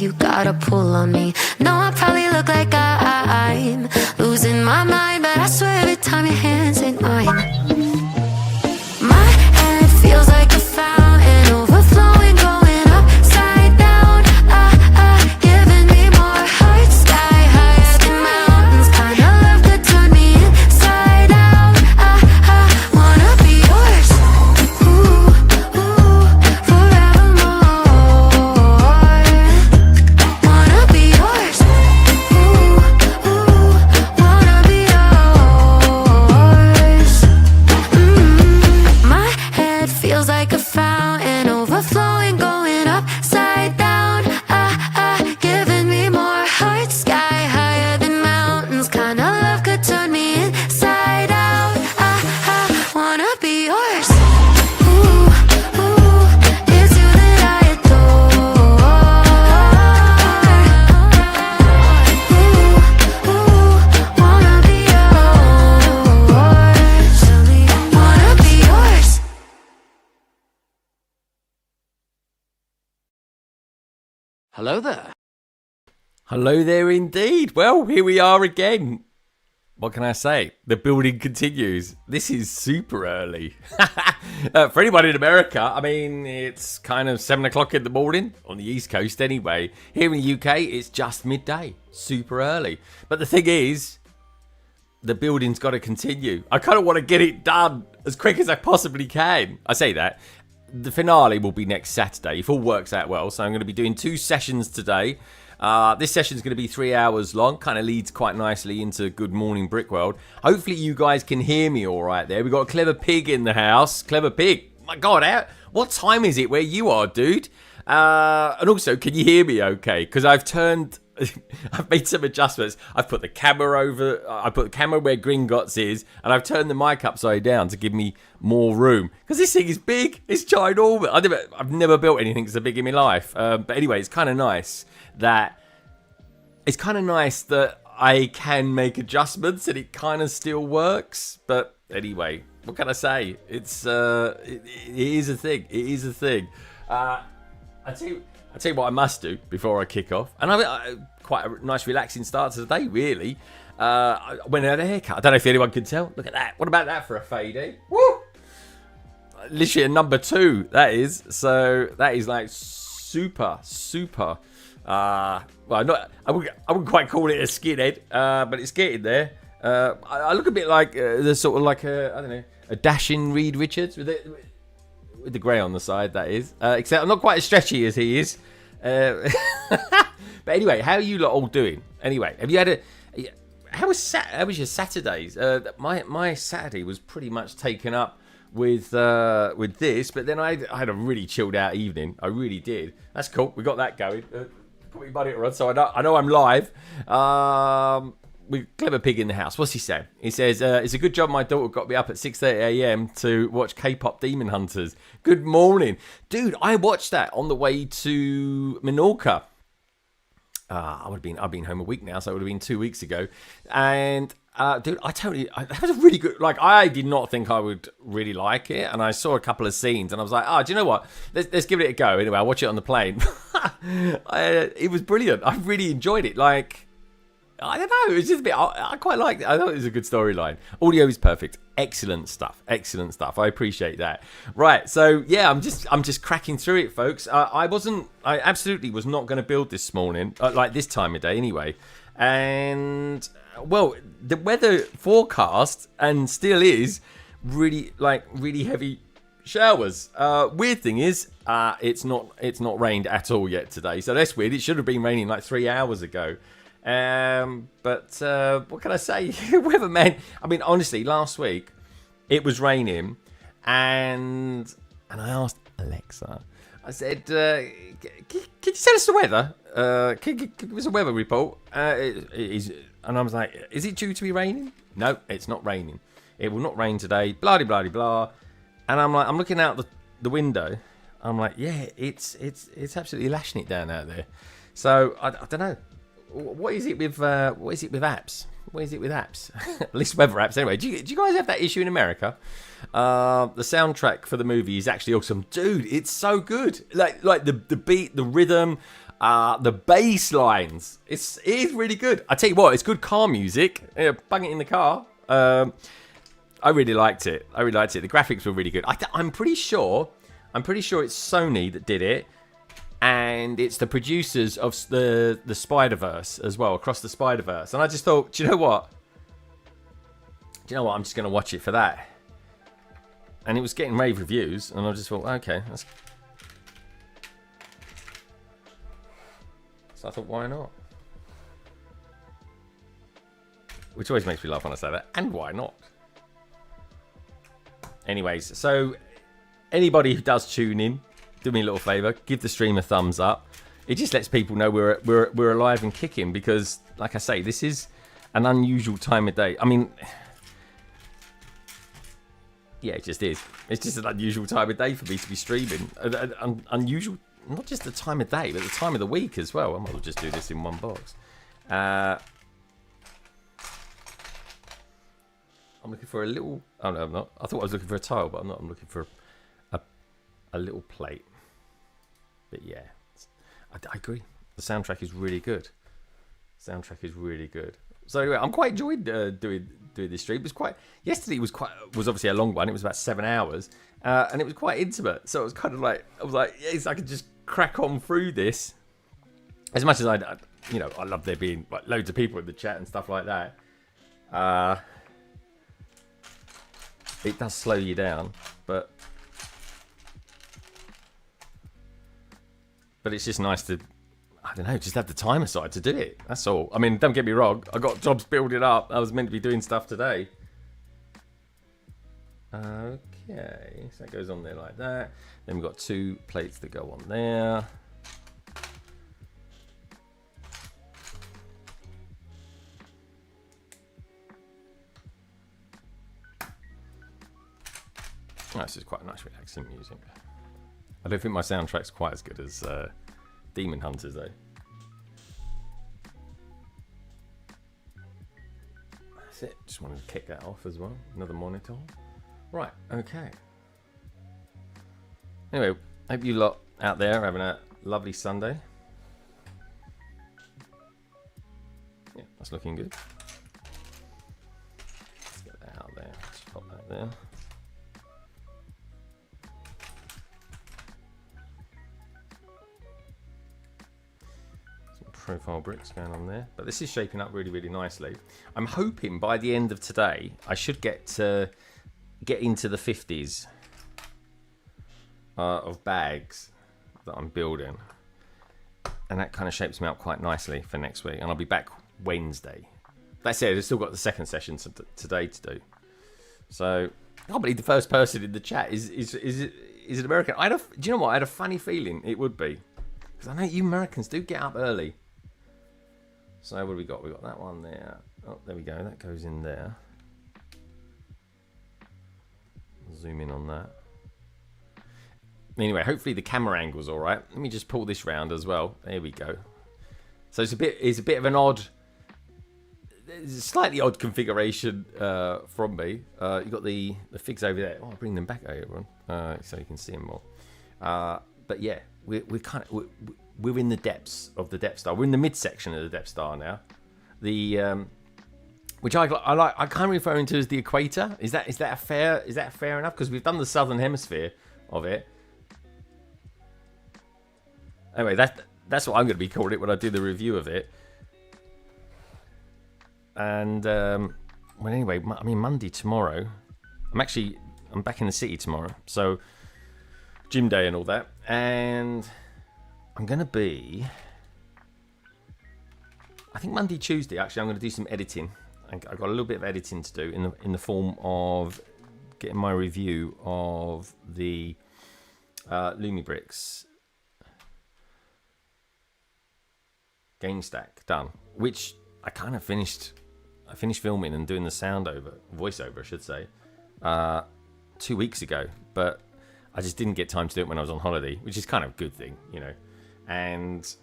you got a pull on me. No, I probably look like I'm losing my mind, but I swear every time your hands ain't mine. My head feels like a fountain, overflowing, going upside down. Giving me more heart, sky higher than mountains. Kind of love could turn me inside out. Wanna be yours, ooh, forevermore. Wanna be yours, wanna be yours. My head feels like a fountain, overflowing, going upside down. Giving me more heart, sky higher than mountains. Kind of love could turn me inside out. Wanna be yours. Ooh, it's you that I adore. Wanna be yours. Wanna be yours. Hello there. Hello there indeed. Well, here we are again. What can I say? The building continues. This is super early. For anybody in America, I mean, it's kind of 7 o'clock in the morning on the East Coast anyway. Here in the UK, it's just midday. Super early. But the thing is, the building's got to continue. I kind of want to get it done as quick as I possibly can. I say that. The finale will be next Saturday, if all works out well. So I'm going to be doing 2 sessions today. This session's going to be 3 hours long. Kind of leads quite nicely into Good Morning Brickworld. Hopefully you guys can hear me all right there. We've got a clever pig in the house. Clever pig. My God, what time is it where you are, dude? And also, can you hear me okay? Because I've made some adjustments. I've put the camera over. I put the camera where Gringotts is, and I've turned the mic upside down to give me more room. Because this thing is big. It's ginormous. I've never built anything so big in my life. But anyway, it's kind of nice that I can make adjustments and it kind of still works. But anyway, what can I say? It is a thing. It is a thing. I'll tell you what I must do before I kick off. And I quite a nice relaxing start to the day, really. I went and had a haircut. I don't know if anyone can tell. Look at that. What about that for a fade, eh? Woo! Literally a number 2, that is. So that is like super. Well, I wouldn't quite call it a skinhead, but it's getting there. I look a bit like the sort of like a dashing Reed Richards with the grey on the side, that is. Except I'm not quite as stretchy as he is. But anyway, how are you lot all doing? Anyway, have you had how was your Saturdays? My Saturday was pretty much taken up with this, but then I had a really chilled out evening. I really did. That's cool. We got that going. Put my monitor on, so I know I'm live. With Clever Pig in the house. What's he saying? He says, it's a good job my daughter got me up at 6:30 a.m. to watch K-pop Demon Hunters. Good morning. Dude, I watched that on the way to Menorca. I've been home a week now, so it would have been 2 weeks ago. And, dude, that was a really good, like, I did not think I would really like it. And I saw a couple of scenes and I was like, do you know what? Let's give it a go. Anyway, I'll watch it on the plane. It was brilliant. I really enjoyed it. Like, I don't know. It was just a bit. I quite liked it. I thought it was a good storyline. Audio is perfect. Excellent stuff. Excellent stuff. I appreciate that. Right. So yeah, I'm just cracking through it, folks. I absolutely was not going to build this morning, like this time of day anyway. And well, the weather forecast and still is really heavy showers. Weird thing is, it's not rained at all yet today. So that's weird. It should have been raining like 3 hours ago. But what can I say? Weatherman. I mean, honestly, last week it was raining, and I asked Alexa. I said, "Can you tell us the weather? Can you give us a weather report?" And I was like, "Is it due to be raining?" No, it's not raining. It will not rain today. Blah blah blah blah. And I'm like, I'm looking out the window. I'm like, yeah, it's absolutely lashing it down out there. So I don't know. What is it with apps? What is it with apps? At least weather apps, anyway. Do you guys have that issue in America? The soundtrack for the movie is actually awesome, dude. It's so good. Like the beat, the rhythm. The bass lines, it is really good. I tell you what, it's good car music. Bang it in the car. I really liked it. The graphics were really good. I'm pretty sure it's Sony that did it, and it's the producers of the Spider-Verse as well, Across the Spider-Verse. And I just thought, do you know what? I'm just going to watch it for that. And it was getting rave reviews, and I just thought, okay. So I thought, why not? Which always makes me laugh when I say that. And why not? Anyways, so anybody who does tune in, do me a little favour, give the stream a thumbs up. It just lets people know we're alive and kicking, because, like I say, this is an unusual time of day. I mean, yeah, it just is. It's just an unusual time of day for me to be streaming. Unusual, not just the time of day, but the time of the week as well. I might as well just do this in one box. I'm looking for a little... Oh, no, I'm not. I thought I was looking for a tile, but I'm not. I'm looking for a little plate. But yeah, I agree. The soundtrack is really good. So anyway, I'm quite enjoying doing this stream. It was quite... Yesterday was obviously a long one. It was about 7 hours. And it was quite intimate. So it was kind of like... I was like, yes, I could just crack on through this. As much as I love there being like loads of people in the chat and stuff like that. It does slow you down, but it's just nice to, I don't know, just have the time aside to do it. That's all. I mean, don't get me wrong. I got jobs building up. I was meant to be doing stuff today. Okay, so that goes on there like that. Then we've got 2 plates that go on there. Oh, this is quite nice relaxing music. I don't think my soundtrack's quite as good as Demon Hunters though. That's it. Just wanted to kick that off as well. Another monitor. Right, okay. Anyway, hope you lot out there are having a lovely Sunday. Yeah, that's looking good. Let's get that out there. Just pop that there. Profile bricks going on there, but this is shaping up really, really nicely. I'm hoping by the end of today I should get into the 50s of bags that I'm building, and that kind of shapes me up quite nicely for next week. And I'll be back Wednesday. That said, I've still got the second session today to do. So I can't believe the first person in the chat is an American. Do you know what? I had a funny feeling it would be, because I know you Americans do get up early. So what have we got? We got that one there. Oh, there we go. That goes in there. Zoom in on that. Anyway, hopefully the camera angle's all right. Let me just pull this round as well. There we go. So it's a bit of an odd, it's a slightly odd configuration from me. You got the figs over there. Oh, I'll bring them back over so you can see them more. But yeah, we're in the depths of the Depth Star. We're in the midsection of the Depth Star now. The which I like. I kind of referring to as the equator. Is that fair enough? Because we've done the southern hemisphere of it. Anyway, that's what I'm going to be calling it when I do the review of it. And well, anyway, I mean Monday tomorrow. I'm back in the city tomorrow, so gym day and all that, and I'm going to be, I think Monday, Tuesday, actually, I'm going to do some editing. I've got a little bit of editing to do in the form of getting my review of the Lumibricks game stack done, which I kind of finished. I finished filming and doing the voiceover, I should say, 2 weeks ago, but I just didn't get time to do it when I was on holiday, which is kind of a good thing, you know. And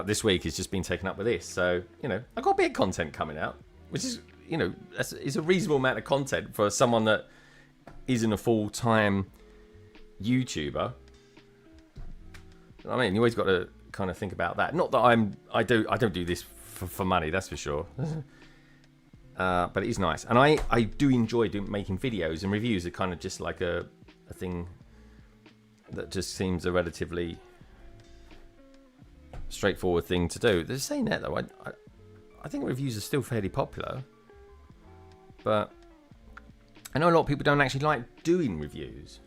this week has just been taken up with this, so I got a bit of content coming out, which is is a reasonable amount of content for someone that isn't a full-time YouTuber. I mean, you always got to kind of think about that. Not that I don't do this for money, that's for sure. But it is nice, and I do enjoy making videos, and reviews are kind of just like a thing that just seems a relatively straightforward thing to do. They're saying that though, I think reviews are still fairly popular, but I know a lot of people don't actually like doing reviews.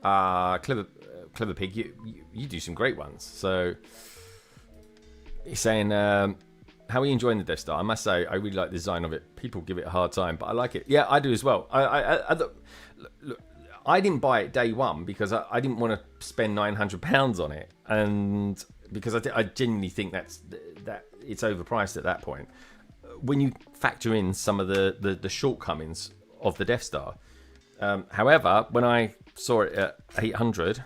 Clever Pig, you do some great ones. So he's saying, how are you enjoying the Death Star? I must say, I really like the design of it. People give it a hard time, but I like it. Yeah, I do as well. I didn't buy it day one because I didn't want to spend £900 on it, and because I genuinely think that it's overpriced at that point. When you factor in some of the shortcomings of the Death Star. However, when I saw it at 800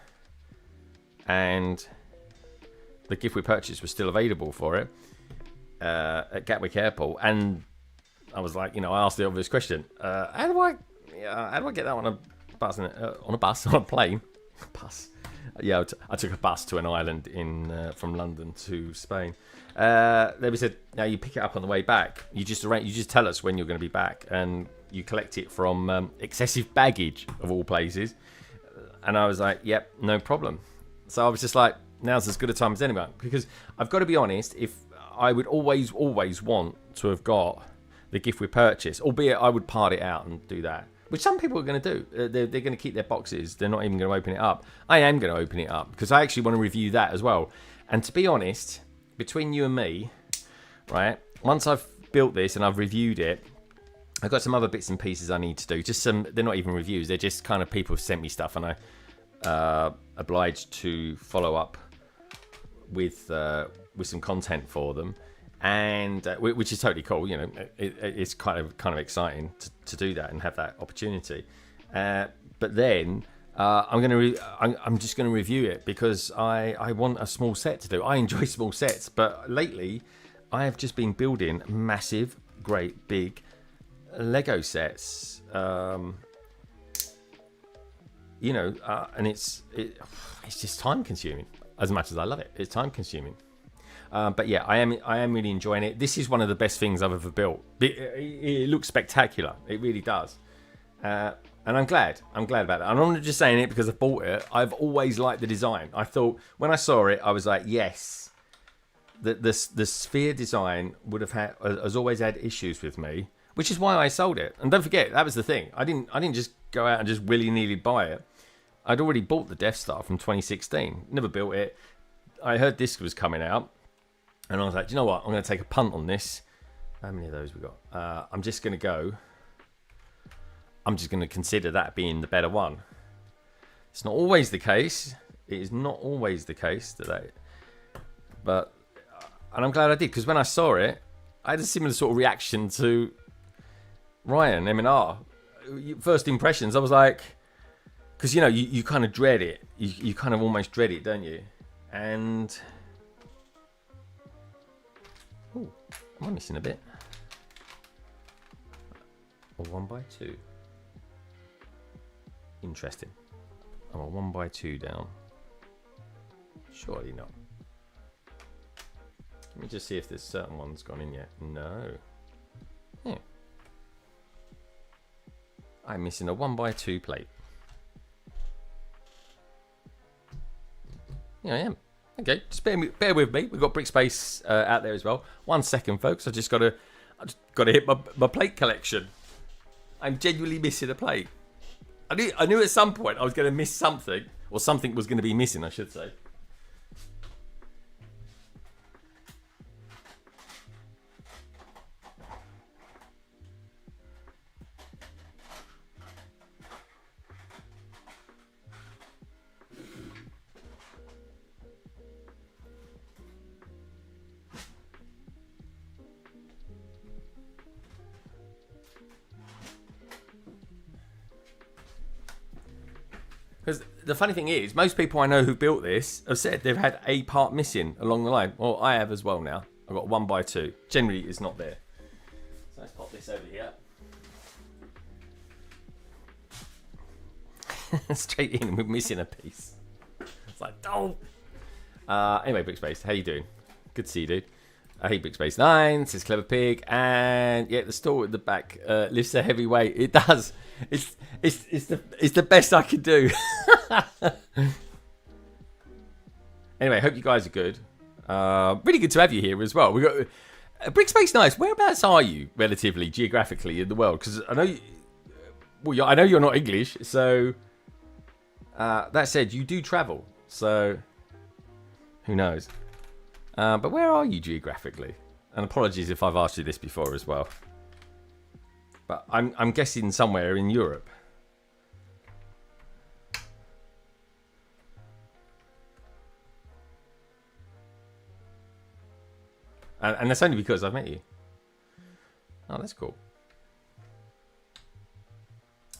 and the gift we purchased was still available for it at Gatwick Airport, and I was like, I asked the obvious question: how do I get that on a bus? On a plane? Yeah, I took a bus to an island from London to Spain. They said, now you pick it up on the way back. You just tell us when you're going to be back, and you collect it from excessive baggage of all places. And I was like, yep, no problem. So I was just like, now's as good a time as anyone, because I've got to be honest. If I would always want to have got the gift we purchased, albeit I would part it out and do that, which some people are going to do. They're going to keep their boxes. They're not even going to open it up. I am going to open it up because I actually want to review that as well. And to be honest, between you and me, right, once I've built this and I've reviewed it, I've got some other bits and pieces I need to do. Just some, they're not even reviews. They're just kind of people have sent me stuff, and I obliged to follow up with some content for them, and which is totally cool. It's kind of exciting to do that and have that opportunity. But then I'm just going to review it because I want a small set to do. I enjoy small sets, but lately I have just been building massive, great, big Lego sets. And it's just time consuming. As much as I love it, it's time consuming. But yeah, I am really enjoying it. This is one of the best things I've ever built. It looks spectacular. It really does. And I'm glad about that. I'm not just saying it because I bought it. I've always liked the design. I thought when I saw it, I was like, yes. The sphere design has always had issues with me, which is why I sold it. And don't forget, that was the thing. I didn't just go out and just willy-nilly buy it. I'd already bought the Death Star from 2016. Never built it. I heard this was coming out, and I was like, do you know what? I'm going to take a punt on this. How many of those we got? I'm just going to consider that being the better one. It's not always the case. It is not always the case today. And I'm glad I did, because when I saw it, I had a similar sort of reaction to Ryan, M&R. First impressions, I was like, because you kind of dread it. You kind of almost dread it, don't you? And oh, am I missing a bit? A 1x2. Interesting. I'm a 1x2 down. Surely not. Let me just see if there's certain ones gone in yet. No. Yeah. I'm missing a 1x2 plate. Yeah, I am. Okay, just bear with me. We've got Brick Space out there as well. 1 second, folks. I just got to hit my plate collection. I'm genuinely missing a plate. I knew at some point I was going to miss something, or something was going to be missing, I should say. Because the funny thing is, most people I know who built this have said they've had a part missing along the line. Well, I have as well now. I've got 1x2. Generally, it's not there. So let's pop this over here. Straight in, we're missing a piece. It's like, oh. Anyway, Brickspace, how you doing? Good to see you, dude. Hey, Brickspace 9, says Clever Pig, and yeah, the store at the back lifts a heavy weight. It does. It's the best I can do. Anyway, hope you guys are good. Really good to have you here as well. We got Brickspace Nice. Whereabouts are you relatively geographically in the world? Because I know, I know you're not English. So that said, you do travel. So who knows? But where are you geographically? And apologies if I've asked you this before as well. But I'm guessing somewhere in Europe. And that's only because I've met you. Oh, that's cool.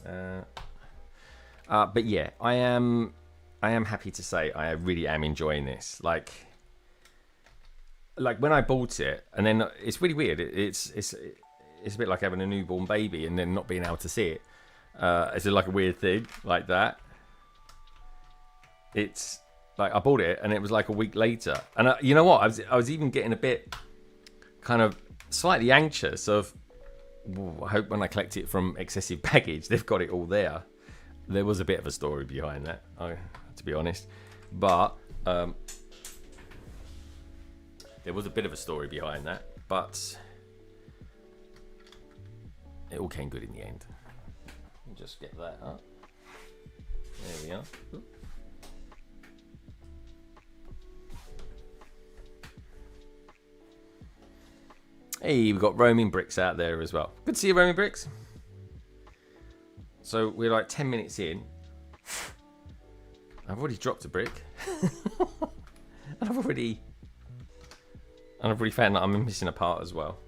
But yeah, I am happy to say I really am enjoying this. Like when I bought it, and then it's really weird. It's a bit like having a newborn baby and then not being able to see it. It's like a weird thing like that. It's like I bought it and it was like a week later, and you know what? I was even getting a bit kind of slightly anxious of, I hope when I collect it from excessive baggage, they've got it all there. There was a bit of a story behind that, to be honest, but there was a bit of a story behind that, but it all came good in the end. Just get that up. There we are. Ooh. Hey, we've got Roaming Bricks out there as well. Good to see you, Roaming Bricks. So we're like 10 minutes in. I've already dropped a brick. and I've already found that I'm missing a part as well.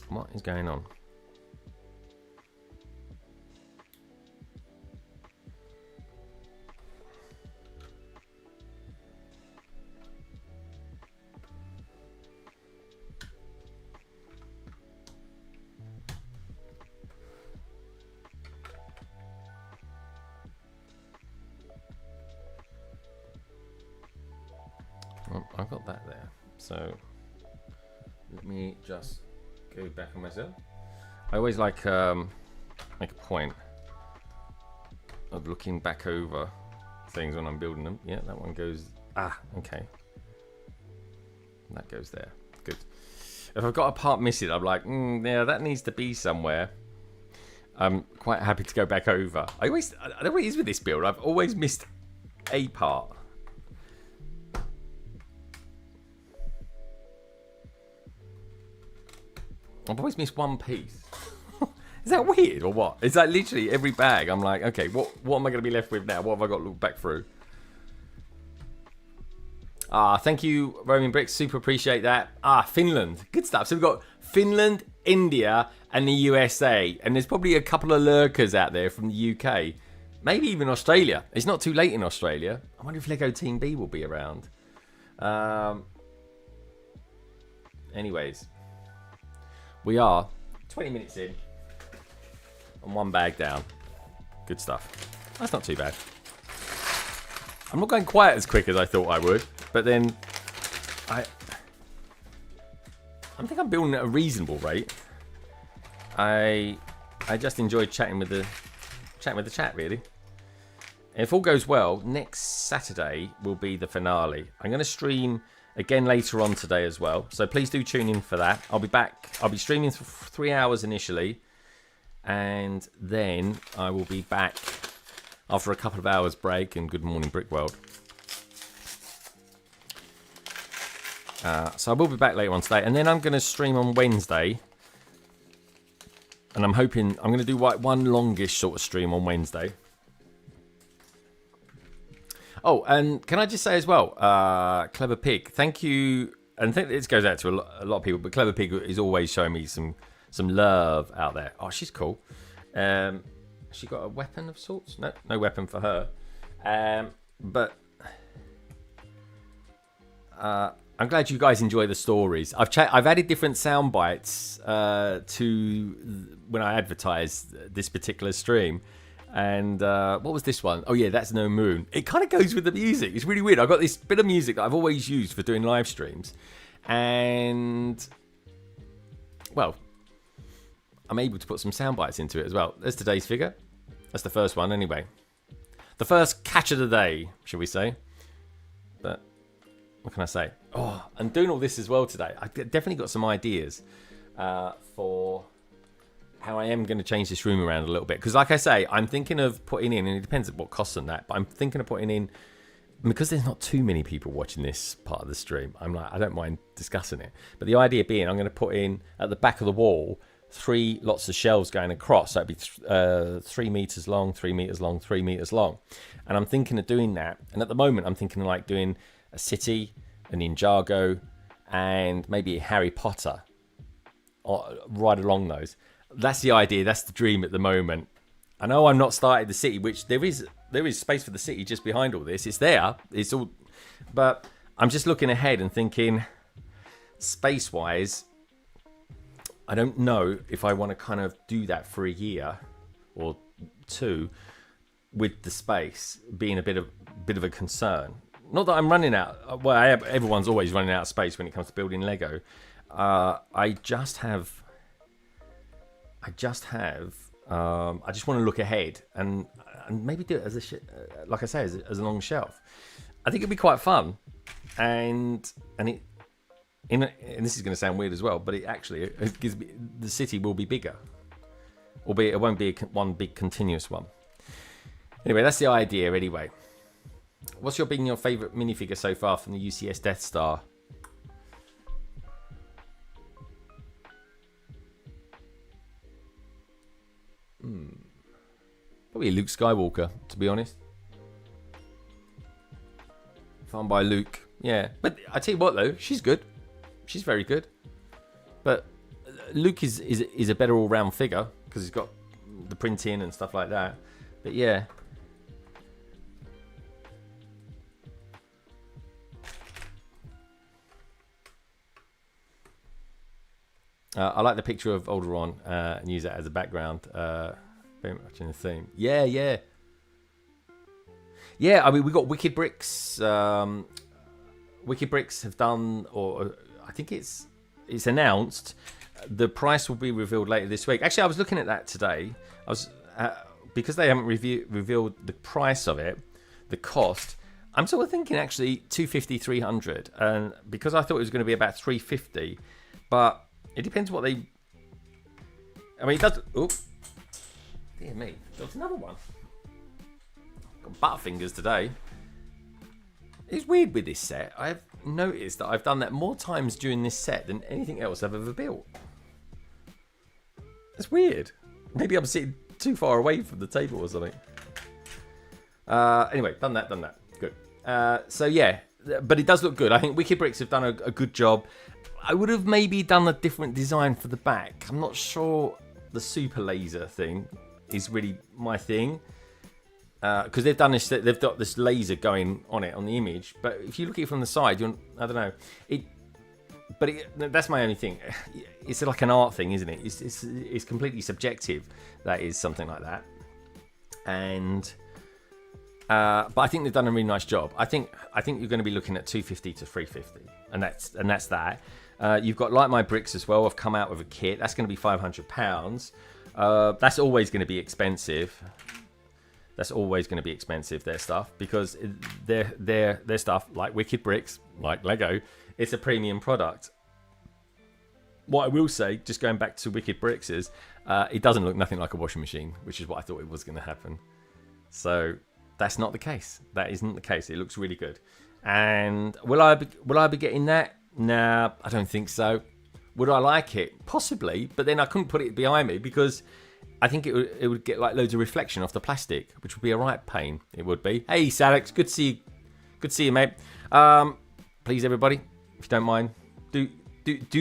What is going on? Well, I've got that there. So let me just go back on myself. I always like make a point of looking back over things when I'm building them. Yeah, that one goes. Okay. That goes there. Good. If I've got a part missing, I'm like, yeah, that needs to be somewhere. I'm quite happy to go back over. I don't know what it is with this build. I've always missed a part. I've always missed one piece. Is that weird or what? Is that literally every bag? I'm like, okay, what am I going to be left with now? What have I got to look back through? Thank you, Roaming Bricks. Super appreciate that. Finland. Good stuff. So we've got Finland, India, and the USA. And there's probably a couple of lurkers out there from the UK. Maybe even Australia. It's not too late in Australia. I wonder if Lego Team B will be around. Anyways. We are 20 minutes in and one bag down. Good stuff. That's not too bad. I'm not going quite as quick as I thought I would, but then I think I'm building at a reasonable rate. I just enjoyed chatting with the chat really. And if all goes well, next Saturday will be the finale. I'm going to stream again later on today as well, so please do tune in for that. I'll be back. I'll be streaming for 3 hours initially, and then I will be back after a couple of hours break. And good morning, Brick World. So I will be back later on today, and then I'm going to stream on Wednesday, and I'm hoping I'm going to do like one longish sort of stream on Wednesday. Oh, and can I just say as well, Clever Pig, thank you. And I think this goes out to a lot of people, but Clever Pig is always showing me some love out there. Oh, she's cool. She got a weapon of sorts? No weapon for her. But I'm glad you guys enjoy the stories. I've added different sound bites to when I advertise this particular stream. And what was this one? Oh yeah, that's No Moon. It kind of goes with the music. It's really weird. I've got this bit of music that I've always used for doing live streams. And, well, I'm able to put some sound bites into it as well. There's today's figure. That's the first one anyway. The first catch of the day, shall we say. But what can I say? Oh, and doing all this as well today, I definitely got some ideas for how I am going to change this room around a little bit. Because like I say, I'm thinking of putting in, and it depends on what costs on that, but I'm thinking of putting in, because there's not too many people watching this part of the stream, I'm like, I don't mind discussing it. But the idea being, I'm going to put in, at the back of the wall, 3 lots of shelves going across. So it'd be 3 meters long, 3 meters long, 3 meters long. And I'm thinking of doing that. And at the moment, I'm thinking of like doing a city, a NINJAGO, and maybe a Harry Potter, or right along those. That's the idea. That's the dream at the moment. I know I'm not starting the city, which there is space for the city just behind all this. It's there. It's all, but I'm just looking ahead and thinking, space-wise, I don't know if I want to kind of do that for a year or 2, with the space being a bit of a concern. Not that I'm running out. Well, everyone's always running out of space when it comes to building Lego. I just want to look ahead and maybe do it as like I say, as a long shelf. I think it'd be quite fun, and this is going to sound weird as well, but it gives me, the city will be bigger, albeit it won't be one big continuous one. Anyway, that's the idea. Anyway, what's been your favourite minifigure so far from the UCS Death Star? Probably Luke Skywalker, to be honest. Found by Luke, yeah. But I tell you what, though, she's good. She's very good. But Luke is a better all-round figure because he's got the printing and stuff like that. But yeah. I like the picture of Alderaan and use that as a background. Very much in the theme. Yeah. I mean, we got Wicked Bricks. Wicked Bricks have done, or I think it's announced. The price will be revealed later this week. Actually, I was looking at that today. I was because they haven't revealed the price of it, the cost. I'm sort of thinking actually 250, 300, and because I thought it was going to be about 350, but it depends what they. I mean, it does. Oh, dear me, there's another one. Got butterfingers today. It's weird with this set. I've noticed that I've done that more times during this set than anything else I've ever built. It's weird. Maybe I'm sitting too far away from the table or something. Anyway, done that. Good. So yeah, but it does look good. I think Wicked Bricks have done a good job. I would have maybe done a different design for the back. I'm not sure the super laser thing is really my thing. Because they've done this, they've got this laser going on it on the image. But if you look at it from the side, I don't know. That's my only thing. It's like an art thing, isn't it? It's completely subjective. That is something like that. And but I think they've done a really nice job. I think you're going to be looking at 250 to 350, and that's that. You've got Like My Bricks as well. I've come out with a kit. That's going to be £500. That's always going to be expensive. That's always going to be expensive, their stuff, because their stuff, like Wicked Bricks, like Lego, it's a premium product. What I will say, just going back to Wicked Bricks, is it doesn't look nothing like a washing machine, which is what I thought it was going to happen. So that's not the case. That isn't the case. It looks really good. And will I be getting that? Nah, I don't think so. Would I like it? Possibly, but then I couldn't put it behind me because I think it would get like loads of reflection off the plastic, which would be a right pain. It would be. Hey, Salix, good to see you, mate. Please, everybody, if you don't mind, do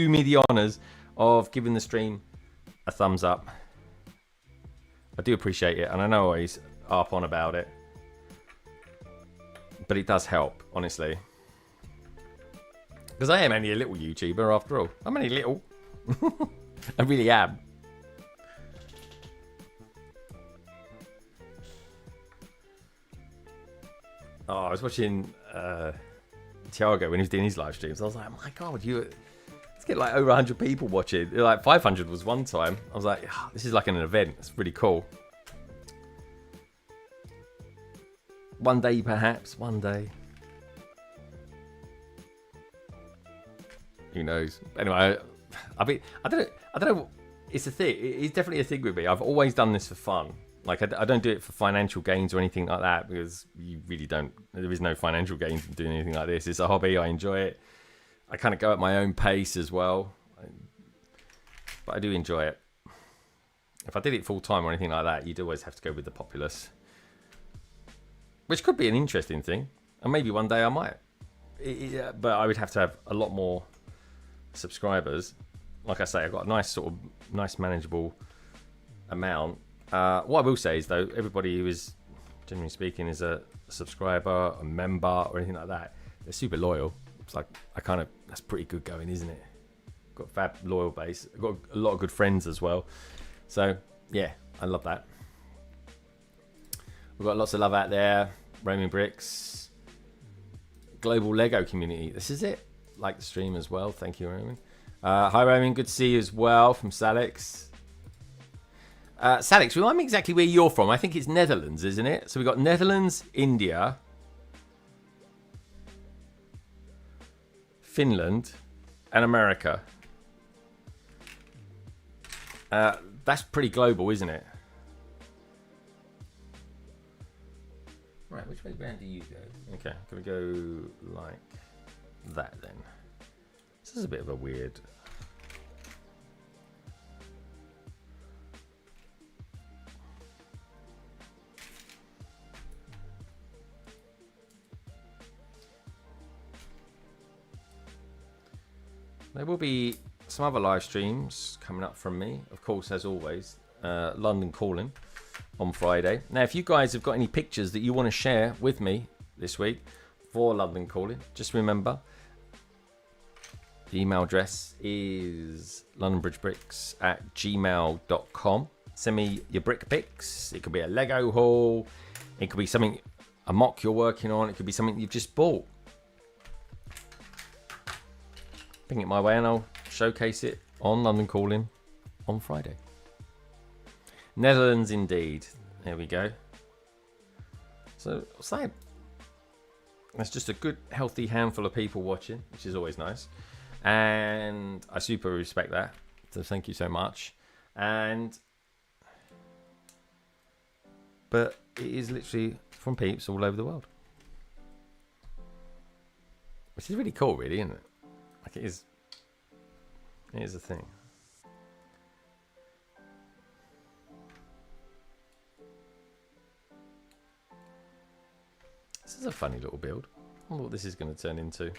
me the honours of giving the stream a thumbs up. I do appreciate it, and I know I always harp on about it, but it does help, honestly. Because I am only a little YouTuber after all. I'm only little. I really am. Oh, I was watching Thiago when he was doing his live streams. I was like, oh my god, let's get like over 100 people watching. Like 500 was one time. I was like, oh, this is like an event. It's really cool. One day, perhaps. One day. Who knows? Anyway, I don't know. It's a thing. It's definitely a thing with me. I've always done this for fun. Like I don't do it for financial gains or anything like that, because you really don't. There is no financial gains in doing anything like this. It's a hobby. I enjoy it. I kind of go at my own pace as well, but I do enjoy it. If I did it full time or anything like that, you'd always have to go with the populace, which could be an interesting thing, and maybe one day I might. But I would have to have a lot more subscribers. Like I say, I've got a nice manageable amount. What I will say is, though, everybody who is, generally speaking, is a subscriber, a member, or anything like that, they're super loyal. It's like, that's pretty good going, isn't it? Got a fab loyal base. I've got a lot of good friends as well. So, yeah, I love that. We've got lots of love out there. Roaming Bricks. Global Lego community. This is it. Like the stream as well. Thank you, Roman. Hi, Roman. Good to see you as well from Salix. Salix, remind me exactly where you're from. I think it's Netherlands, isn't it? So we've got Netherlands, India, Finland, and America. That's pretty global, isn't it? Right, which way round do you go? Okay, gonna go like that then. This is a bit of a weird... There will be some other live streams coming up from me, of course, as always. London Calling on Friday. Now, if you guys have got any pictures that you want to share with me this week for London Calling, just remember the email address is londonbridgebricks@gmail.com. Send me your brick pics. It could be a Lego haul. It could be something, a mock you're working on. It could be something you've just bought. Bring it my way and I'll showcase it on London Calling on Friday. Netherlands indeed. There we go. So, that's just a good, healthy handful of people watching, which is always nice. And I super respect that. So thank you so much. But it is literally from peeps all over the world. Which is really cool, really, isn't it? Like it is a thing. This is a funny little build. I wonder what this is going to turn into.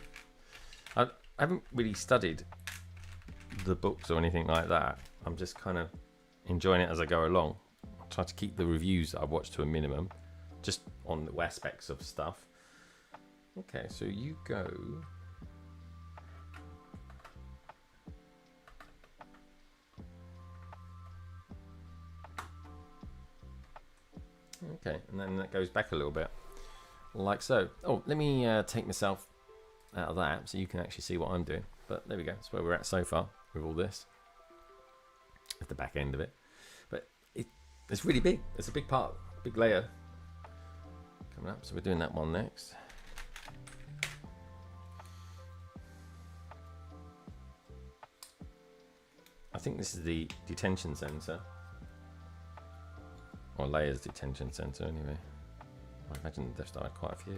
I haven't really studied the books or anything like that. I'm just kind of enjoying it as I go along. I try to keep the reviews that I watch to a minimum, just on the aspects of stuff. Okay, so you go... Okay, and then that goes back a little bit, like so. Oh, let me take myself out of that so you can actually see what I'm doing. But there we go, that's where we're at so far with all this. At the back end of it. But it's really big. It's a big part, big layer coming up. So we're doing that one next. I think this is the detention center. Or layers detention center anyway. I imagine they've started quite a few.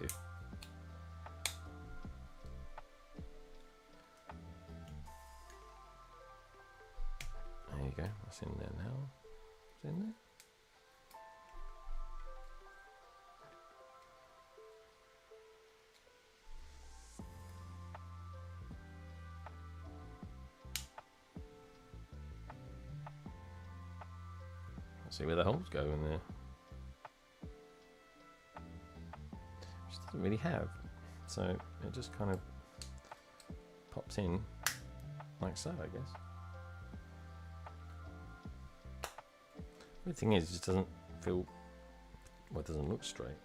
There you go, that's in there now. It's in there. See where the holes go in there. Which doesn't really have. So it just kind of pops in like so, I guess. The thing is, it just doesn't feel, well, it doesn't look straight.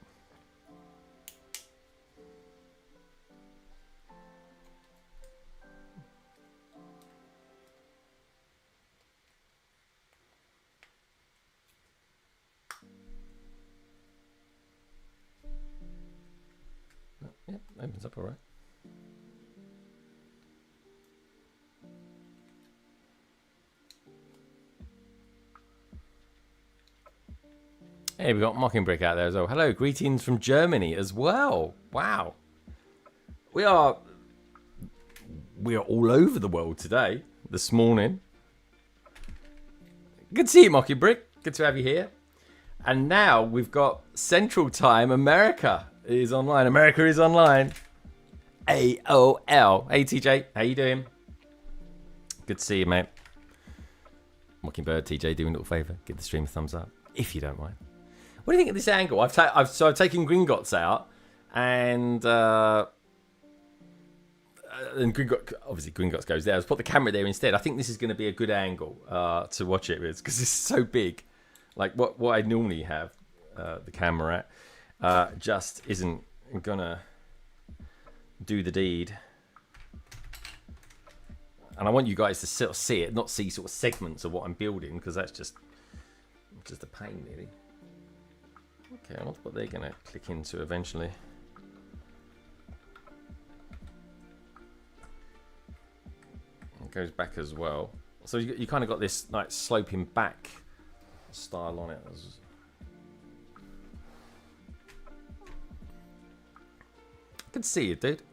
opens up all right. Hey, we got Mockingbird out there as well. Hello, greetings from Germany as well. Wow. We are all over the world today, this morning. Good to see you, Mockingbird. Good to have you here. And now we've got Central Time. America is online. America is online. AOL. Hey, TJ. How you doing? Good to see you, mate. Mockingbird, TJ, do me a little favour. Give the stream a thumbs up, if you don't mind. What do you think of this angle? I've taken Gringotts out, and Gringotts, obviously Gringotts goes there. I've put the camera there instead. I think this is going to be a good angle to watch it with, because it's so big. Like what I normally have the camera at just isn't gonna do the deed. And I want you guys to sort of see it, not see sort of segments of what I'm building, because that's just a pain, really. Okay, I wonder what they're going to click into eventually. It goes back as well. So you kind of got this like sloping back style on it. Good to see you, dude.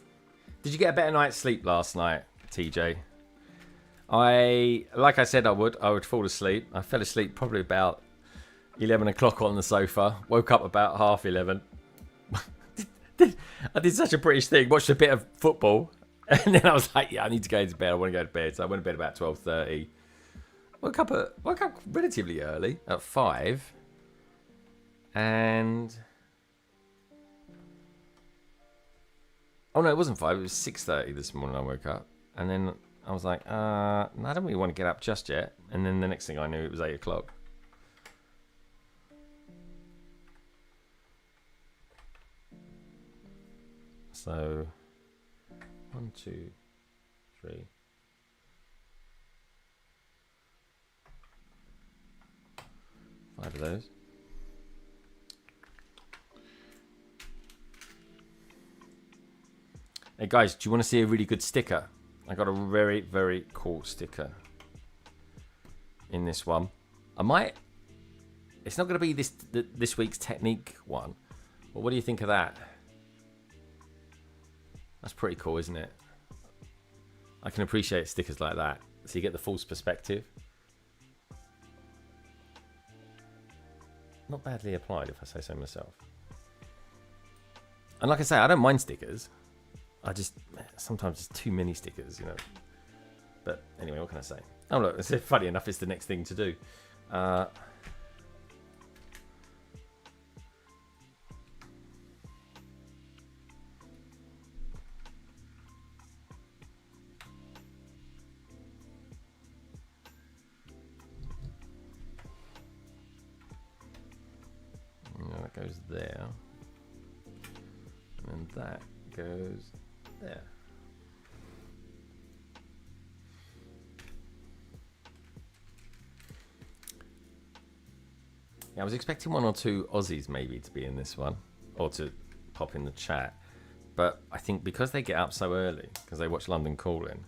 Did you get a better night's sleep last night, TJ? Like I said I would fall asleep. I fell asleep probably about 11 o'clock on the sofa. Woke up about 11:30. I did such a British thing. Watched a bit of football. And then I was like, yeah, I need to go to bed. I want to go to bed. So I went to bed about 12:30. Woke up relatively early at 5. And... oh, no, it wasn't 5. It was 6:30 this morning I woke up. And then I was like, no, I don't really want to get up just yet. And then the next thing I knew, it was 8 o'clock. So, 1, 2, 3. Five of those. Hey guys, do you want to see a really good sticker? I got a very, very cool sticker in this one. It's not going to be this week's technique one. But what do you think of that? That's pretty cool, isn't it? I can appreciate stickers like that. So you get the false perspective. Not badly applied, if I say so myself. And like I say, I don't mind stickers. Sometimes it's too many stickers, you know. But anyway, what can I say? Oh look, it's funny enough, it's the next thing to do. That goes there. And that goes there. Yeah, I was expecting 1 or 2 Aussies maybe to be in this one, or to pop in the chat. But I think because they get up so early, because they watch London Calling,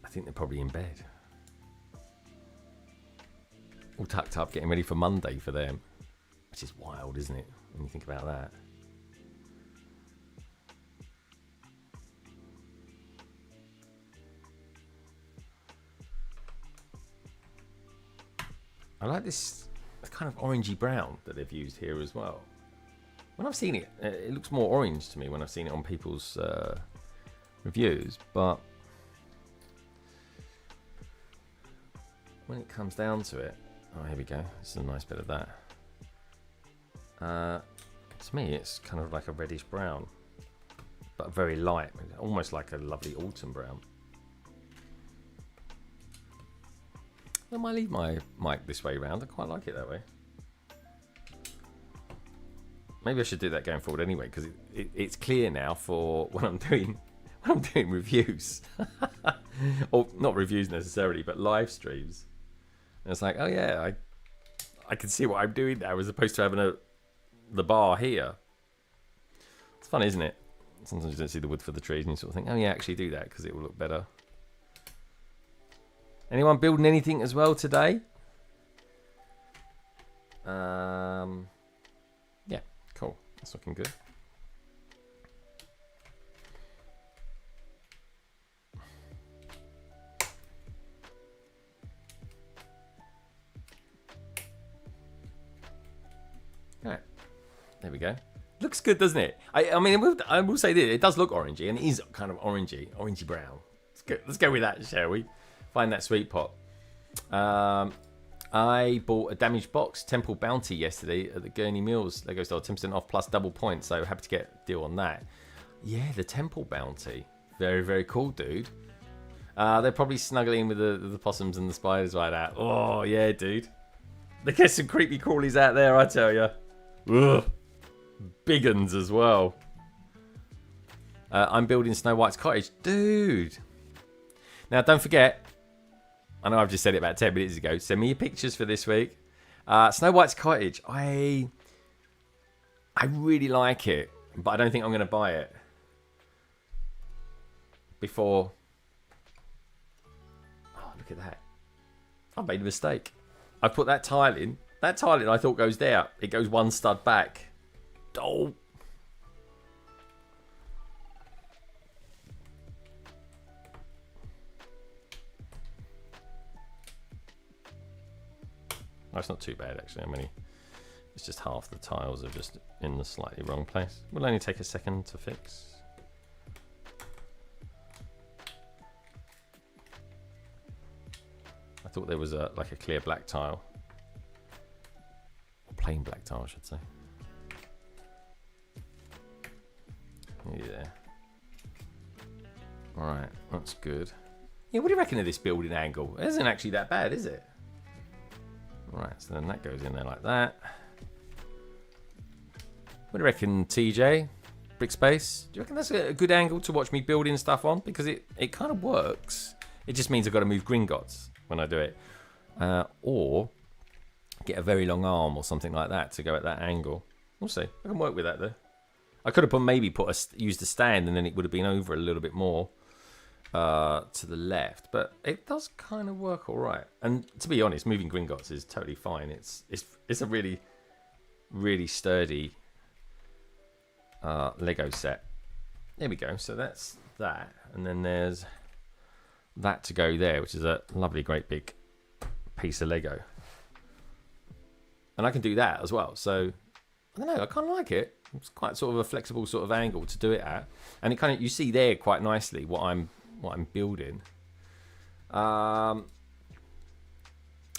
I think they're probably in bed. All tucked up, getting ready for Monday for them. Which is wild, isn't it, when you think about that? I like this kind of orangey brown that they've used here as well. When I've seen it, it looks more orange to me when I've seen it on people's reviews. But when it comes down to it, oh, here we go. This is a nice bit of that. To me, it's kind of like a reddish brown, but very light, almost like a lovely autumn brown. I might leave my mic this way round. I quite like it that way. Maybe I should do that going forward anyway, because it's clear now for when I'm doing reviews, or not reviews necessarily, but live streams. And it's like, oh yeah, I can see what I'm doing now, as opposed to having the bar here. It's fun, isn't it? Sometimes you don't see the wood for the trees and you sort of think, oh yeah, actually do that because it will look better. Anyone building anything as well today? Yeah, cool. That's looking good. All right, there we go. Looks good, doesn't it? I mean, I will say this: it does look orangey, and it is kind of orangey brown. Let's go with that, shall we? Find that sweet pot. I bought a damaged box Temple Bounty yesterday at the Gurney Mills Lego store, 10% off plus double points. So happy to get a deal on that. Yeah, the Temple Bounty, very very cool, dude. They're probably snuggling with the possums and the spiders like that. Oh yeah, dude. They get some creepy crawlies out there, I tell you. Ugh. Big uns as well. I'm building Snow White's cottage, dude. Now don't forget, I know I've just said it about 10 minutes ago. Send me your pictures for this week. Snow White's cottage. I really like it, but I don't think I'm going to buy it before. Oh, look at that! I've made a mistake. I put that tile in. That tile in I thought goes there. It goes one stud back. Oh. That's not too bad actually. I mean, it's just half the tiles are just in the slightly wrong place. Will only take a second to fix. I thought there was like a clear black tile, or plain black tile, I should say. Yeah. All right, that's good. Yeah, what do you reckon of this building angle? It isn't actually that bad, is it? Right, so then that goes in there like that. What do you reckon, TJ? Brickspace? Do you reckon that's a good angle to watch me building stuff on? Because it kind of works. It just means I've got to move Gringotts when I do it. Or get a very long arm or something like that to go at that angle. We'll see. I can work with that though. I could have used a stand and then it would have been over a little bit more to the left, but it does kind of work all right. And to be honest, moving Gringotts is totally fine. It's a really, really sturdy Lego set. There we go. So that's that, and then there's that to go there, which is a lovely, great big piece of Lego. And I can do that as well. So I don't know. I kind of like it. It's quite sort of a flexible sort of angle to do it at, and it kind of, you see there quite nicely what I'm building. I'm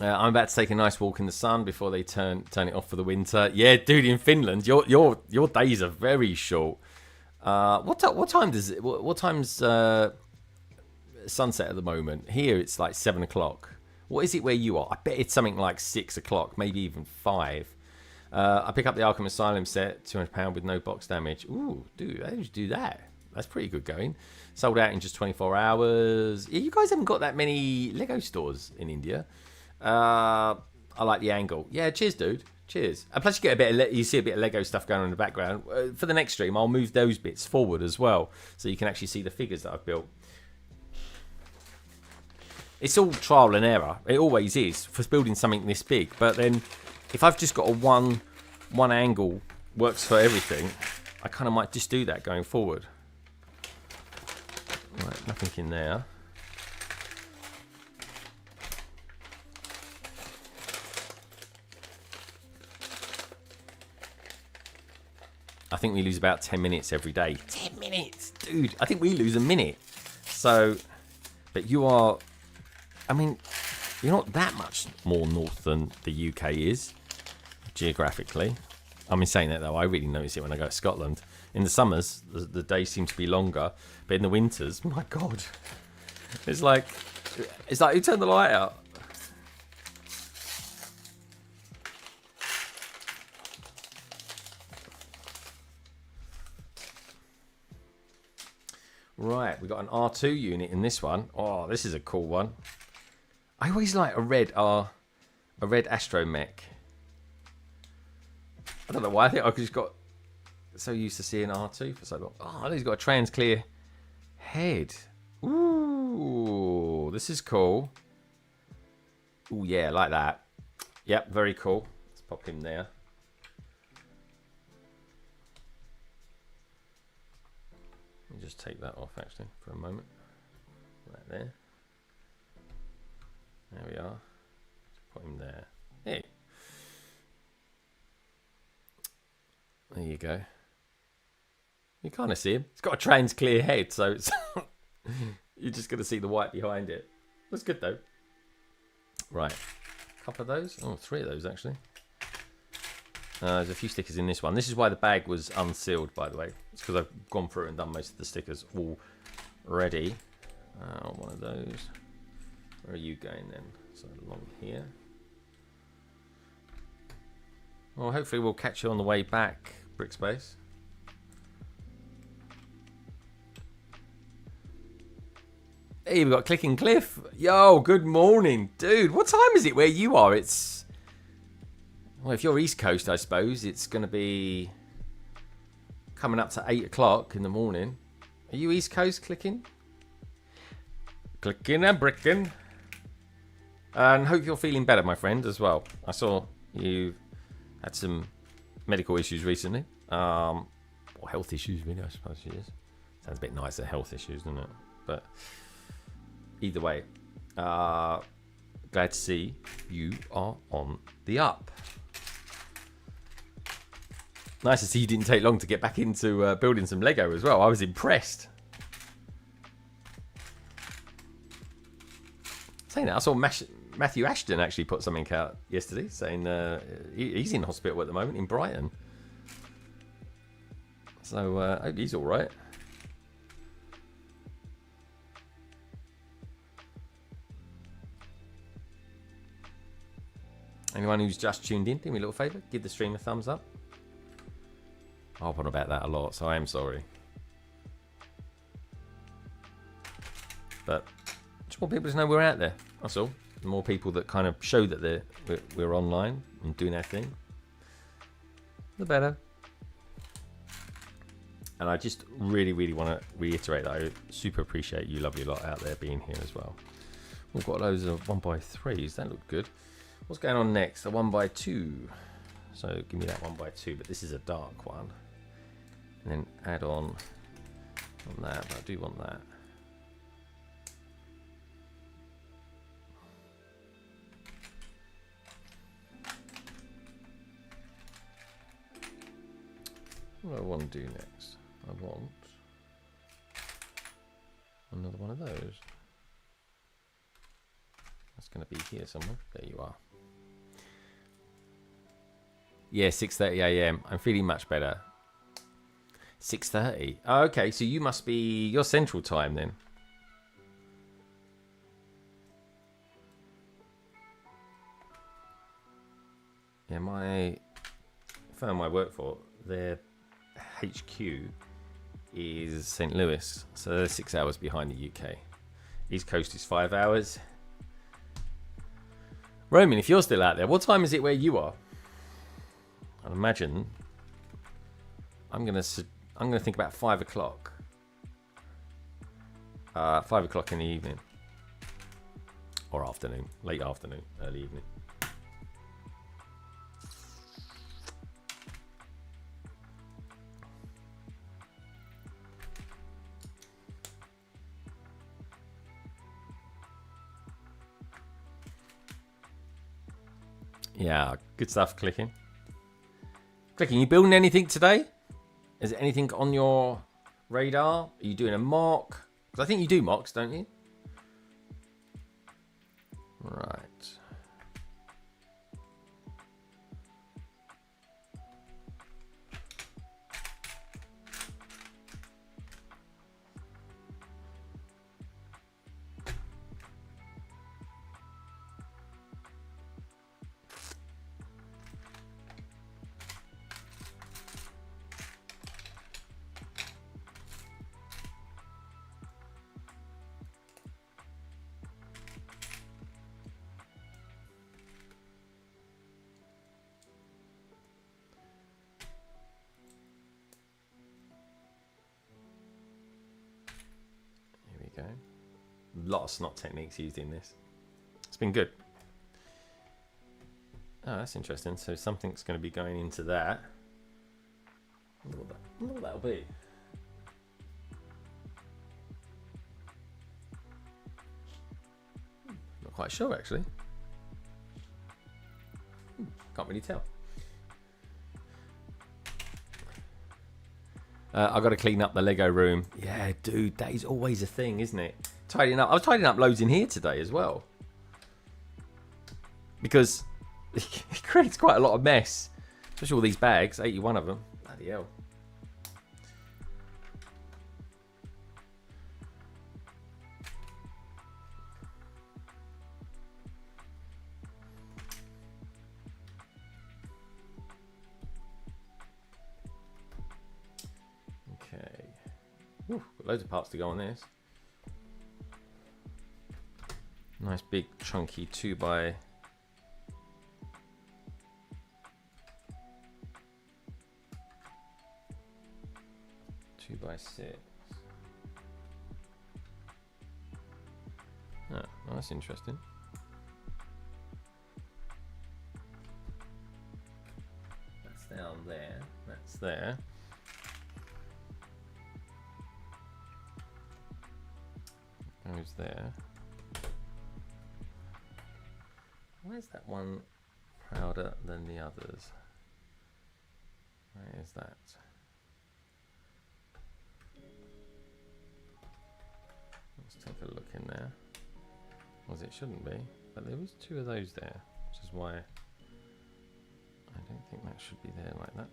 about to take a nice walk in the sun before they turn it off for the winter. Yeah, dude, in Finland, your days are very short. What time's sunset at the moment? Here it's like 7 o'clock. What is it where you are? I bet it's something like 6 o'clock, maybe even 5. I pick up the Arkham Asylum set, £200 with no box damage. Ooh, dude, how did you do that? That's pretty good going. Sold out in just 24 hours. Yeah, you guys haven't got that many Lego stores in India. I like the angle. Yeah, cheers, dude. Cheers. And plus, you get a bit of you see a bit of Lego stuff going on in the background. For the next stream, I'll move those bits forward as well, so you can actually see the figures that I've built. It's all trial and error. It always is for building something this big. But then, if I've just got a one angle works for everything, I kind of might just do that going forward. Right, nothing in there. I think we lose about 10 minutes every day. 10 minutes, dude. I think we lose a minute. So, but you are, I mean, you're not that much more north than the UK is, geographically. I mean, saying that though, I really notice it when I go to Scotland. In the summers, the days seem to be longer, but in the winters, my God, it's like who turned the light out? Right, we got an R2 unit in this one. Oh, this is a cool one. I always like a red astromech. I don't know why. I think I just got so used to seeing R2 for so long. Oh, he's got a trans clear head. Ooh, this is cool. Ooh, yeah, like that. Yep, very cool. Let's pop him there. Let me just take that off actually for a moment. Right there. There we are. Put him there. Hey. There you go. You kind of see him. It's got a trans clear head, so it's you're just going to see the white behind it. Looks good though. Right. A couple of those. Oh, 3 of those actually. There's a few stickers in this one. This is why the bag was unsealed, by the way. It's because I've gone through and done most of the stickers already. One of those. Where are you going then? So along here. Well, hopefully we'll catch you on the way back, Brickspace. Hey, we've got Clicking Cliff. Yo, good morning. Dude, what time is it where you are? It's... Well, if you're East Coast, I suppose, it's going to be coming up to 8 o'clock in the morning. Are you East Coast, Clicking? Clicking and bricking. And hope you're feeling better, my friend, as well. I saw you had some medical issues recently. Or health issues, really, I suppose it is. Sounds a bit nicer, health issues, doesn't it? But either way, glad to see you are on the up. Nice to see you didn't take long to get back into building some Lego as well. I was impressed. Saying that, I saw Matthew Ashton actually put something out yesterday saying he's in hospital at the moment in Brighton. So I hope he's all right. Anyone who's just tuned in, do me a little favour, give the stream a thumbs up. I hop on about that a lot, so I am sorry. But just want people to know we're out there, that's all. The more people that kind of show that we're online and doing our thing, the better. And I just really, really want to reiterate that I super appreciate you lovely lot out there being here as well. We've got loads of 1x3s, that looked good. What's going on next? A 1x2. So give me that 1x2, but this is a dark one. And then add on that, but I do want that. What do I want to do next? I want another one of those. That's going to be here somewhere. There you are. Yeah, 6:30 AM. I'm feeling much better. 6:30. Oh, okay, so you must be your central time then. Yeah, my firm I work for, their HQ is St. Louis, so they're 6 hours behind the UK. East Coast is 5 hours. Roman, if you're still out there, what time is it where you are? I'd imagine I'm gonna think about 5 o'clock. 5 o'clock in the evening, or afternoon, late afternoon, early evening. Yeah, good stuff, Clicking. Clicking, you building anything today? Is there anything on your radar? Are you doing a mock? Because I think you do mocks, don't you? Right. lot of snot techniques used in this. It's been good. Oh, that's interesting. So something's going to be going into that. I wonder what that'll be. Not quite sure, actually. Can't really tell. I've got to clean up the Lego room. Yeah, dude, that is always a thing, isn't it? Tidying up. I was tidying up loads in here today as well. Because it creates quite a lot of mess. Especially all these bags, 81 of them. Bloody hell. Okay. Ooh, got loads of parts to go on this. Nice big chunky 2x. 2x6. Oh, well, that's interesting. That's down there. That's there. Goes there. Why is that one prouder than the others? Where is that? Let's take a look in there. Well, it shouldn't be, but there was 2 of those there, which is why I don't think that should be there like that.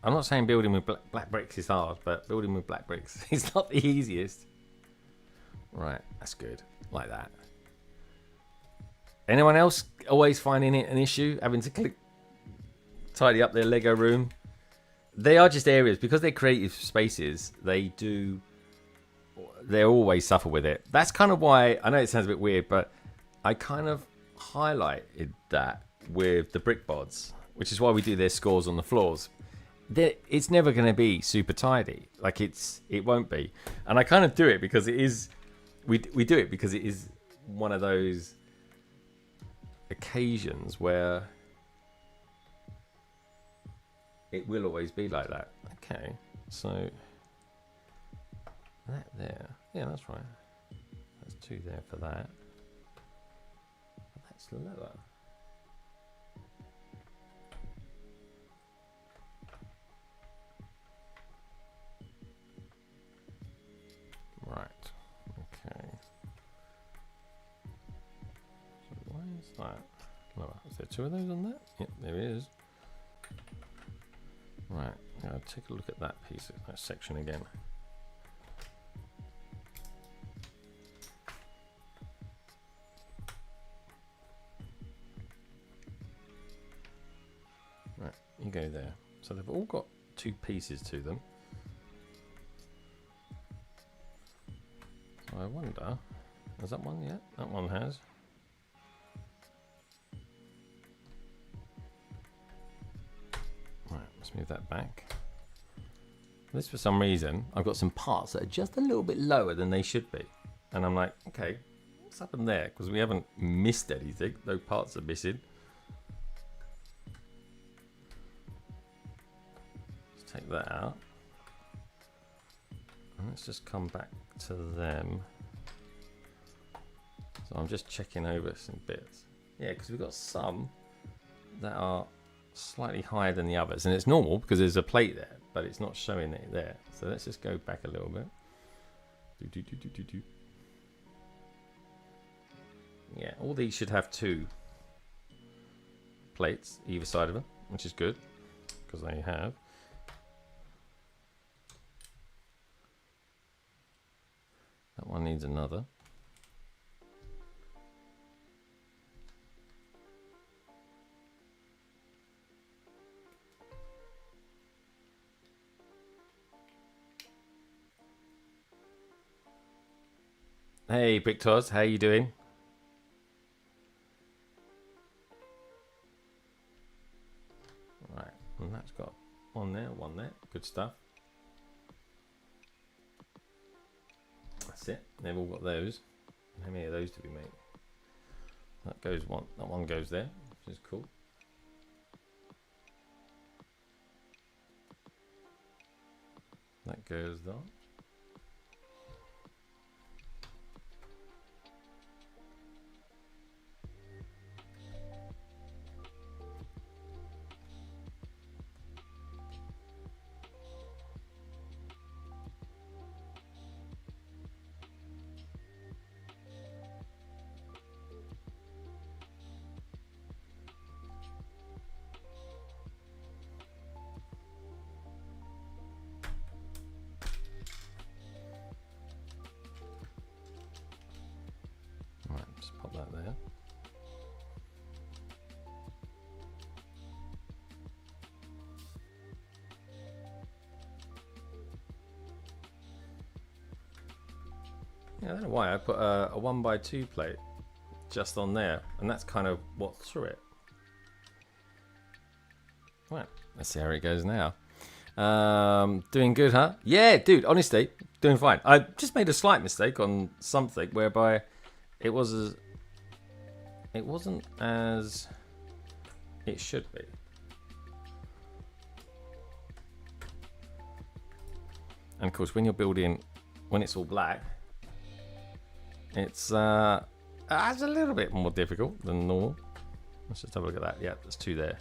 I'm not saying building with black bricks is hard, but building with black bricks is not the easiest. Right, that's good. Like that. Anyone else always finding it an issue, having to tidy up their Lego room? They are just areas, because they're creative spaces, they always suffer with it. That's kind of why, I know it sounds a bit weird, but I kind of highlighted that with the brick bods, which is why we do their scores on the floors. It's never going to be super tidy. Like it won't be. And I kind of do it because it is, we do it because it is one of those occasions where it will always be like that. Okay, so that there, yeah, that's right. That's 2 there for that. But that's lower. Right. Okay. So why is that lower? Is there 2 of those on that? Yep, there is. Right. Now take a look at that piece, that section again. Right. You go there. So they've all got 2 pieces to them. I wonder, has that one yet? That one has. Right, let's move that back. This, for some reason, I've got some parts that are just a little bit lower than they should be. And I'm like, okay, what's happened there? Because we haven't missed anything. No parts are missing. Let's take that out. And let's just come back to them. So I'm just checking over some bits. Yeah, because we've got some that are slightly higher than the others. And it's normal because there's a plate there, but it's not showing it there. So let's just go back a little bit. Yeah, all these should have 2 plates either side of them, which is good because they have. That one needs another. Hey, Victos, how you doing? Right, and that's got one there, one there. Good stuff. That's it. They've all got those. How many of those do we make? That goes one. That one goes there, which is cool. That goes there. Right, just pop that there. Yeah, I don't know why I put a 1x2 plate just on there, and that's kind of what's through it. Right, let's see how it goes now. Doing good, huh? Yeah, dude, honestly, doing fine. I just made a slight mistake on something whereby it wasn't as it should be. And of course, when you're building, when it's all black, it's a little bit more difficult than normal. Let's just have a look at that. Yeah, there's two there.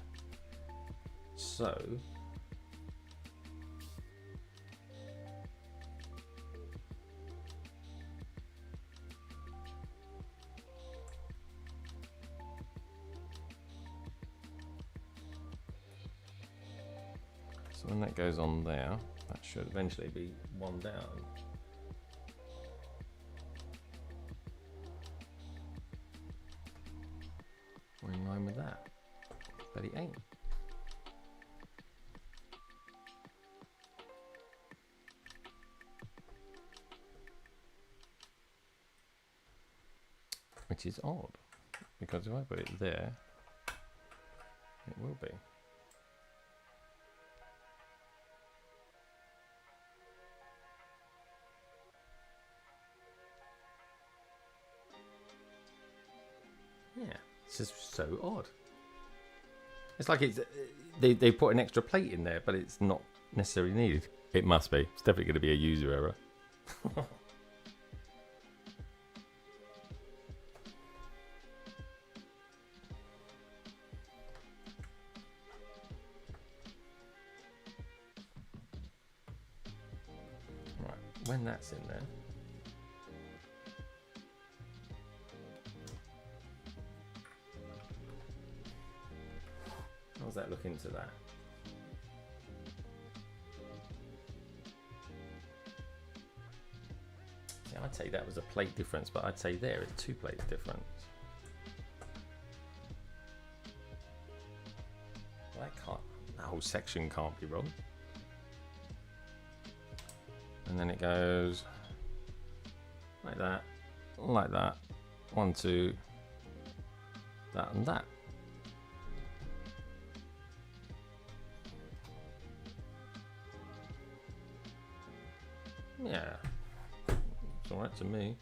So when that goes on there, that should eventually be one down. We're in line with that, but it ain't. Which is odd, because if I put it there, it will be. Yeah, it's just so odd. It's like it's they put an extra plate in there, but it's not necessarily needed. It must be. It's definitely going to be a user error. Right, when that's in there. How's that look into that? See, I'd say that was a plate difference, but I'd say there it's 2 plates difference. Well, that whole section can't be wrong. And then it goes like that, 1, 2, that and that. Yeah, it's alright to me.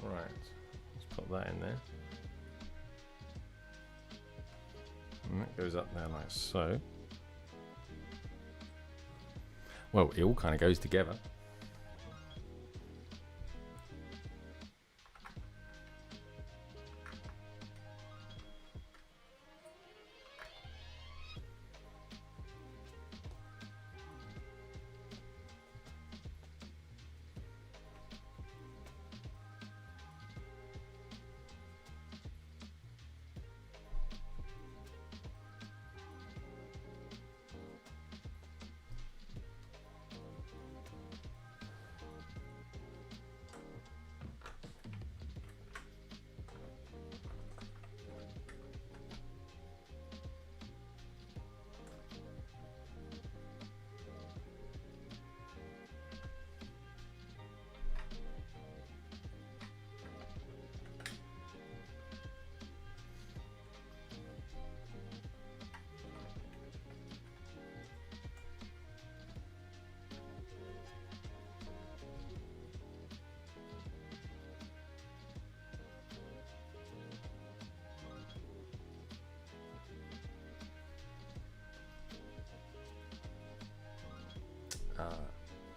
Right, let's put that in there. And that goes up there like so. Well, it all kind of goes together.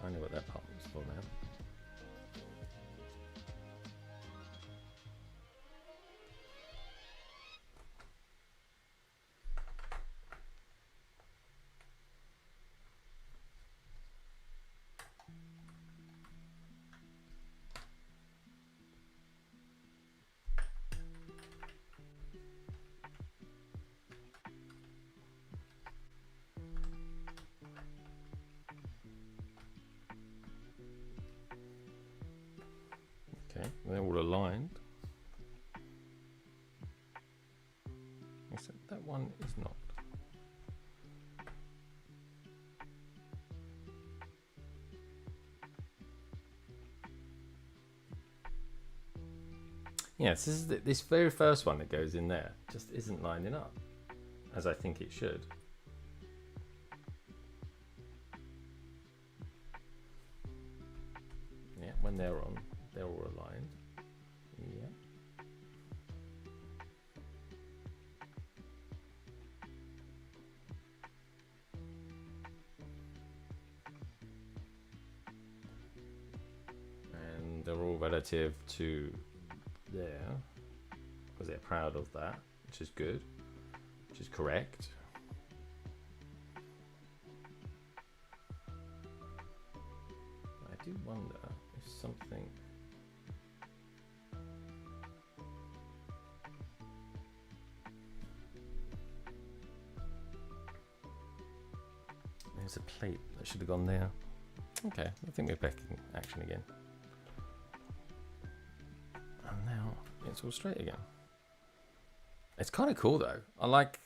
I know what that part was for now. Okay, they're all aligned. Except that one is not. Yes, this very first one that goes in there just isn't lining up as I think it should. Yeah, when they're on, they're all aligned. Yeah. And they're all relative to there, because they're proud of that, which is good, which is correct. I do wonder if something there's a plate that should have gone there. Okay, I think we're back in action again. And now it's all straight again. It's kind of cool though. I like.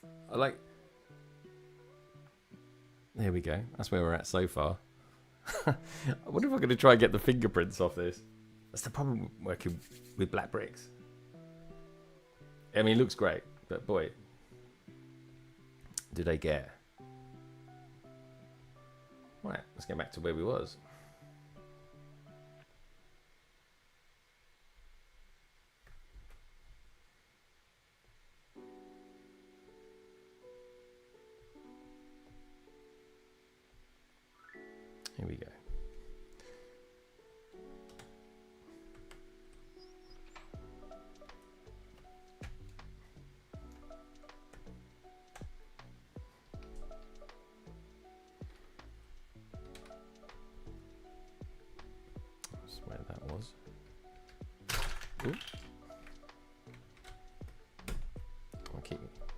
There we go. That's where we're at so far. I wonder if I'm going to try and get the fingerprints off this. That's the problem working with black bricks. I mean, it looks great, but boy, do they get. Right, let's get back to where we was. Here we go. That's where that was. Ooh.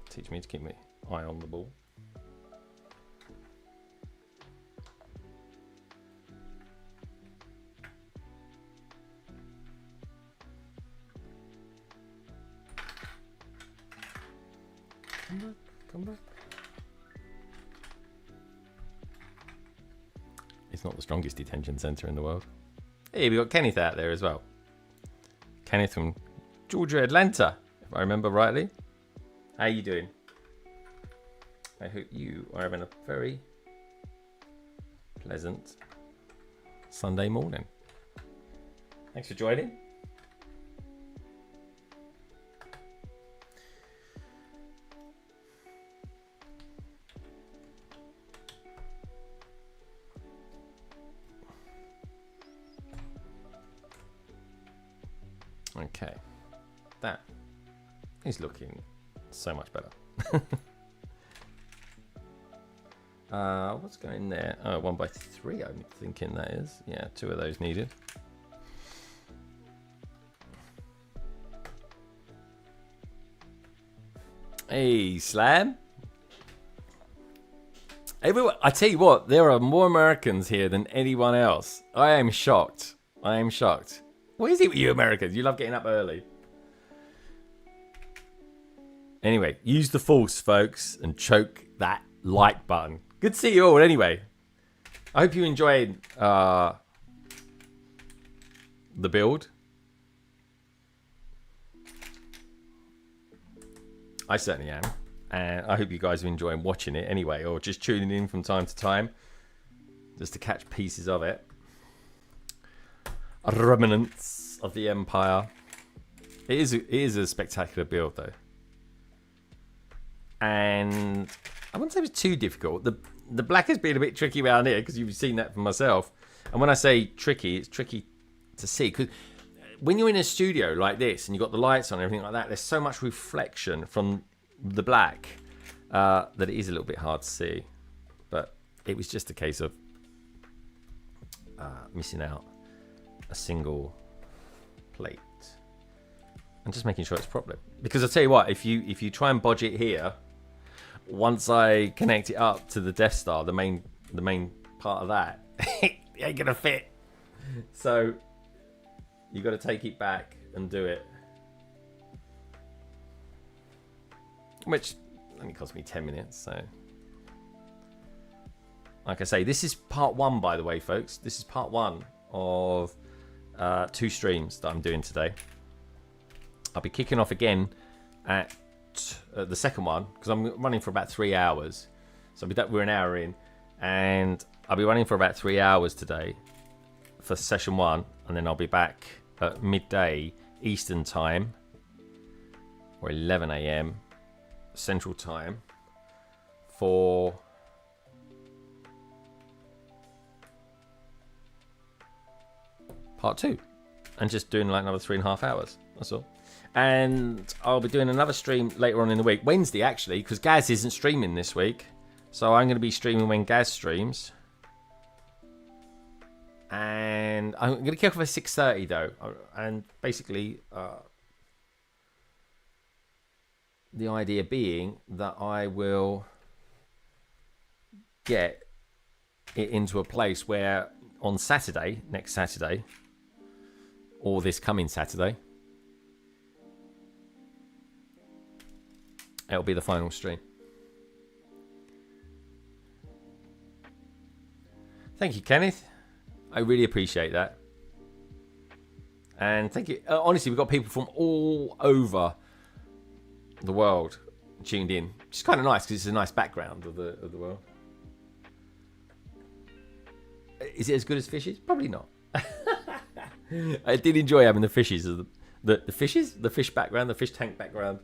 Teach me to keep my eye on the ball. Come back. It's not the strongest detention centre in the world. Hey, we got Kenneth out there as well. Kenneth from Georgia, Atlanta, if I remember rightly. How you doing? I hope you are having a very pleasant Sunday morning. Thanks for joining. Okay, that is looking so much better. What's going there? Oh, 1x3, I'm thinking that is. Yeah, 2 of those needed. Hey, Slam. Everyone, I tell you what, there are more Americans here than anyone else. I am shocked. I am shocked. What is it with you Americans? You love getting up early. Anyway, use the force, folks, and choke that like button. Good to see you all anyway. I hope you enjoyed the build. I certainly am. And I hope you guys are enjoying watching it anyway, or just tuning in from time to time, just to catch pieces of it. Remnants of the Empire. It is a spectacular build though. And I wouldn't say it was too difficult. the black has been a bit tricky around here because you've seen that for myself. And when I say tricky, it's tricky to see because when you're in a studio like this and you've got the lights on and everything like that, there's so much reflection from the black that it is a little bit hard to see. But it was just a case of missing out a single plate and just making sure it's properly. Because I'll tell you what, if you try and bodge it here, once I connect it up to the Death Star, the main part of that, it ain't gonna fit. So you got to take it back and do it, which only cost me 10 minutes. So, like I say, this is part one, by the way, folks. This is part one of 2 streams that I'm doing today. I'll be kicking off again at the second one because I'm running for about 3 hours. So we're an hour in, and I'll be running for about 3 hours today for session 1, and then I'll be back at midday Eastern time or 11 a.m. Central time for part 2, and just doing like another 3.5 hours. That's all. And I'll be doing another stream later on in the week, Wednesday actually, because Gaz isn't streaming this week, so I'm going to be streaming when Gaz streams. And I'm going to kick off at 6:30 though, and basically the idea being that I will get it into a place where on Saturday, next Saturday, or this coming Saturday, it'll be the final stream. Thank you, Kenneth. I really appreciate that. And thank you. Honestly, we've got people from all over the world tuned in, which is kind of nice because it's a nice background of the world. Is it as good as Fishes? Probably not. I did enjoy having the fishes, the fishes, the fish background, the fish tank background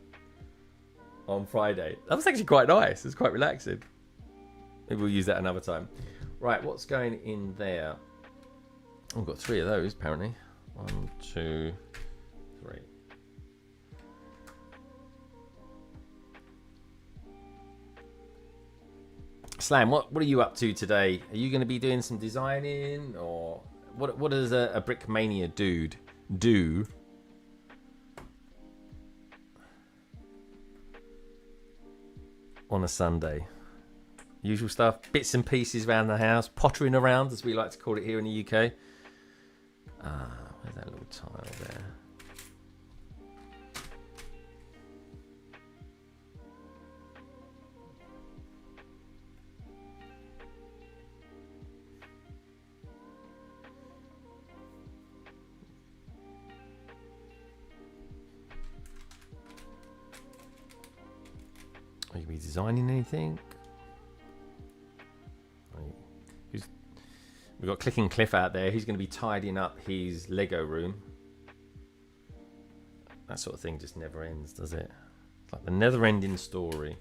on Friday. That was actually quite nice. It was quite relaxing. Maybe we'll use that another time. Right, what's going in there? We've got 3 of those apparently. 1, 2, 3. Slam, what are you up to today? Are you going to be doing some designing, or what does a Brickmania dude do? On a Sunday? Usual stuff, bits and pieces around the house, pottering around as we like to call it here in the UK. Where's that little tile there? Are you be designing anything? We've got Clicking Cliff out there. He's going to be tidying up his Lego room. That sort of thing just never ends, does it? It's like the never-ending story.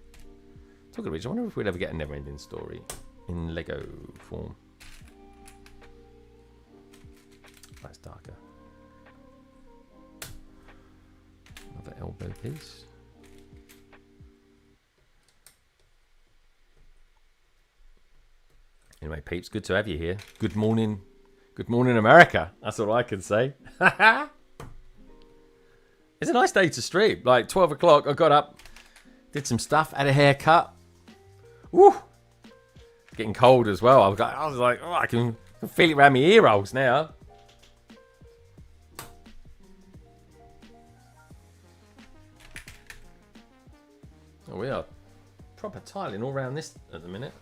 Talking of which, I wonder if we'd ever get a never-ending story in Lego form. That's darker. Another elbow piece. Anyway, peeps, good to have you here. Good morning, America. That's all I can say. It's a nice day to stream. Like 12 o'clock, I got up, did some stuff, had a haircut. Woo! Getting cold as well. I was like, oh, I can feel it around my ear holes now. Oh, we are proper tiling all around this at the minute.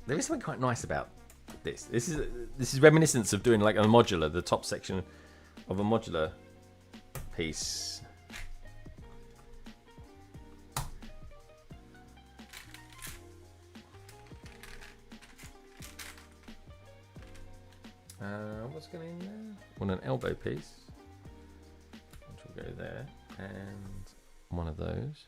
There is something quite nice about this. This is reminiscent of doing like a modular, the top section of a modular piece. What's going in there? Want an elbow piece, which will go there, and one of those.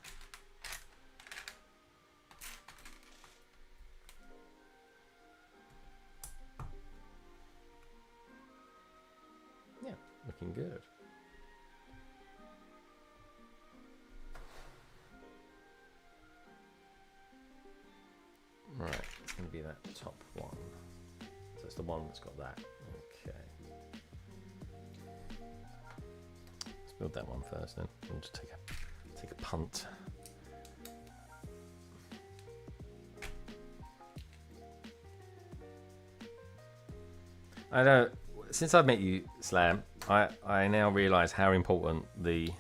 looking good. Right, it's going to be that top one. So it's the one that's got that. Okay. Let's build that one first then. We'll just take a punt. I know, since I've met you, Slam, I now realise how important the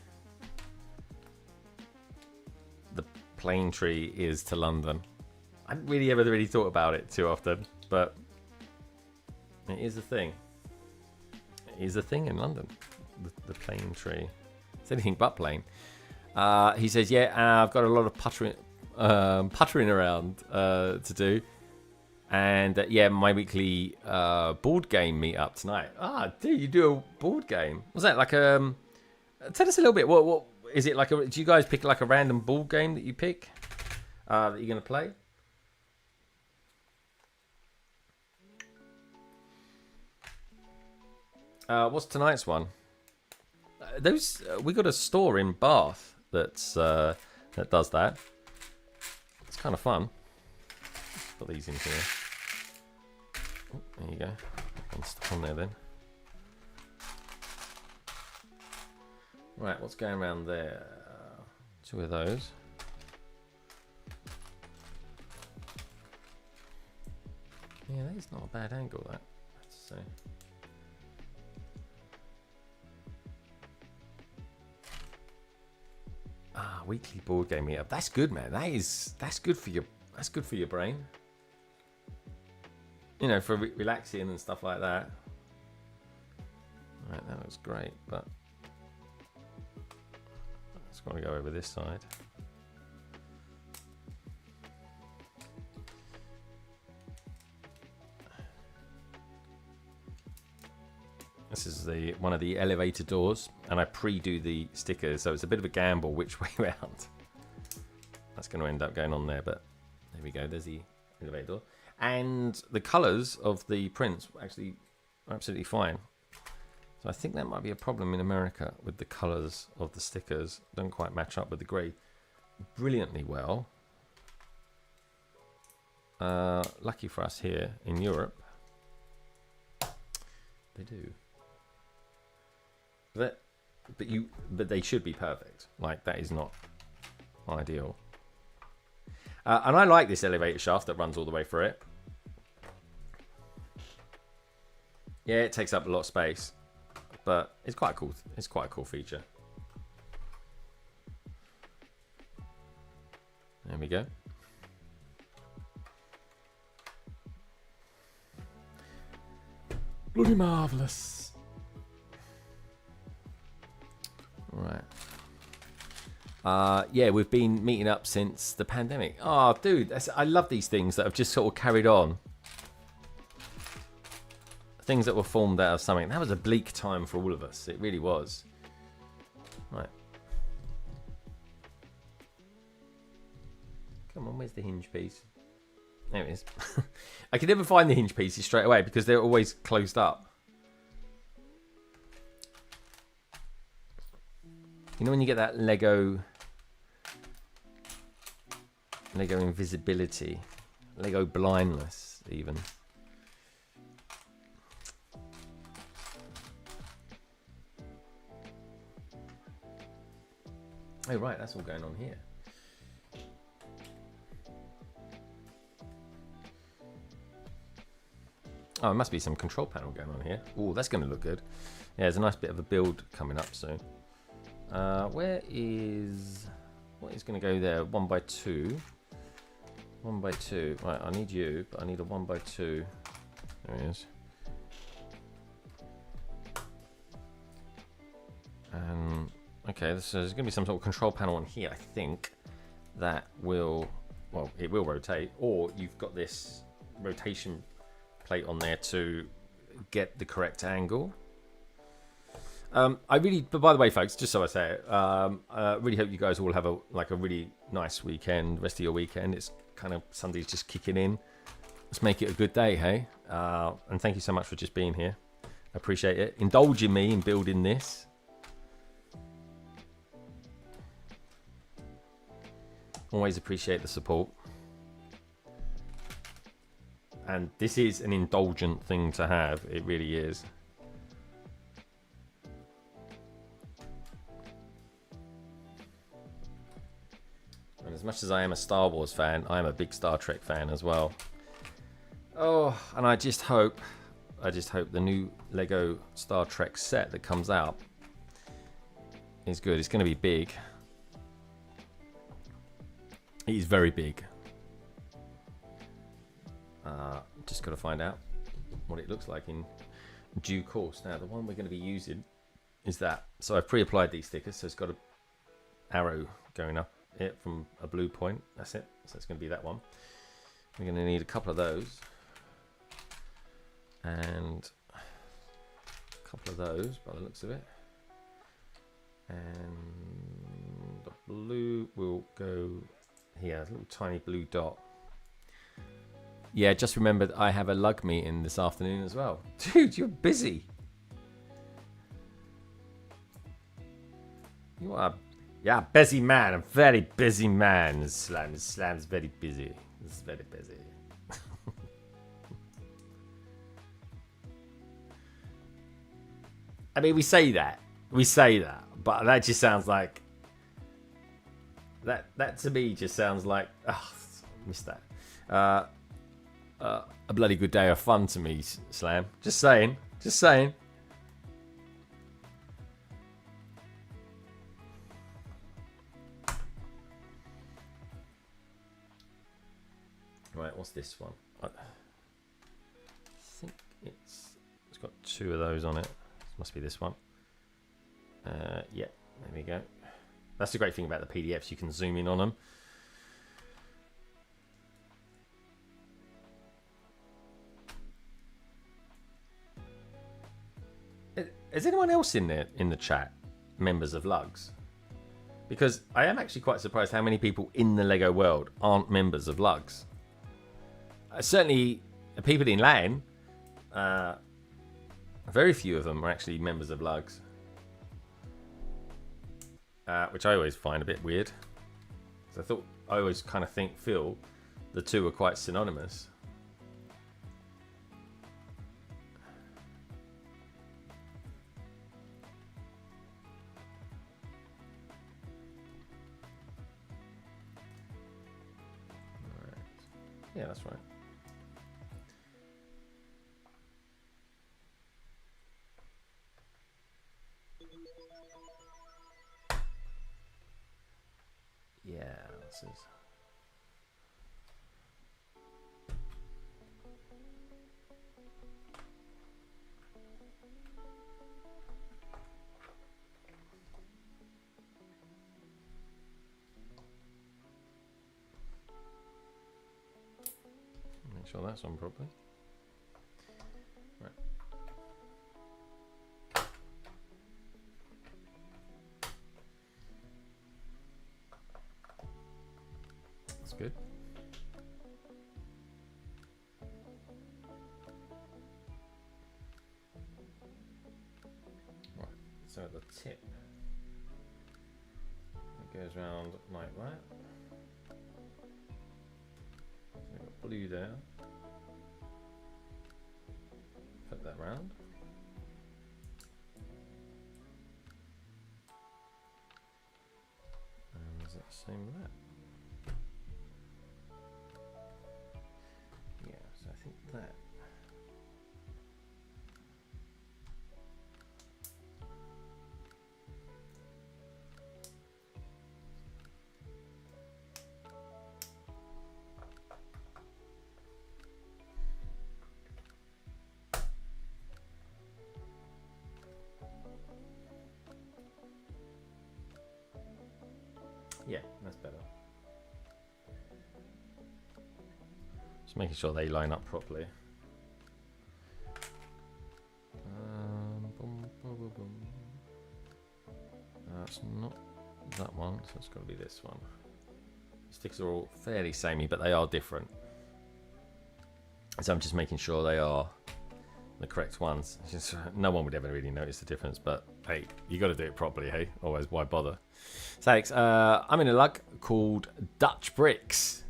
plane tree is to London. I haven't really ever really thought about it too often, but it is a thing. It is a thing in London, the plane tree. It's anything but plain. He says, yeah, I've got a lot of puttering around to do. And yeah, my weekly board game meetup tonight. Ah, dude, you do a board game? Was that like tell us a little bit. What is it like? Do you guys pick like a random board game that you pick that you're gonna play? What's tonight's one? We got a store in Bath that does that. It's kind of fun. Put these in here. Oh, there you go. One stuff on there then. Right, what's going around there? 2 of those. Yeah, that is not a bad angle, that, I have to say. Weekly board game meetup. That's good, man. That's good for your brain. You know, for relaxing and stuff like that. Right, that looks great, but it's got to go over this side. This is one of the elevator doors, and I pre-do the stickers, so it's a bit of a gamble which way round. That's going to end up going on there, but there we go. There's the elevator door. And the colours of the prints actually are absolutely fine. So I think that might be a problem in America with the colours of the stickers. Don't quite match up with the grey brilliantly well. Lucky for us here in Europe, they do. But they should be perfect. Like, that is not ideal. And I like this elevator shaft that runs all the way through it. Yeah, it takes up a lot of space, but it's quite cool. It's quite a cool feature. There we go. Bloody marvellous. Right. Yeah, we've been meeting up since the pandemic. Oh, dude, I love these things that have just sort of carried on. Things that were formed out of something. That was a bleak time for all of us. It really was. Right. Come on, where's the hinge piece? There it is. I can never find the hinge pieces straight away because they're always closed up. You know when you get that Lego invisibility, Lego blindness even. Oh right, that's all going on here. Oh, there must be some control panel going on here. Oh, that's going to look good. Yeah, there's a nice bit of a build coming up soon. What is going to go there? 1x2. 1x2. Right, I need you, but I need a 1x2. There he is. Okay, so there's going to be some sort of control panel on here, I think, that will, well, it will rotate, or you've got this rotation plate on there to get the correct angle. But by the way, folks, just so I say it, I really hope you guys all have a really nice weekend, rest of your weekend. It's kind of, Sunday's just kicking in. Let's make it a good day, hey? And thank you so much for just being here. Appreciate it. Indulging me in building this. Always appreciate the support. And this is an indulgent thing to have. It really is. And as much as I am a Star Wars fan, I am a big Star Trek fan as well. Oh, and I just hope the new Lego Star Trek set that comes out is good. It's going to be big. It is very big. Just got to find out what it looks like in due course. Now, the one we're going to be using is that. So I've pre-applied these stickers, so it's got an arrow going up it from a blue point. That's it. So it's going to be that one. We're going to need a couple of those. And a couple of those by the looks of it. And the blue will go here, a little tiny blue dot. Yeah, just remembered I have a lug meeting this afternoon as well. Dude, you're busy. You are, yeah, busy man. A very busy man. Slam's very busy. It's very busy. I mean, we say that, but that just sounds like that to me just sounds like missed that. A bloody good day of fun to me, Slam. Just saying. Right, what's this one? I think it's got two of those on it. Must be this one. Yeah, there we go. That's the great thing about the PDFs. You can zoom in on them. Is anyone else in there in the chat members of Lugs? Because I am actually quite surprised how many people in the Lego world aren't members of Lugs. Certainly, people in LAN, very few of them are actually members of Lugs. Which I always find a bit weird. I always kind of feel the two are quite synonymous. Yeah, that's right. Yeah, this is. Make sure that's on properly. Right. That's good. Right. So at the tip, it goes round like that. So we've got blue there. Put that round. And is that the same with that? Yeah, so I think that. Yeah, that's better. Just making sure they line up properly. Boom, boom, boom, boom. That's not that one, so it's got to be this one. The stickers are all fairly samey, but they are different. So I'm just making sure they are the correct ones. It's just, no one would ever really notice the difference, but hey, you got to do it properly, hey? Otherwise, why bother? Thanks. I'm in a lug called Dutch Bricks.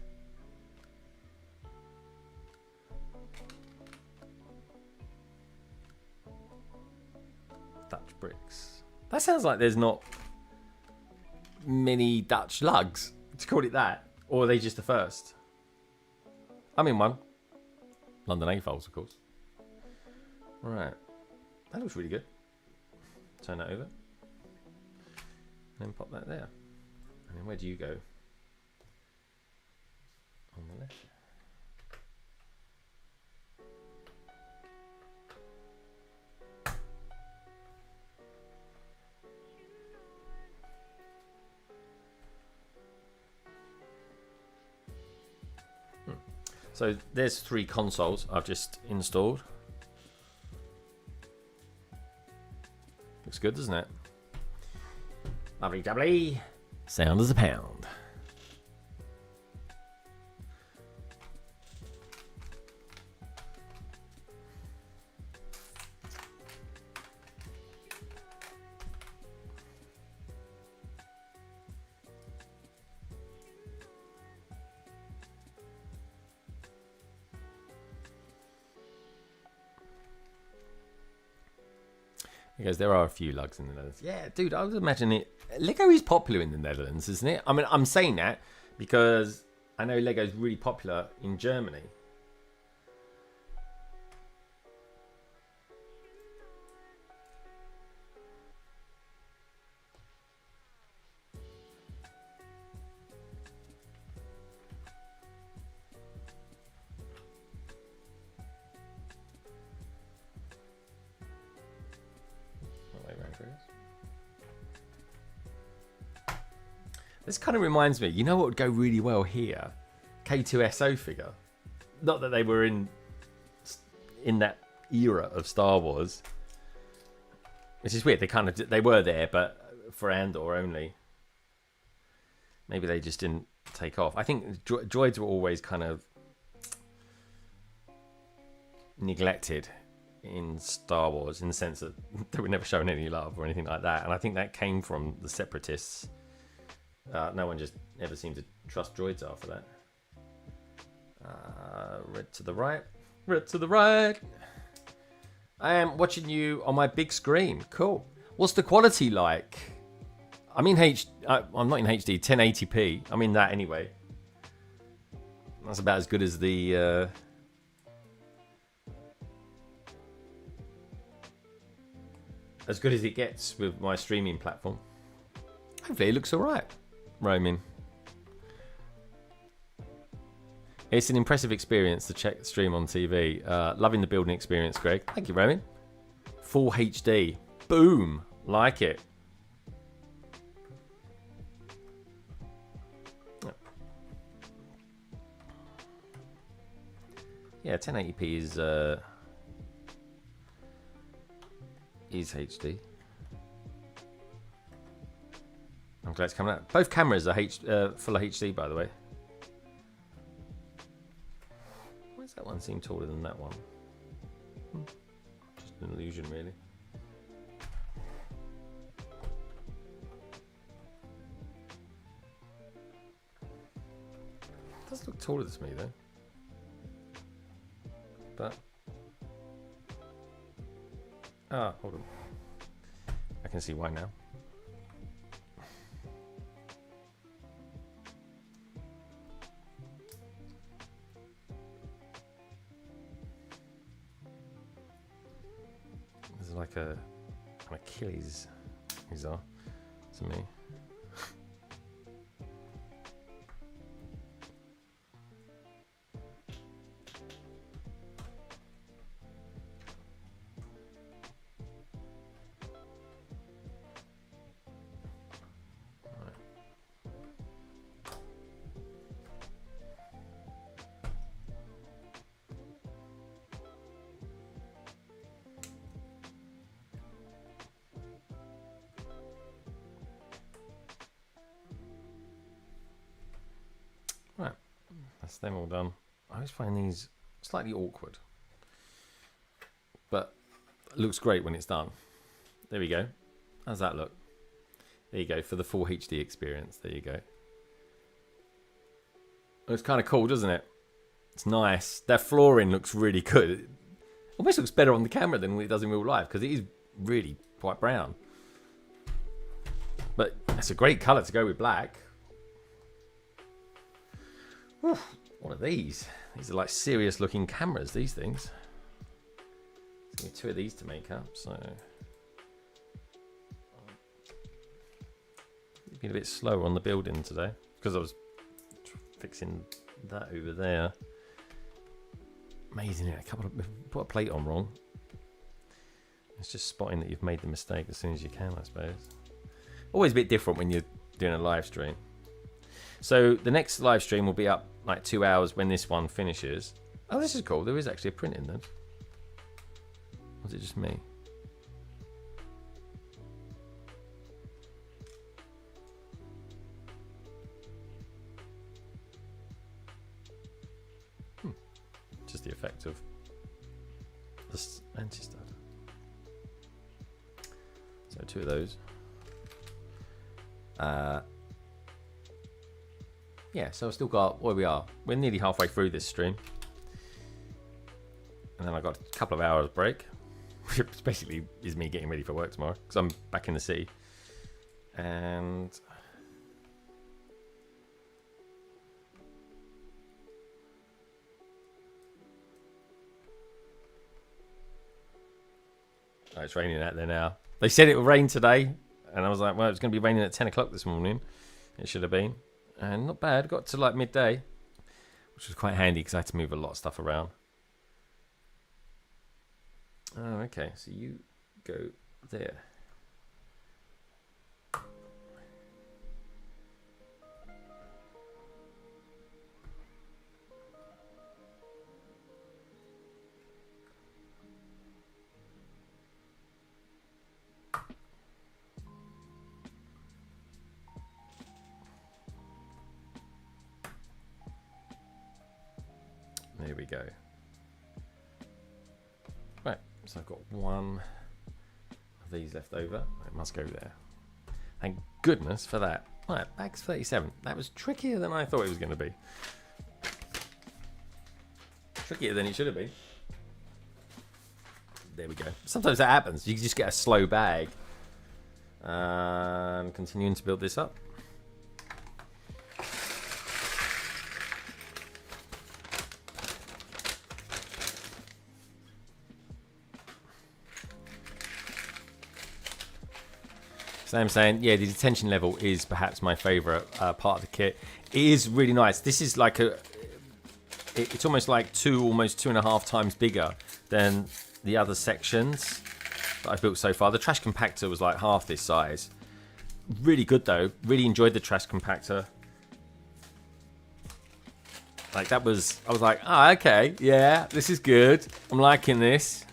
Dutch Bricks. That sounds like there's not many Dutch lugs to call it that, or are they just the first? I'm in one. London A-Files, of course. Right. That looks really good. Turn that over. And then pop that there. And then where do you go? On the left. So there's 3 consoles I've just installed. Looks good, doesn't it? Lovely jubbly. Sound as a pound. Because there are a few lugs in the Netherlands. Yeah, dude, I was imagining it. Lego is popular in the Netherlands, isn't it? I mean, I'm saying that because I know Lego is really popular in Germany. This kind of reminds me, you know what would go really well here? K2SO figure. Not that they were in that era of Star Wars. Which is weird. They were there, but for Andor only. Maybe they just didn't take off. I think droids were always kind of neglected in Star Wars in the sense that they were never shown any love or anything like that. And I think that came from the Separatists. No one just ever seemed to trust droids after that. Red to the right. Red to the right. I am watching you on my big screen. Cool. What's the quality like? I'm in I'm not in HD. 1080p. I'm in that anyway. That's about as good as the... as good as it gets with my streaming platform. Hopefully it looks alright. Roaming. It's an impressive experience to check the stream on TV. Loving the building experience, Greg. Thank you, Roaming. Full HD. Boom. Like it. Yeah, 1080p is HD. I'm glad it's coming out. Both cameras are full of HD, by the way. Why does that one seem taller than that one? Just an illusion, really. It does look taller to me, though. But... ah, hold on. I can see why now. Like an Achilles, these are to me. That's them all done. I always find these slightly awkward. but it looks great when it's done. There we go. How's that look? There you go, for the full HD experience. There you go. It's kind of cool, doesn't it? It's nice. That flooring looks really good. It almost looks better on the camera than it does in real life, because it is really quite brown. But it's a great colour to go with black. Whew, what are these? These are like serious looking cameras, these things. There's only 2 of these to make up, so... Been a bit slower on the building today, because I was fixing that over there. Amazing, yeah. Put a plate on wrong. It's just spotting that you've made the mistake as soon as you can, I suppose. Always a bit different when you're doing a live stream. So the next live stream will be up like 2 hours when this one finishes. Oh, this is cool. There is actually a print in them. Was it just me? Just the effect of this anti-stud. So 2 of those. Yeah, so I've still got, where we are. We're nearly halfway through this stream. And then I got a couple of hours break. Which basically is me getting ready for work tomorrow, because I'm back in the city. And... oh, it's raining out there now. They said it would rain today, and I was like, well, it's going to be raining at 10 o'clock this morning. It should have been. And not bad. Got to like midday, which was quite handy because I had to move a lot of stuff around. Oh, okay. So you go there. There we go. Right, so I've got 1 of these left over. It must go there. Thank goodness for that. Right, bags 37. That was trickier than I thought it was going to be. Trickier than it should have been. There we go. Sometimes that happens. You just get a slow bag. And continuing to build this up. So I'm saying, yeah, the detention level is perhaps my favourite part of the kit. It is really nice. This is like it's almost like almost 2.5 times bigger than the other sections that I've built so far. The trash compactor was like half this size. Really good though. Really enjoyed the trash compactor. Like that was, I was like, oh, okay, yeah, this is good. I'm liking this.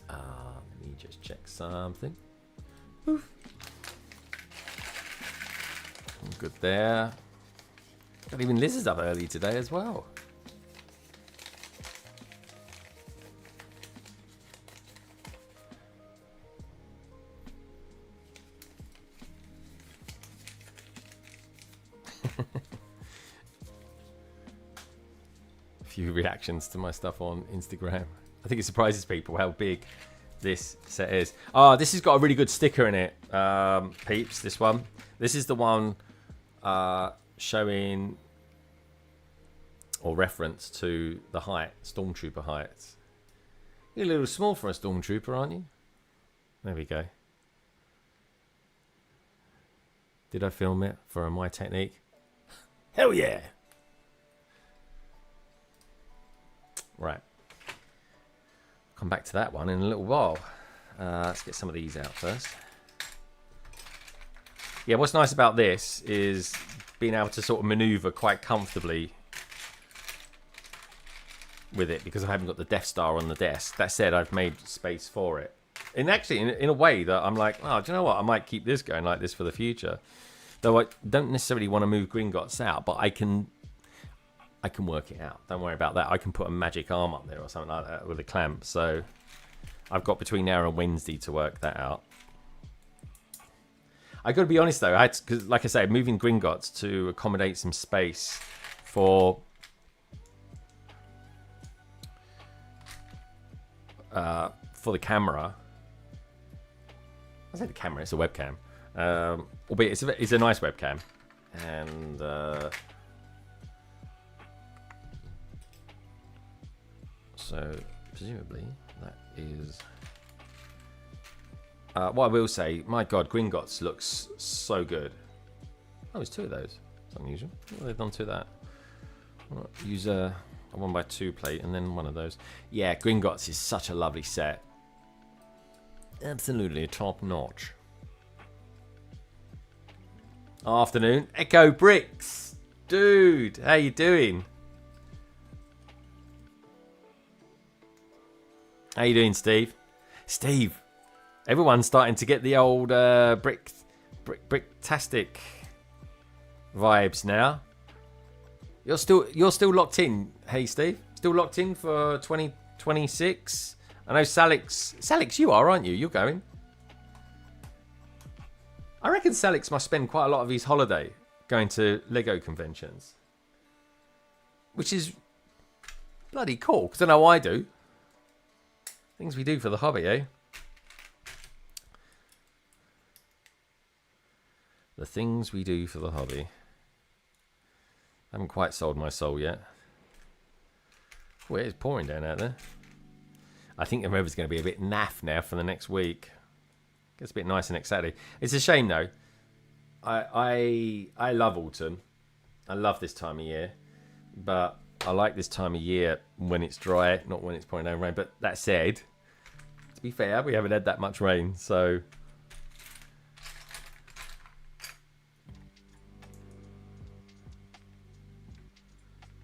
Let me just check something. Oof. Good there. Got even Liz's up early today as well. Few reactions to my stuff on Instagram. I think it surprises people how big this set is. Oh, this has got a really good sticker in it, peeps. This one. This is the one showing or reference to the height, Stormtrooper heights. You're a little small for a Stormtrooper, aren't you? There we go. Did I film it for my technique? Hell yeah! Right. Come back to that one in a little while. Let's get some of these out first. Yeah, what's nice about this is being able to sort of maneuver quite comfortably with it because I haven't got the Death Star on the desk. That said, I've made space for it. And actually, in a way that I'm like, oh, do you know what? I might keep this going like this for the future. Though I don't necessarily want to move Gringotts out, but I I can work it out. Don't worry about that. I can put a magic arm up there or something like that with a clamp. So I've got between now and Wednesday to work that out. I got to be honest though, because like I say, moving Gringotts to accommodate some space for the camera. I say the camera, it's a webcam. Albeit it's a nice webcam, and so presumably that is. What I will say, my God, Gringotts looks so good. Oh, there's two of those. It's unusual. What have they done to that? Use a 1x2 plate and then one of those. Yeah, Gringotts is such a lovely set. Absolutely top notch. Afternoon, Echo Bricks, dude. How you doing? How you doing, Steve? Steve. Everyone's starting to get the old bricktastic vibes now. You're still locked in, hey Steve? Still locked in for 2026? I know Salix, you are, aren't you? You're going. I reckon Salix must spend quite a lot of his holiday going to Lego conventions, which is bloody cool. Because I know I do. Things we do for the hobby, eh? The things we do for the hobby. I haven't quite sold my soul yet. Oh, it is pouring down out there. I think the weather's going to be a bit naff now for the next week. Gets a bit nicer next Saturday. It's a shame though. I love autumn. I love this time of year. But I like this time of year when it's dry, not when it's pouring down rain. But that said, to be fair, we haven't had that much rain, so...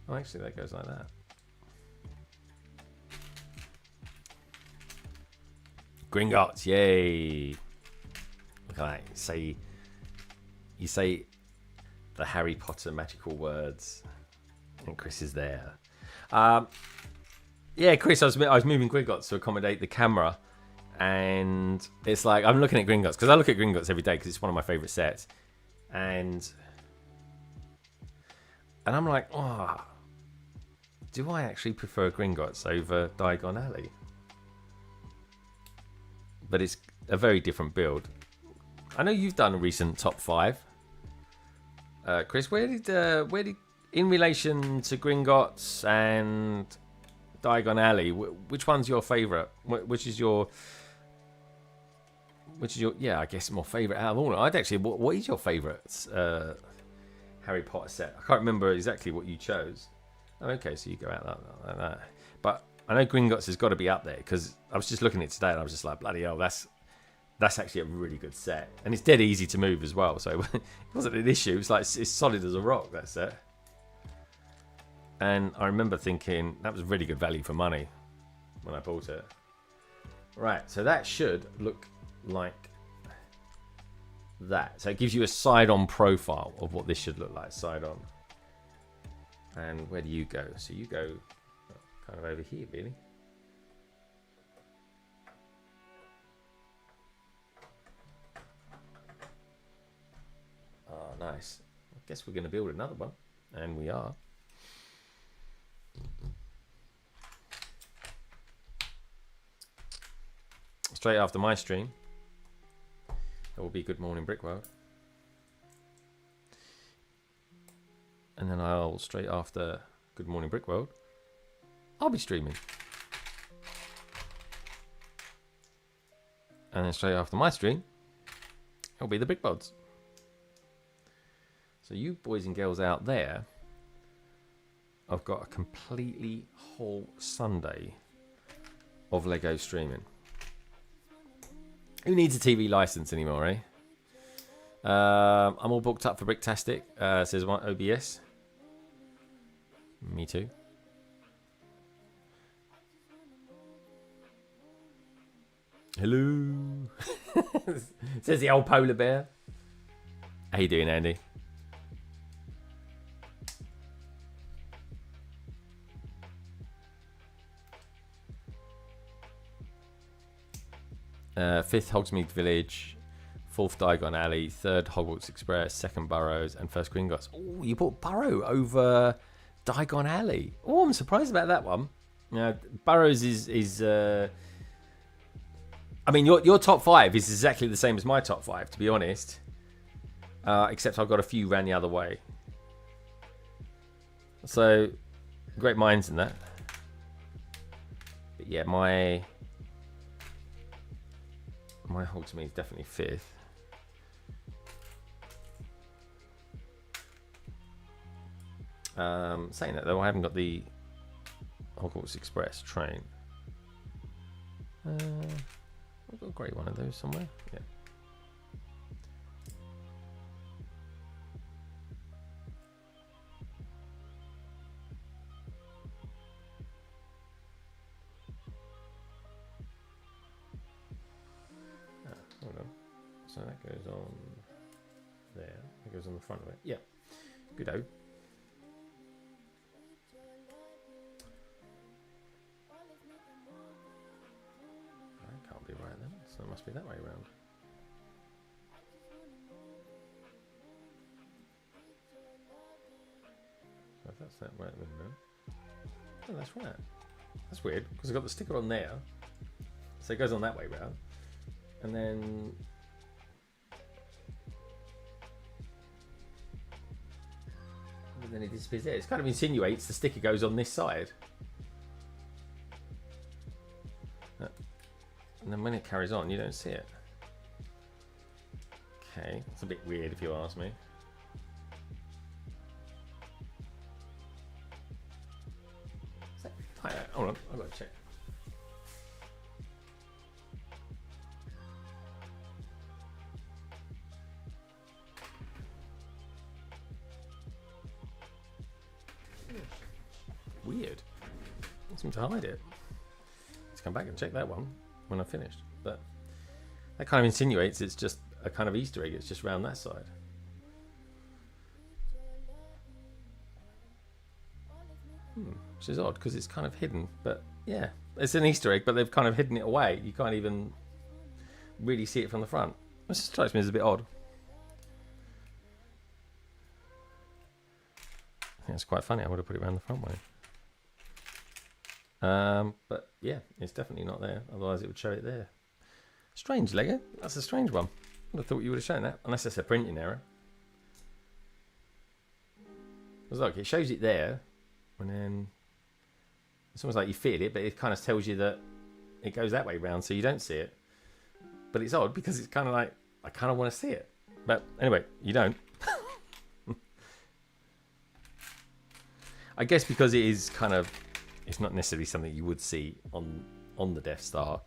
Oh, actually, that goes like that. Gringotts, yay! Look at that. You say the Harry Potter magical words, and Chris is there. Yeah, Chris, I was moving Gringotts to accommodate the camera, and it's like I'm looking at Gringotts because I look at Gringotts every day because it's one of my favourite sets, and I'm like, oh. Do I actually prefer Gringotts over Diagon Alley? But it's a very different build. I know you've done a recent top 5. Chris, where did in relation to Gringotts and Diagon Alley, which one's your favourite? Which is your yeah, I guess more favourite out of all? I'd actually, what is your favourite Harry Potter set? I can't remember exactly what you chose. Oh, okay, so you go out like that. But I know Gringotts has got to be up there because I was just looking at it today and I was just like, bloody hell, that's actually a really good set. And it's dead easy to move as well, so it wasn't an issue. It's like it's solid as a rock, that set. And I remember thinking that was really good value for money when I bought it. Right, so that should look like that. So it gives you a side-on profile of what this should look like, side-on. And where do you go? So you go kind of over here, really. Oh, nice. I guess we're going to build another one. And we are. Straight after my stream, it will be Good Morning Brick World. And then I'll, straight after Good Morning Brick World, I'll be streaming. And then straight after my stream, it'll be the Brick Pods. So you boys and girls out there, I've got a completely whole Sunday of Lego streaming. Who needs a TV license anymore, eh? I'm all booked up for Bricktastic, says one OBS. Me too. Hello. Says the old polar bear. How you doing, Andy? 5th Hogsmeade Village, 4th Diagon Alley, 3rd Hogwarts Express, 2nd Burrows, and 1st Gringotts. Oh, you bought Burrow over Diagon Alley. Oh, I'm surprised about that one. Burrows is I mean, your top 5 is exactly the same as my top 5, to be honest. Except I've got a few ran the other way. So, great minds in that. But yeah, my Hogsmeade is definitely 5th. Saying that though, I haven't got the Hogwarts Express train. I've got a great one of those somewhere. Yeah. Hold on. So that goes on there. That goes on the front of it. Yeah. Good-o. That can't be right then. So it must be that way around. So if that's that way then. Oh, that's right. That's weird because I've got the sticker on there. So it goes on that way round. And then it disappears there. It kind of insinuates the sticker goes on this side. And then when it carries on, you don't see it. Okay, it's a bit weird if you ask me. Hold on, I've got to check. Weird. I seem to hide it. Let's come back and check that one when I've finished. But that kind of insinuates it's just a kind of Easter egg. It's just round that side. Which is odd because it's kind of hidden. But yeah, it's an Easter egg, but they've kind of hidden it away. You can't even really see it from the front. This strikes me as a bit odd. I think it's quite funny. I would have put it around the front way. But yeah, it's definitely not there. Otherwise, it would show it there. Strange, Lego. That's a strange one. I would have thought you would have shown that, unless it's a printing error. Because look, it shows it there, and then it's almost like you feel it, but it kind of tells you that it goes that way round, so you don't see it. But it's odd because it's kind of like I kind of want to see it, but anyway, you don't. I guess because it is kind of. It's not necessarily something you would see on the Death Star.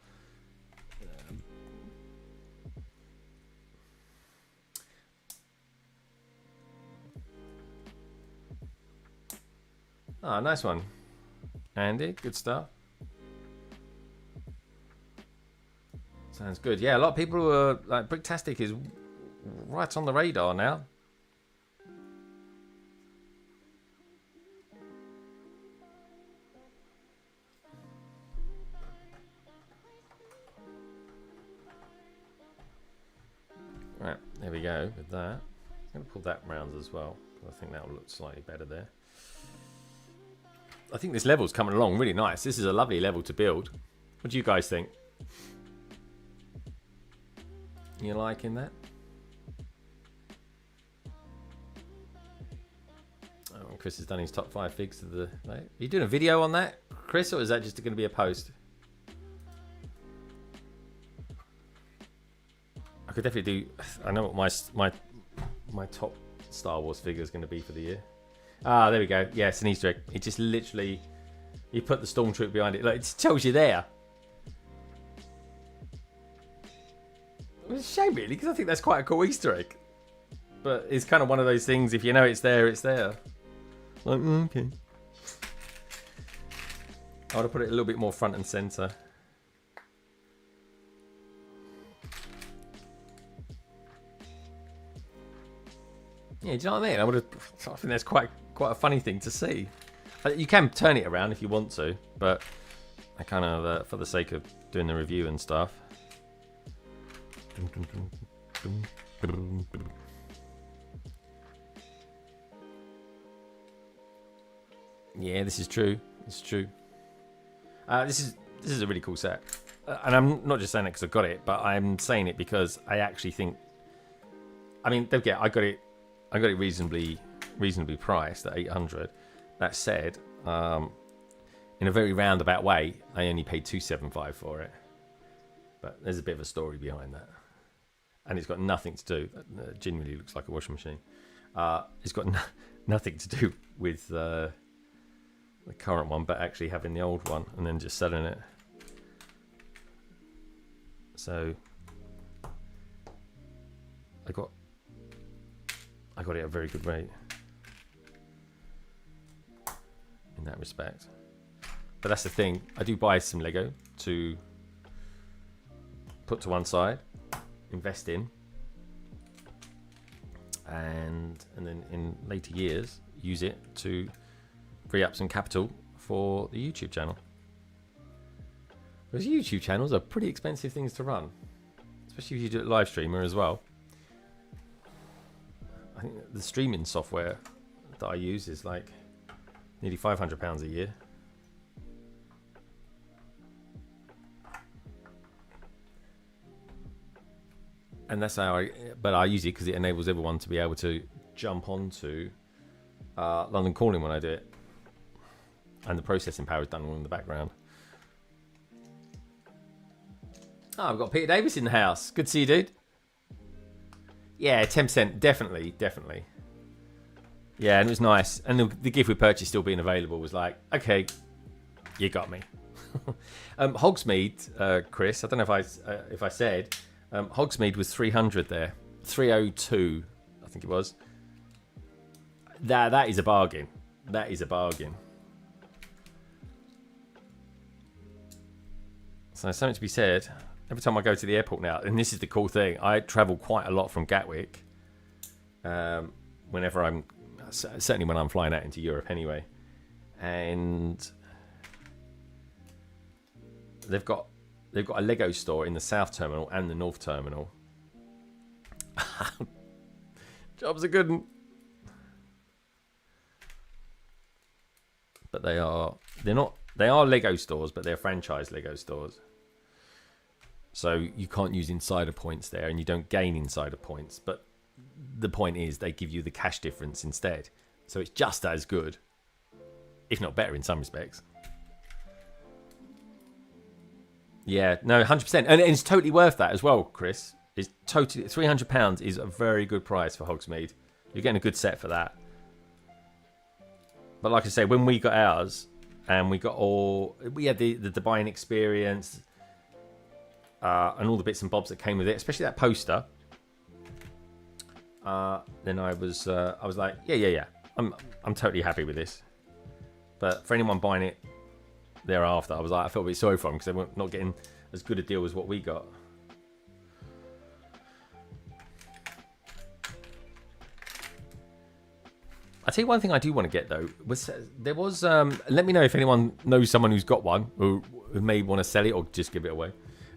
Ah, nice one, Andy. Good stuff. Sounds good. Yeah, a lot of people are like Bricktastic is right on the radar now. Right, there we go with that. I'm going to pull that round as well, because I think that will look slightly better there. I think this level's coming along really nice. This is a lovely level to build. What do you guys think? You liking that? Oh, Chris has done his top 5 figs of the day. Are you doing a video on that, Chris, or is that just going to be a post? I could definitely do. I know what my top Star Wars figure is going to be for the year. Ah, there we go. Yeah, it's an Easter egg. It just literally, you put the Stormtrooper behind it. Like, it tells you there. It's a shame, really, because I think that's quite a cool Easter egg. But it's kind of one of those things. If you know it's there, it's there. Like, okay. I would have put it a little bit more front and center. Yeah, do you know what I mean? I think that's quite a funny thing to see. You can turn it around if you want to, but I kind of, for the sake of doing the review and stuff. Yeah, this is true. It's true. This is a really cool set, and I'm not just saying it because I got it, but I'm saying it because I actually think. I mean, don't get. I got it reasonably priced at 800. That said, in a very roundabout way, I only paid 275 for it. But there's a bit of a story behind that, and it's got nothing to do. It genuinely looks like a washing machine. It's got nothing to do with the current one, but actually having the old one and then just selling it. So I got it at a very good rate in that respect. But that's the thing. I do buy some Lego to put to one side, invest in, and then in later years use it to free up some capital for the YouTube channel. Because YouTube channels are pretty expensive things to run, especially if you do it live streamer as well. I think the streaming software that I use is like nearly £500 a year. And that's how I use it because it enables everyone to be able to jump onto London Calling when I do it. And the processing power is done all in the background. Oh, I've got Peter Davis in the house. Good to see you, dude. Yeah, 10%. Definitely. Yeah, and it was nice. And the gift we purchased still being available was like, okay, you got me. Hogsmeade, Chris, I don't know if I said, Hogsmeade was 300 there. 302, I think it was. That is a bargain. That is a bargain. So something to be said. Every time I go to the airport now, and this is the cool thing, I travel quite a lot from Gatwick. Whenever I'm, certainly when I'm flying out into Europe anyway. And they've got a Lego store in the South Terminal and the North Terminal. Jobs are good. But they are Lego stores, but they're franchise Lego stores. So you can't use insider points there, and you don't gain insider points. But the point is, they give you the cash difference instead. So it's just as good, if not better in some respects. Yeah, no, 100%, and it's totally worth that as well, Chris. It's totally £300 is a very good price for Hogsmeade. You're getting a good set for that. But like I say, when we got ours, and we had the buying experience. And all the bits and bobs that came with it, especially that poster. Then I was like, yeah, I'm totally happy with this. But for anyone buying it thereafter, I was like, I felt a bit sorry for them because they were not getting as good a deal as what we got. I tell you one thing I do want to get though was let me know if anyone knows someone who's got one who may want to sell it or just give it away.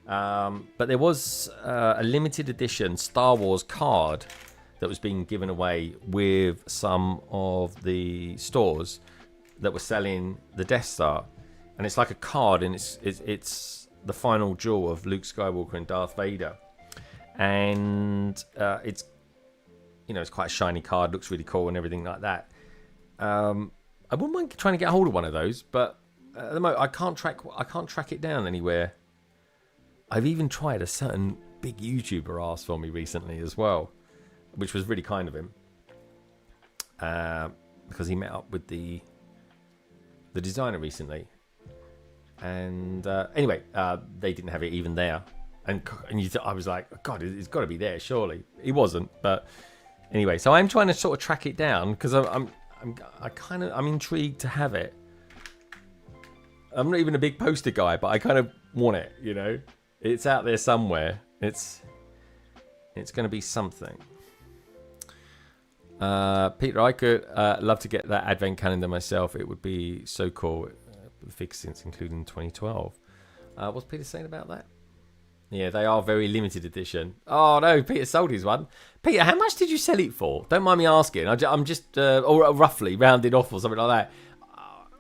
But there was a limited edition Star Wars card that was being given away with some of the stores that were selling the Death Star, and it's like a card, and it's the final jewel of Luke Skywalker and Darth Vader, and it's quite a shiny card, looks really cool and everything like that. I wouldn't mind trying to get a hold of one of those, but at the moment I can't track it down anywhere. I've even tried a certain big YouTuber asked for me recently as well, which was really kind of him, because he met up with the designer recently, and anyway, they didn't have it even there, and I was like, God, it's got to be there, surely. He wasn't, but anyway, so I'm trying to sort of track it down because I'm intrigued to have it. I'm not even a big poster guy, but I kind of want it, It's out there somewhere. It's going to be something. Peter, I could love to get that advent calendar myself. It would be so cool. The fixings including 2012. What's Peter saying about that? Yeah, they are very limited edition. Oh no, Peter sold his one. Peter, how much did you sell it for? Don't mind me asking. I'm just, or roughly rounded off or something like that.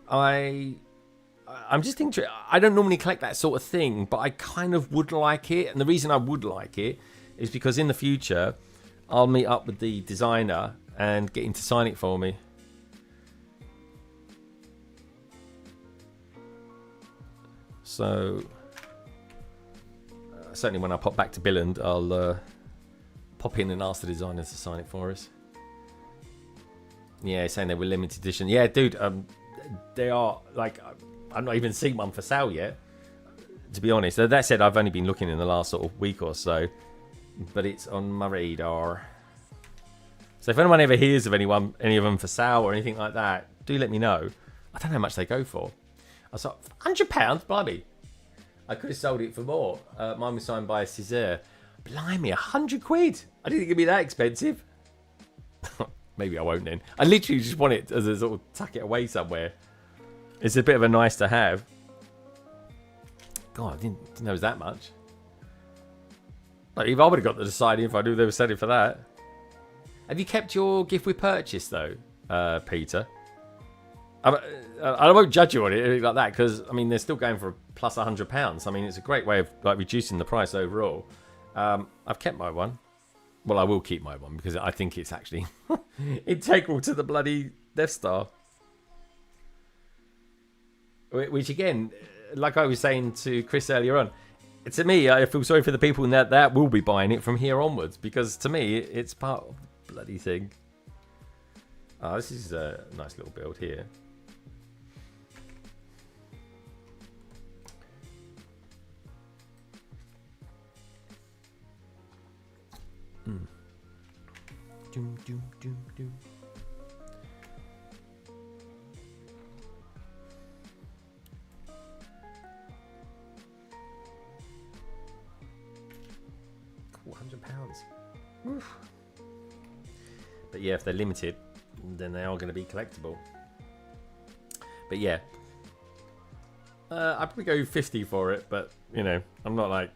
I'm just interested. I don't normally collect that sort of thing, but I kind of would like it. And the reason I would like it is because in the future, I'll meet up with the designer and get him to sign it for me. So, certainly when I pop back to Billund, I'll pop in and ask the designer to sign it for us. Yeah, saying they were limited edition. Yeah, dude, they are, like, I've not even seen one for sale yet, to be honest. That said, I've only been looking in the last sort of week or so, but it's on my radar. So if anyone ever hears of any of them for sale or anything like that, do let me know. I don't know how much they go for. I saw £100, blimey. I could have sold it for more. Mine was signed by a Césaire. Blimey, £100. I didn't think it'd be that expensive. Maybe I won't then. I literally just want it as a sort of tuck it away somewhere. It's a bit of a nice to have. God, I didn't know it was that much. Like, if I would have got the deciding if I knew they were selling for that. Have you kept your gift with purchase though, Peter? I won't judge you on it anything like that because I mean they're still going for plus £100. I mean it's a great way of like reducing the price overall. I've kept my one. Well, I will keep my one because I think it's actually integral to the bloody Death Star. Which again, like I was saying to Chris earlier on, to me, I feel sorry for the people that will be buying it from here onwards because to me, it's part of the bloody thing. Oh, this is a nice little build here. Doom, doom, doom, doom. £100. But yeah, if they're limited, then they are going to be collectible. But yeah, I'd probably go 50 for it. But you know, I'm not like.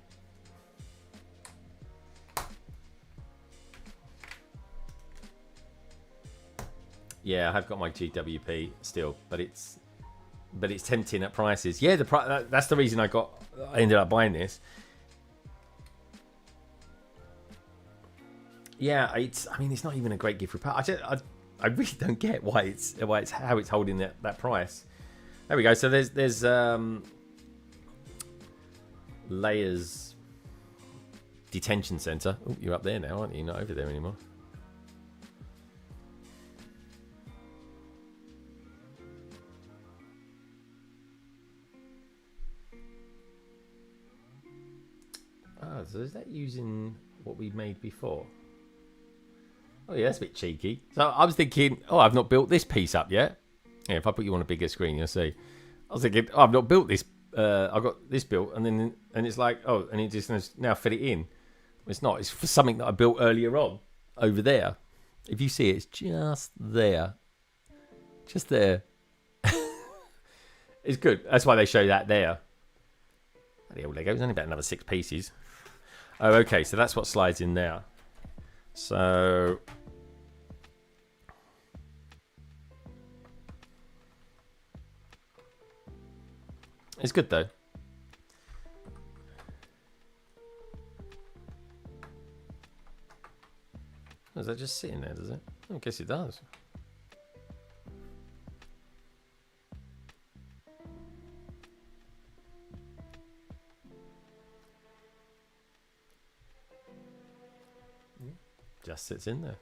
Yeah, I have got my GWP still, but it's tempting at prices. Yeah, that's the reason I ended up buying this. Yeah, I mean, it's not even a great gift for. I really don't get why it's how it's holding that price. There we go. So there's Layers detention center. Oh, you're up there now, aren't you? You're not over there anymore. Ah, so is that using what we made before? Oh yeah, that's a bit cheeky. So I was thinking, oh, I've not built this piece up yet. Yeah, if I put you on a bigger screen, you'll see. I was thinking, oh, I've not built this. I've got this built, and it's like, oh, and it just now fit it in. It's not. It's for something that I built earlier on over there. If you see it, it's just there. Just there. It's good. That's why they show that there. The old Lego. It's only about another 6 pieces. Oh, okay. So that's what slides in there. So it's good though. Is that just sitting there, does it? I guess it does. Just sits in there.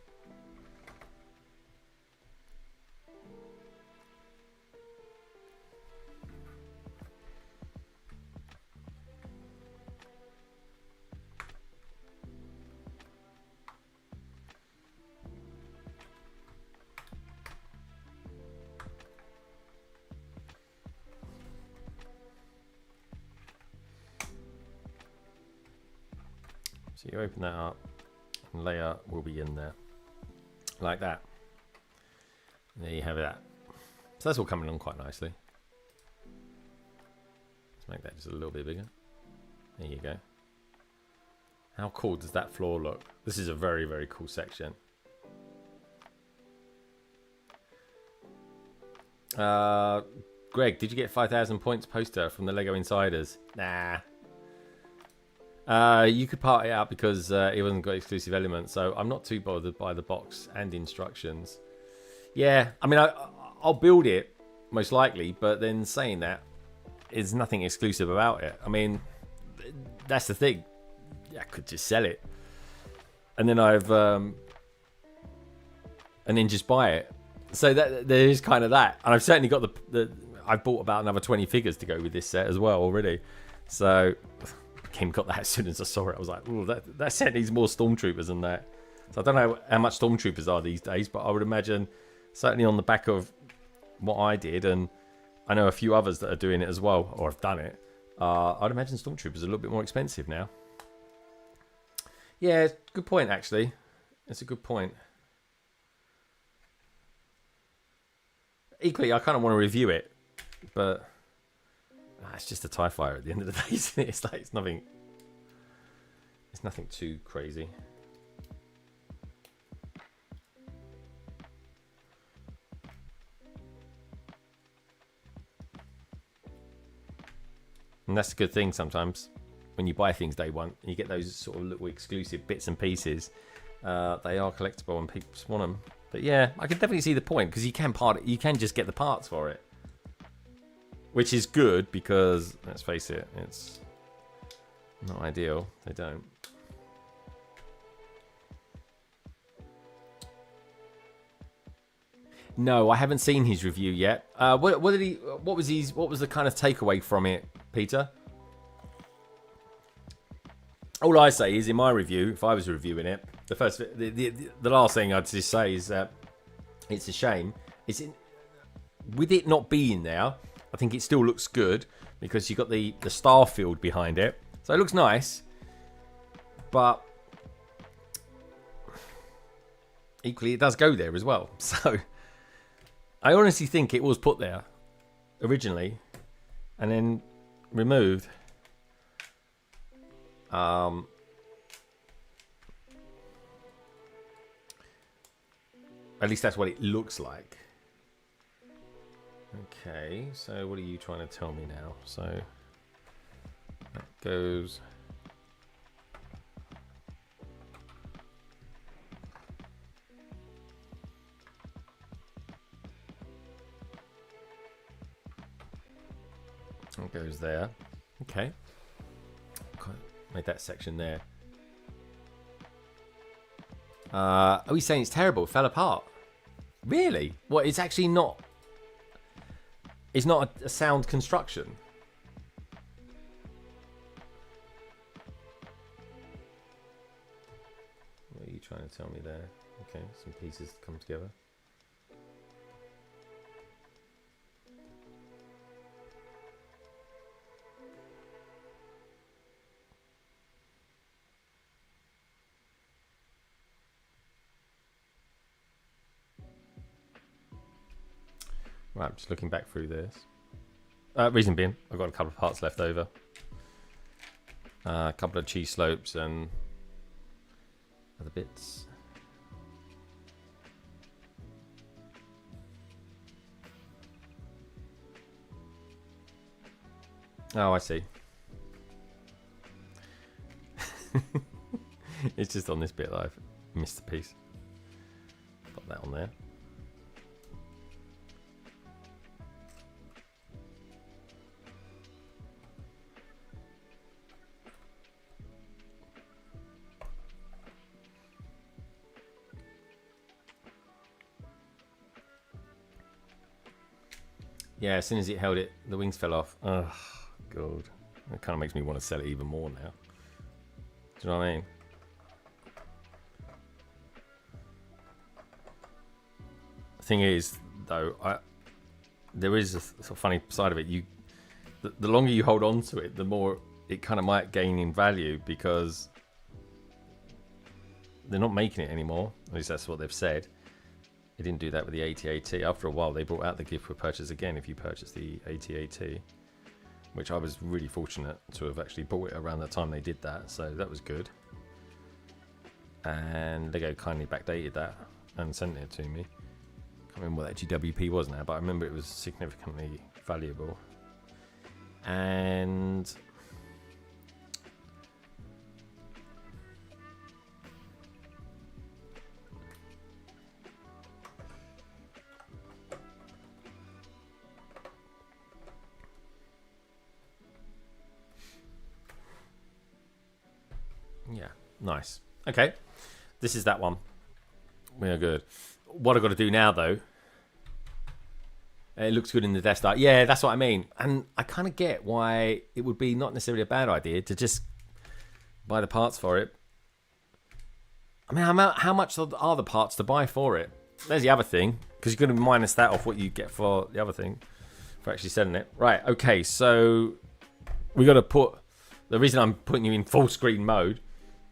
So you open that up. Layer will be in there like that. And there you have that. So that's all coming on quite nicely. Let's make that just a little bit bigger. There you go. How cool does that floor look? This is a very, very cool section. Greg, did you get 5,000 points poster from the Lego Insiders? Nah. You could part it out because it wasn't got exclusive elements, so I'm not too bothered by the box and instructions. Yeah, I mean, I'll build it, most likely, but then saying that, there's nothing exclusive about it. I mean, that's the thing. I could just sell it. And then and then just buy it. So that there is kind of that. And I've certainly got I've bought about another 20 figures to go with this set as well already. So Kim got that as soon as I saw it. I was like, oh, that set needs more Stormtroopers than that. So I don't know how much Stormtroopers are these days, but I would imagine certainly on the back of what I did, and I know a few others that are doing it as well, or have done it, I'd imagine Stormtroopers are a little bit more expensive now. Yeah, good point, actually. It's a good point. Equally, I kind of want to review it, but it's just a TIE fighter at the end of the day, isn't it? It's like it's nothing too crazy. And that's a good thing sometimes when you buy things day one and you get those sort of little exclusive bits and pieces. They are collectible and people want them. But yeah, I can definitely see the point because you can just get the parts for it, which is good because let's face it, it's not ideal. They don't. No, I haven't seen his review yet. What was the kind of takeaway from it, Peter? All I say is in my review, if I was reviewing it, the last thing I'd just say is that it's a shame. With it not being there, I think it still looks good because you've got the star field behind it. So it looks nice, but equally it does go there as well. So I honestly think it was put there originally and then removed. At least that's what it looks like. Okay, so what are you trying to tell me now? So that goes. It goes there. Okay. Made that section there. Are we saying it's terrible? It fell apart. Really? What? It's actually not. It's not a sound construction. What are you trying to tell me there? Okay, some pieces come together. Right, I'm just looking back through this. Reason being, I've got a couple of parts left over. A couple of cheese slopes and other bits. Oh, I see. It's just on this bit that I've missed a piece. Put that on there. Yeah, as soon as it held it, the wings fell off. Oh, God. It kind of makes me want to sell it even more now. Do you know what I mean? The thing is, though, there is a sort of funny side of it. The longer you hold on to it, the more it kind of might gain in value because they're not making it anymore. At least that's what they've said. They didn't do that with the AT-AT. After a while, they brought out the gift for purchase again if you purchase the AT-AT, which I was really fortunate to have actually bought it around the time they did that, so that was good. And Lego kindly backdated that and sent it to me. Can't remember what that GWP was now, but I remember it was significantly valuable. And yeah, nice. Okay, this is that one. We are good. What I've got to do now, though, it looks good in the Death Star. Yeah, that's what I mean. And I kind of get why it would be not necessarily a bad idea to just buy the parts for it. I mean, how much are the parts to buy for it? There's the other thing, because you're going to minus that off what you get for the other thing for actually selling it. Right, okay, so we got to put... The reason I'm putting you in full screen mode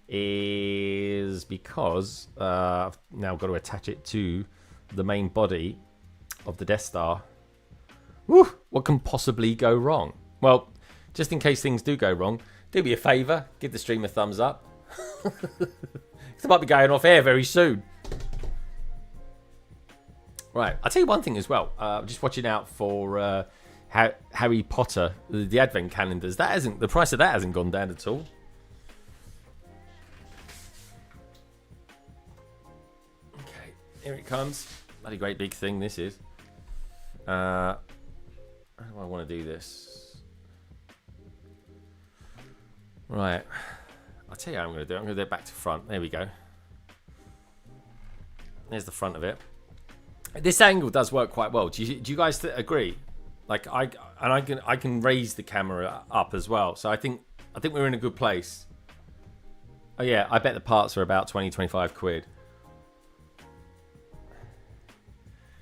is because I've now got to attach it to the main body of the Death Star. Woo! What can possibly go wrong? Well, just in case things do go wrong, do me a favour, give the stream a thumbs up. It might be going off air very soon. Right, I'll tell you one thing as well. Just watching out for Harry Potter, the advent calendars. The price of that hasn't gone down at all. Okay, here it comes. Bloody great big thing this is. How do I want to do this? Right. I'll tell you how I'm going to do it. I'm going to do it back to front. There we go. There's the front of it. This angle does work quite well. Do you guys agree? Like I can raise the camera up as well. So I think we're in a good place. Oh yeah, I bet the parts are about 20-25 quid.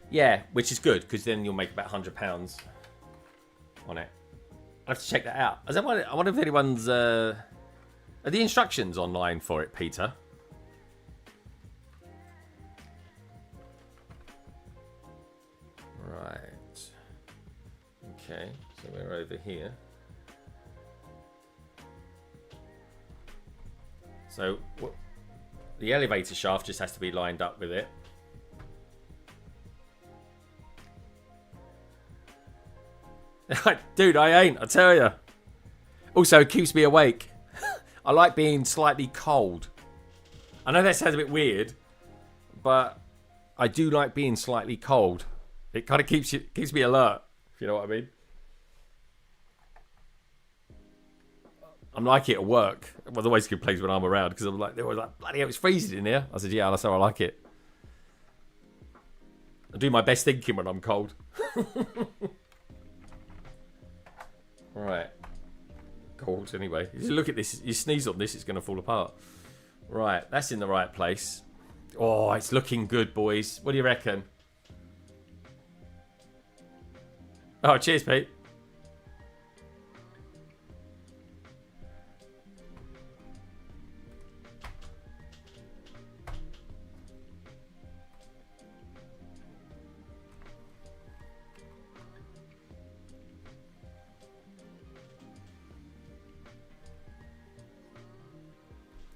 Yeah, which is good because then you'll make about £100 on it. I have to check that out. I wonder if anyone's are the instructions online for it, Peter? Right. Okay, so we're over here. So the elevator shaft just has to be lined up with it. Dude, I ain't, I tell you. Also, it keeps me awake. I like being slightly cold. I know that sounds a bit weird, but I do like being slightly cold. It kind of keeps me alert, if you know what I mean. I'm like it at work. One of the ways good plays when I'm around, because I'm like, they were like, bloody hell, it's freezing in here. I said, yeah, that's how I like it. I do my best thinking when I'm cold. Right. Cold anyway. You look at this, you sneeze on this, it's going to fall apart. Right, that's in the right place. Oh, it's looking good, boys. What do you reckon? Oh, cheers, Pete.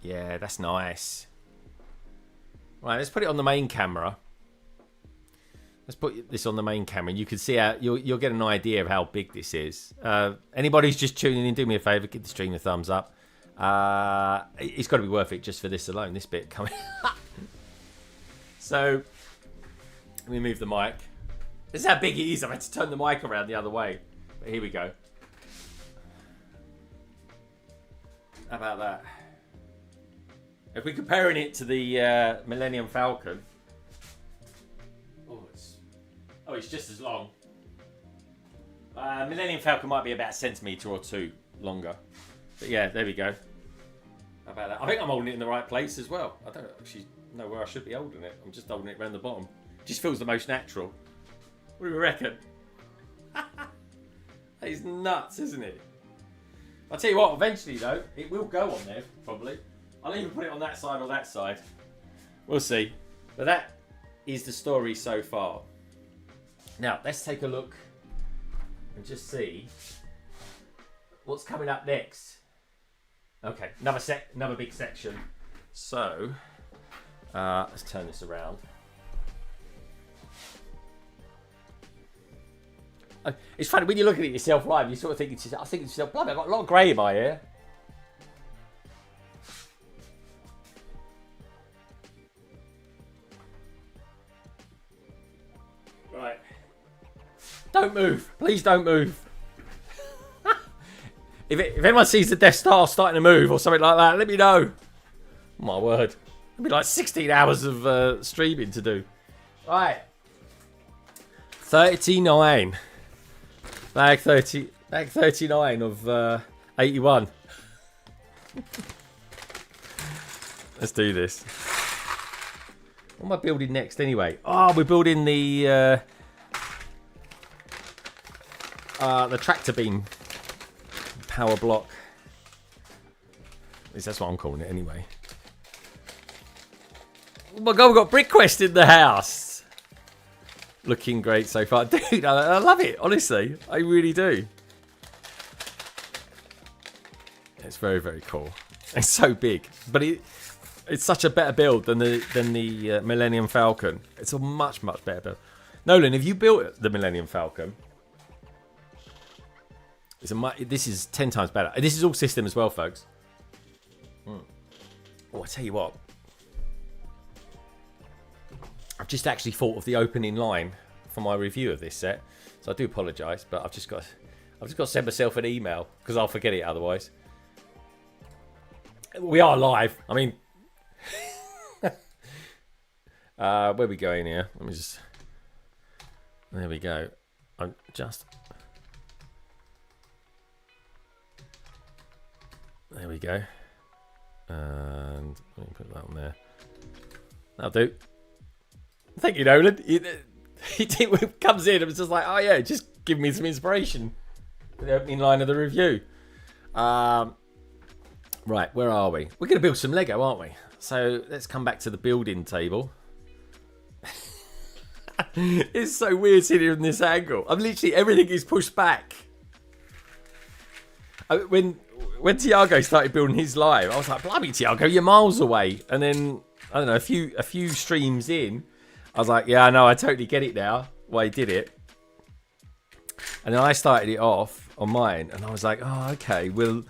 Yeah, that's nice. Right, let's put it on the main camera. Let's put this on the main camera. You can see how you'll get an idea of how big this is. Anybody who's just tuning in, do me a favour, give the stream a thumbs up. It's got to be worth it just for this alone. This bit coming. So let me move the mic. This is how big it is. I've had to turn the mic around the other way. But here we go. How about that? If we're comparing it to the Millennium Falcon, it's just as long. Millennium Falcon might be about a centimetre or two longer. But yeah, there we go. How about that? I think I'm holding it in the right place as well. I don't actually know where I should be holding it. I'm just holding it around the bottom. Just feels the most natural. What do you reckon? That is nuts, isn't it? I'll tell you what, eventually though, it will go on there, probably. I'll either put it on that side or that side. We'll see. But that is the story so far. Now, let's take a look and just see what's coming up next. Okay, another big section. So, Let's turn this around. It's funny when you're looking at yourself live, you sort of think to yourself, blimey, I've got a lot of grey in my hair. Right. Don't move. Please don't move. If anyone sees the Death Star starting to move or something like that, let me know. My word. It'll be like 16 hours of streaming to do. Right. 39. Bag 39 of 81. Let's do this. What am I building next anyway? Oh, we're building the tractor beam power block. At least that's what I'm calling it anyway. Oh my god, we've got BrickQuest in the house. Looking great so far. Dude, I love it, honestly. I really do. It's very, very cool. It's so big. But it's such a better build than the Millennium Falcon. It's a much, much better build. Nolan, have you built the Millennium Falcon? This is 10 times better. This is all system as well, folks. Oh, I tell you what. I've just actually thought of the opening line for my review of this set, so I do apologise, but I've just got to send myself an email because I'll forget it otherwise. We are live. I mean, where are we going here? Let me just. There we go. I'm just. There we go. And let me put that on there. That'll do. Thank you, Nolan. He comes in and it's just like, oh yeah, just give me some inspiration for the opening line of the review. Right, where are we? We're going to build some Lego, aren't we? So let's come back to the building table. It's so weird sitting here in this angle. I'm literally, everything is pushed back. When Tiago started building his live, I was like, blimey, Tiago, you're miles away. And then, I don't know, a few streams in, I was like, yeah, I know, I totally get it now, why he did it. And then I started it off on mine, and I was like, oh, okay, well,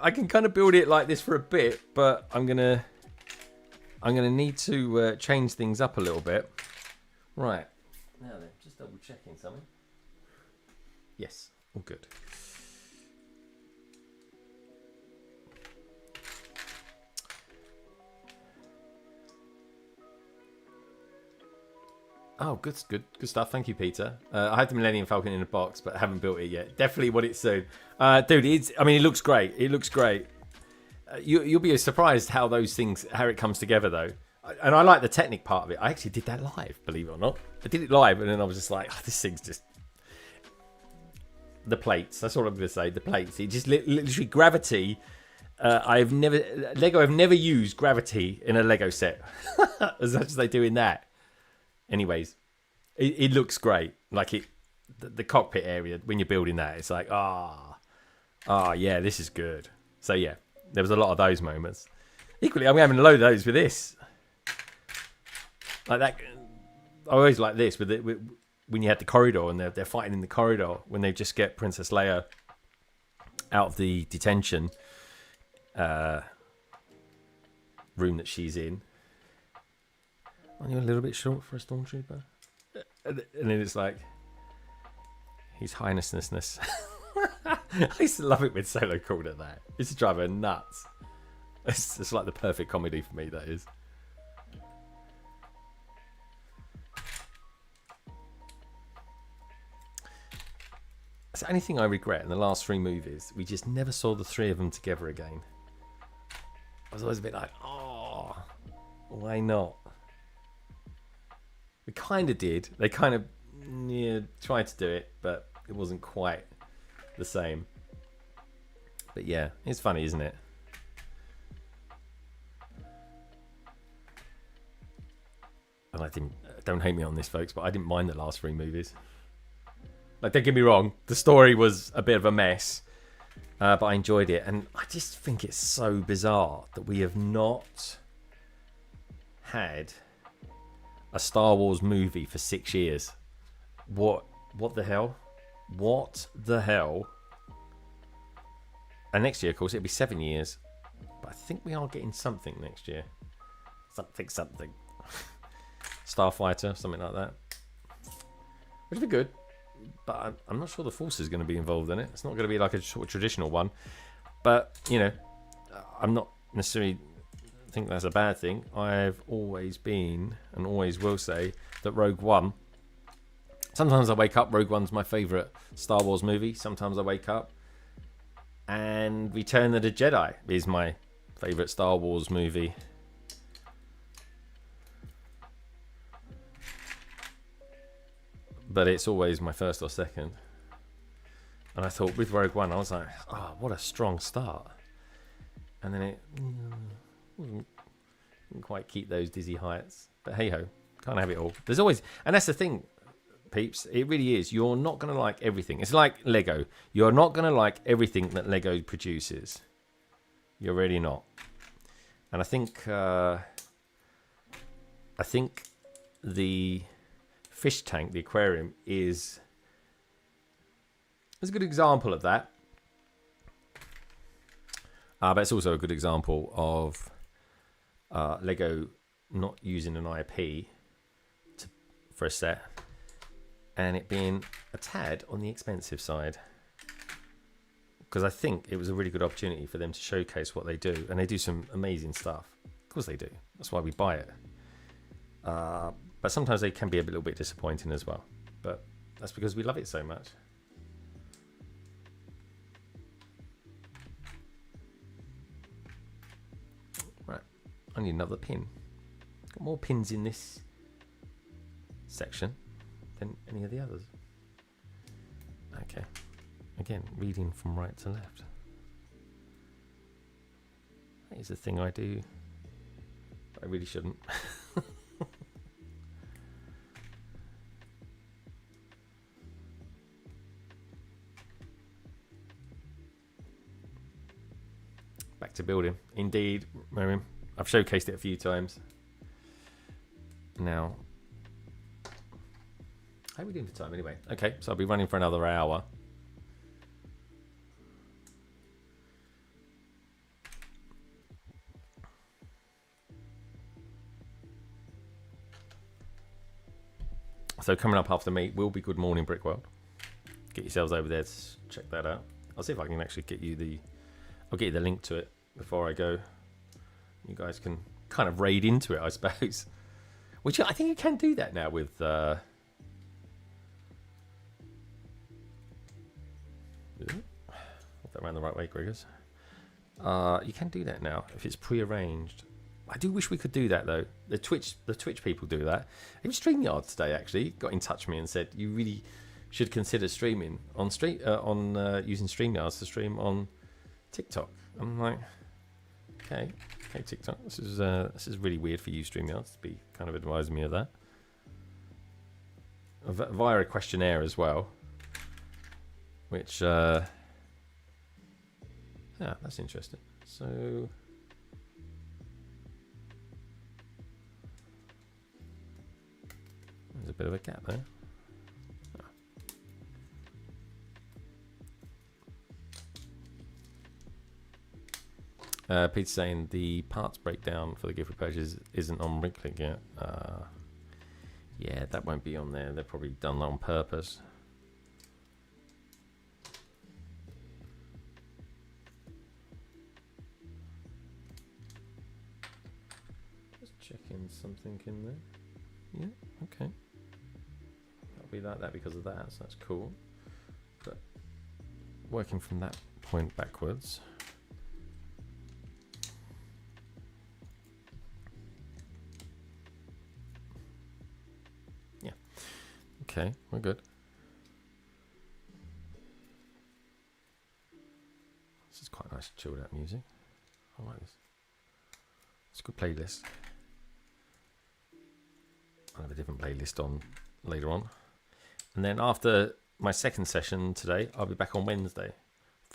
I can kind of build it like this for a bit, but I'm gonna need to change things up a little bit. Right, now then, just double checking something. Yes, all good. Oh, good stuff. Thank you, Peter. I had the Millennium Falcon in a box, but I haven't built it yet. Definitely want it soon. Dude, it looks great. It looks great. You'll be surprised how it comes together, though. And I like the Technic part of it. I actually did that live, believe it or not. I did it live, and then I was just like, oh, this thing's just... The plates. That's all I'm going to say. The plates. It just literally gravity... Lego have never used gravity in a Lego set as much as they do in that. Anyways, it looks great. Like the cockpit area when you're building that, it's like, yeah, this is good. So yeah, there was a lot of those moments. Equally, I'm having a load of those with this. Like that, I always like this with when you had the corridor and they're fighting in the corridor when they just get Princess Leia out of the detention room that she's in. Aren't you a little bit short for a stormtrooper? And then it's like, His Highnessness. I used to love it when Solo called it that. It used to drive her nuts. It's like the perfect comedy for me, that is. Is there anything I regret in the last three movies? We just never saw the three of them together again. I was always a bit like, oh, why not? We kind of did. They kind of tried to do it, but it wasn't quite the same. But yeah, it's funny, isn't it? And I didn't. Don't hate me on this, folks, but I didn't mind the last three movies. Like, don't get me wrong, the story was a bit of a mess, but I enjoyed it. And I just think it's so bizarre that we have not had a Star Wars movie for 6 years. What the hell? What the hell? And next year, of course, it'll be 7 years. But I think we are getting something next year. Something. Starfighter, something like that. Which would be good. But I'm not sure the Force is going to be involved in it. It's not going to be like a sort of traditional one. But, you know, I'm not necessarily think that's a bad thing. I've always been, and always will say, that Rogue One... Sometimes I wake up, Rogue One's my favourite Star Wars movie. Sometimes I wake up and Return of the Jedi is my favourite Star Wars movie. But it's always my first or second. And I thought with Rogue One, I was like, oh, what a strong start. And then it didn't quite keep those dizzy heights. But hey ho, can't have it all. There's always, and that's the thing, peeps, it really is. You're not going to like everything. It's like Lego. You're not going to like everything that Lego produces. You're really not. And I think the fish tank, the aquarium, is a good example of that. But it's also a good example of Lego not using an IP for a set, and it being a tad on the expensive side. Because I think it was a really good opportunity for them to showcase what they do, and they do some amazing stuff. Of course they do. That's why we buy it. But sometimes they can be a little bit disappointing as well. But that's because we love it so much. Right, I need another pin. Got more pins in this section than any of the others. Okay, again, reading from right to left. That is a thing I do, but I really shouldn't. Back to building. Indeed, Miriam. I've showcased it a few times. Now, how are we doing for time anyway? Okay, so I'll be running for another hour. So coming up after me will be Good Morning Brick World. Get yourselves over there to check that out. I'll see if I can actually get you the... I'll get you the link to it before I go. You guys can kind of raid into it, I suppose. Which I think you can do that now with... Is it? Got that around the right way, Gregors. You can do that now if it's pre-arranged. I do wish we could do that though. The Twitch people do that. Even StreamYard today actually got in touch with me and said you really should consider streaming on using StreamYards to stream on TikTok. I'm like, okay, TikTok. This is really weird for you, StreamYards, to be kind of advising me of that via a questionnaire as well. Which, yeah, that's interesting. So, there's a bit of a gap there. Pete's saying the parts breakdown for the gift purchase isn't on RigClick yet. Yeah, that won't be on there. They're probably done that on purpose. Just checking something in there. Yeah, okay. That'll be like that because of that, so that's cool. But working from that point backwards. Okay, we're good. This is quite nice chilled out music. I like this. It's a good playlist. I'll have a different playlist on later on. And then after my second session today, I'll be back on Wednesday.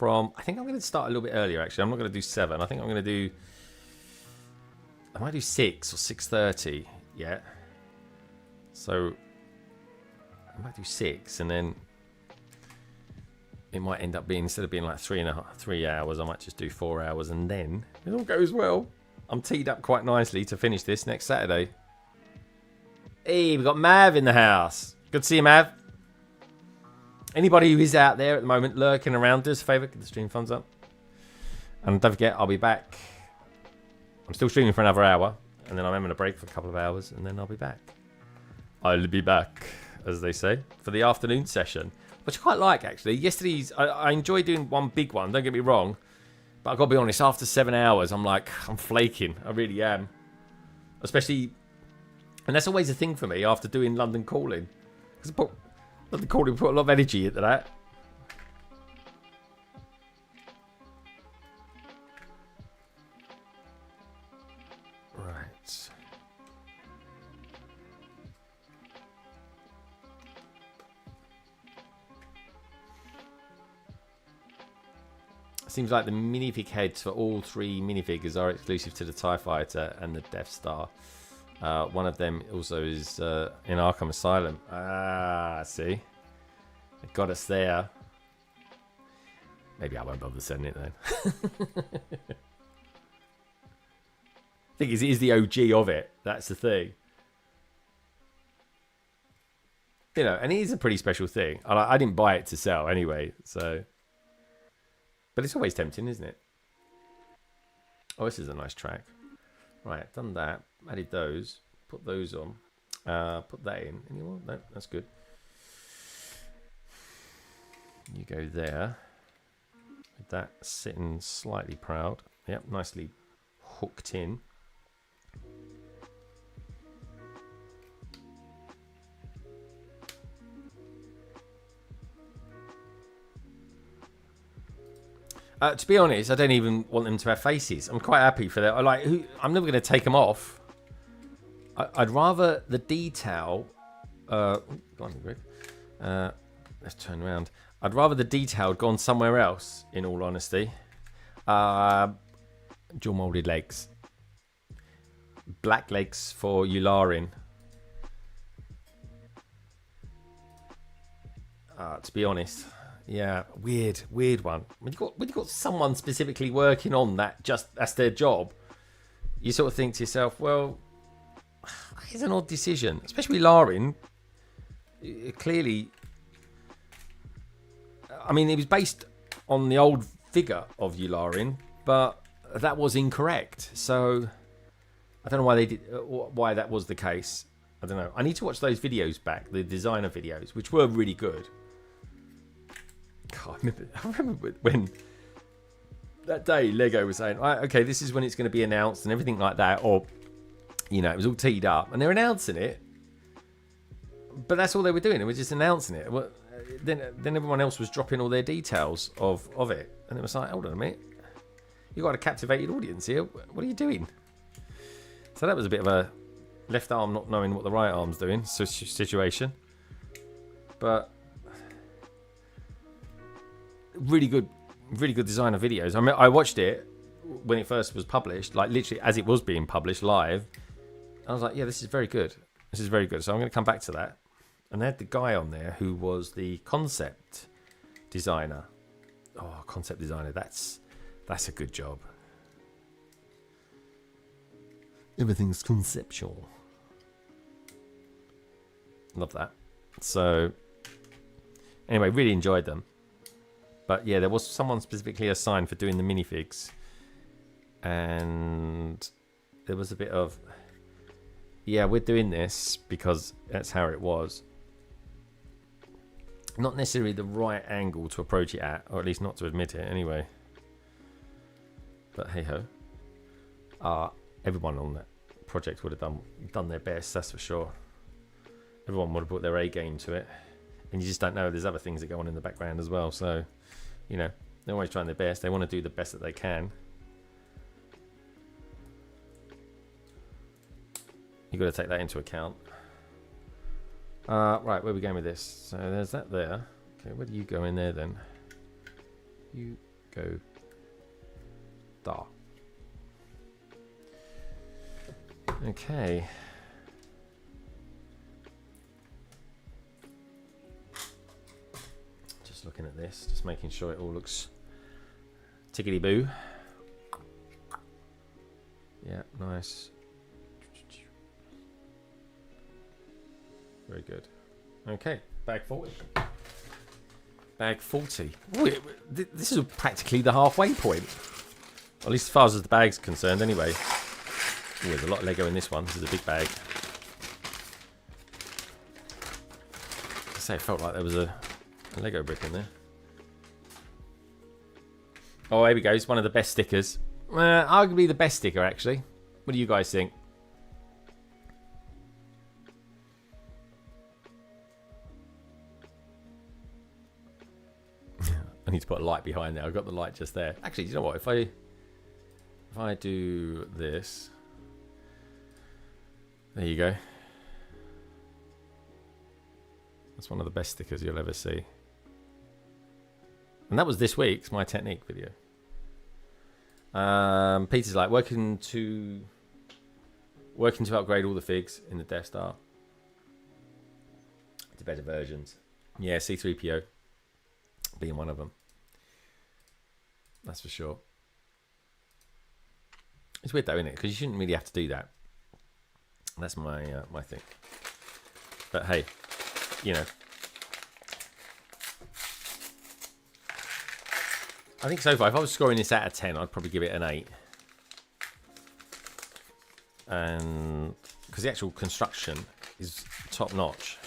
I think I'm going to start a little bit earlier actually. I'm not going to do 7. I think I'm going to do I might do 6 or 6:30. Yeah. So I might do 6, and then it might end up being, instead of being like 3 hours, I might just do 4 hours, and then it all goes well, I'm teed up quite nicely to finish this next Saturday. Hey, we've got Mav in the house. Good to see you, Mav. Anybody who is out there at the moment lurking around, do us a favour, give the stream thumbs up. And don't forget, I'll be back. I'm still streaming for another hour, and then I'm having a break for a couple of hours, and then I'll be back. I'll be back, as they say, for the afternoon session, which I quite like, actually. Yesterday's, I enjoy doing one big one, don't get me wrong, but I've got to be honest, after 7 hours, I'm flaking. I really am. Especially, and that's always a thing for me after doing London Calling. Because London Calling put a lot of energy into that. Right. Seems like the minifig heads for all 3 minifigures are exclusive to the TIE Fighter and the Death Star. One of them also is in Arkham Asylum. Ah, see? They got us there. Maybe I won't bother sending it then. Thing is, it is the OG of it. That's the thing. You know, and it is a pretty special thing. I didn't buy it to sell anyway, so... But it's always tempting, isn't it? Oh, this is a nice track. Right, done that. Added those. Put those on. Put that in. Anyone? No, that's good. You go there. With that sitting slightly proud. Yep, nicely hooked in. To be honest, I don't even want them to have faces. I'm quite happy for that. I'm never going to take them off. I'd rather the detail. Go on, Greg. Let's turn around. I'd rather the detail had gone somewhere else. In all honesty, dual molded legs, black legs for Yularin. To be honest. Yeah, weird one. When you got someone specifically working on that, just that's their job, you sort of think to yourself, well, it's an odd decision, especially Larin. Clearly, I mean, it was based on the old figure of Yularin, but that was incorrect. So I don't know why that was the case. I don't know. I need to watch those videos back, the designer videos, which were really good. God, I remember when that day Lego was saying, right, okay, this is when it's going to be announced and everything like that, or you know, it was all teed up and they're announcing it, but that's all they were doing. They were just announcing it. Well, then everyone else was dropping all their details of it, and it was like, hold on a minute, you got a captivated audience here. What are you doing? So that was a bit of a left arm not knowing what the right arm's doing situation, but. Really good designer videos. I mean, I watched it when it first was published, like literally as it was being published live. I was like, yeah, this is very good. This is very good. So I'm going to come back to that. And they had the guy on there who was the concept designer. Oh, concept designer. That's a good job. Everything's conceptual. Love that. So anyway, really enjoyed them. But yeah, there was someone specifically assigned for doing the minifigs. And there was a bit of, yeah, we're doing this because that's how it was. Not necessarily the right angle to approach it at, or at least not to admit it anyway. But hey ho. Everyone on that project would have done their best, that's for sure. Everyone would have put their A game to it. And you just don't know, there's other things that go on in the background as well. So, you know, they're always trying their best. They want to do the best that they can. You've got to take that into account. Right, where are we going with this? So there's that there. Okay, where do you go in there then? You go there. Okay. Just looking at this, just making sure it all looks tickety-boo. Yeah, nice. Very good. Okay, bag 40. Bag 40. Ooh, this is practically the halfway point. At least as far as the bag's concerned, anyway. Ooh, there's a lot of Lego in this one. This is a big bag. I say it felt like there was a Lego brick in there. Oh, here we go. It's one of the best stickers. Arguably the best sticker, actually. What do you guys think? I need to put a light behind there. I've got the light just there. Actually, you know what? If I do this, there you go. That's one of the best stickers you'll ever see. And that was this week's My Technique video. Peter's like working to upgrade all the figs in the Death Star to better versions. Yeah, C-3PO being one of them. That's for sure. It's weird though, isn't it? Because you shouldn't really have to do that. That's my my thing. But hey, you know. I think so far, if I was scoring this out of 10, I'd probably give it an 8. And because the actual construction is top notch.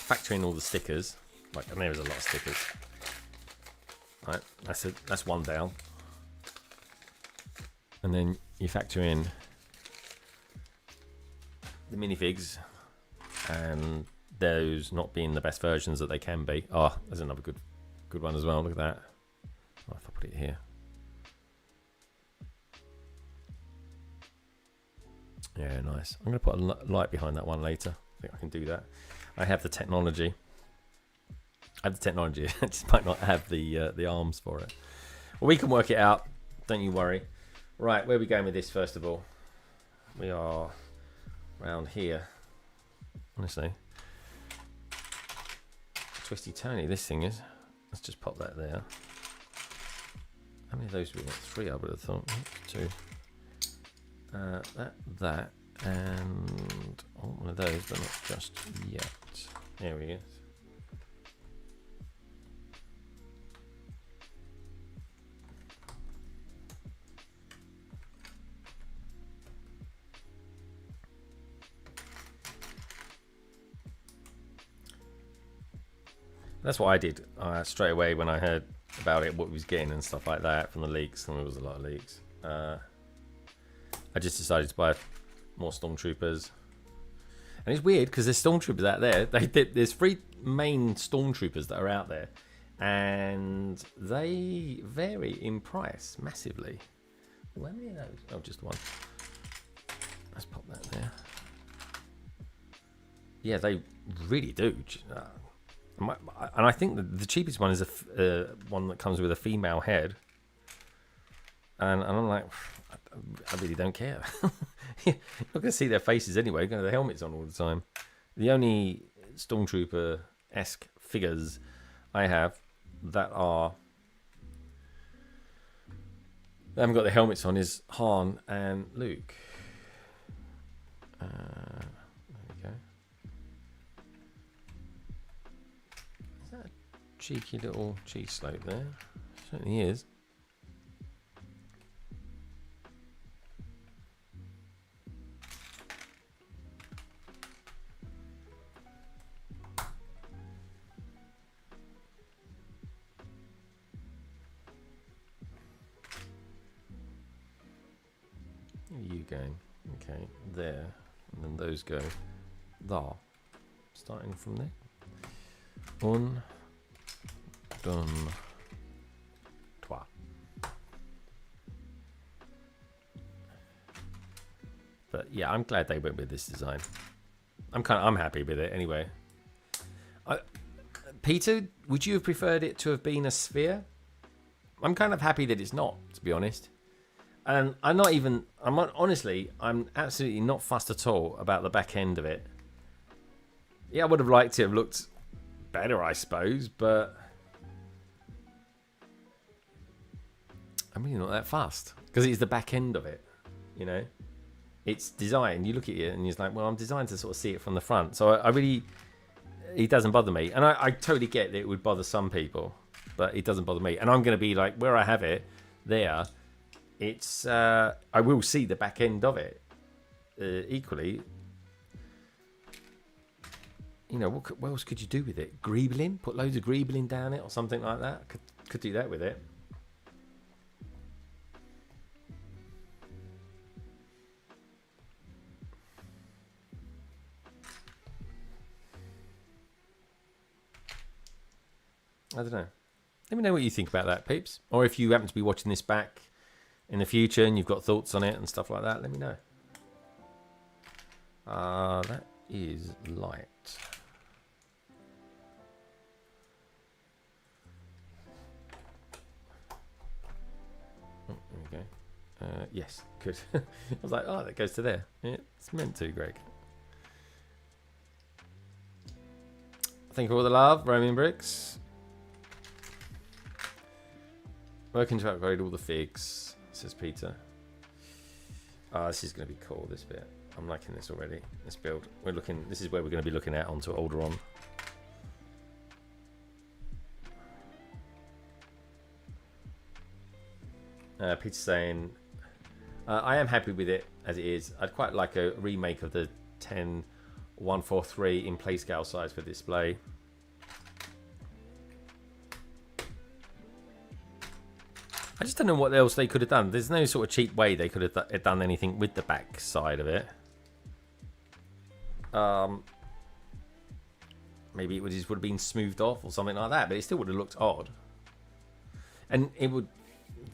Factor in all the stickers, like, and there is a lot of stickers. Right, that's one down. And then you factor in the minifigs and those not being the best versions that they can be. Oh, there's another good one as well. Look at that. Oh, if I put it here. Yeah, nice. I'm going to put a light behind that one later. I think I can do that. I have the technology. I have the technology. I just might not have the arms for it. Well, we can work it out. Don't you worry. Right, where are we going with this first of all? We are around here. Honestly. Twisty Tony, this thing is. Let's just pop that there. How many of those do we want? 3, I would have thought. 2. That, and one of those, but not just yet. There he is. That's what I did straight away when I heard about it, what we was getting and stuff like that from the leaks, and there was a lot of leaks. I just decided to buy more Stormtroopers. And it's weird because there's Stormtroopers out there. There's 3 main Stormtroopers that are out there. And they vary in price massively. How many of those? Oh, just one. Let's pop that there. Yeah, they really do. And I think the cheapest one is one that comes with a female head. And I'm like, I really don't care. You're not going to see their faces anyway. You're going to have the helmets on all the time. The only Stormtrooper-esque figures I have that haven't got the helmets on is Han and Luke. There we go. Is that a cheeky little cheese slope there? Certainly is. You going? Okay, there, and then those go there. Starting from there. 1, 2, 3. But yeah, I'm glad they went with this design. I'm happy with it anyway. Peter, would you have preferred it to have been a sphere? I'm kind of happy that it's not, to be honest. And I'm not even, honestly, I'm absolutely not fussed at all about the back end of it. Yeah, I would have liked it to have looked better, I suppose, but I'm really not that fussed because it's the back end of it, you know. It's designed. You look at it and you're like, well, I'm designed to sort of see it from the front. So I really, it doesn't bother me. And I totally get that it would bother some people, but it doesn't bother me. And I'm going to be like, where I have it there, it's, I will see the back end of it equally. You know, what else could you do with it? Greebling? Put loads of greebling down it or something like that? Could do that with it. I don't know. Let me know what you think about that, peeps. Or if you happen to be watching this back in the future and you've got thoughts on it and stuff like that, let me know. That is light. Oh, there we go. Yes, good. I was like, oh, that goes to there. Yeah, it's meant to, Greg. Thank you for all the love, Roman Bricks. Working to upgrade all the figs, says Peter. This is going to be cool, this bit. I'm liking this already. This build. This is where we're going to be looking at onto Alderaan. Peter's saying, I am happy with it as it is. I'd quite like a remake of the 10143 in play scale size for display. I just don't know what else they could have done. There's no sort of cheap way they could have done anything with the back side of it. Maybe it would have been smoothed off or something like that, but it still would have looked odd. And it would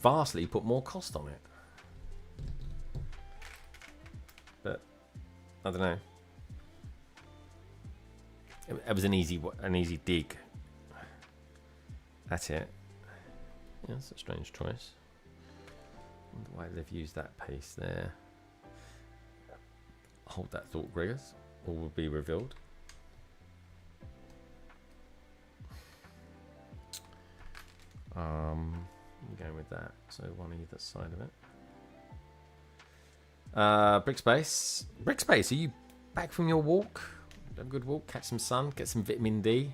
vastly put more cost on it. But I don't know. It was an easy dig at it. Yeah, that's a strange choice. I wonder why they've used that paste there. Hold that thought, Gregors. All will be revealed. I'm going with that. So one either side of it. Brickspace. Brickspace, are you back from your walk? Have a good walk, catch some sun, get some vitamin D.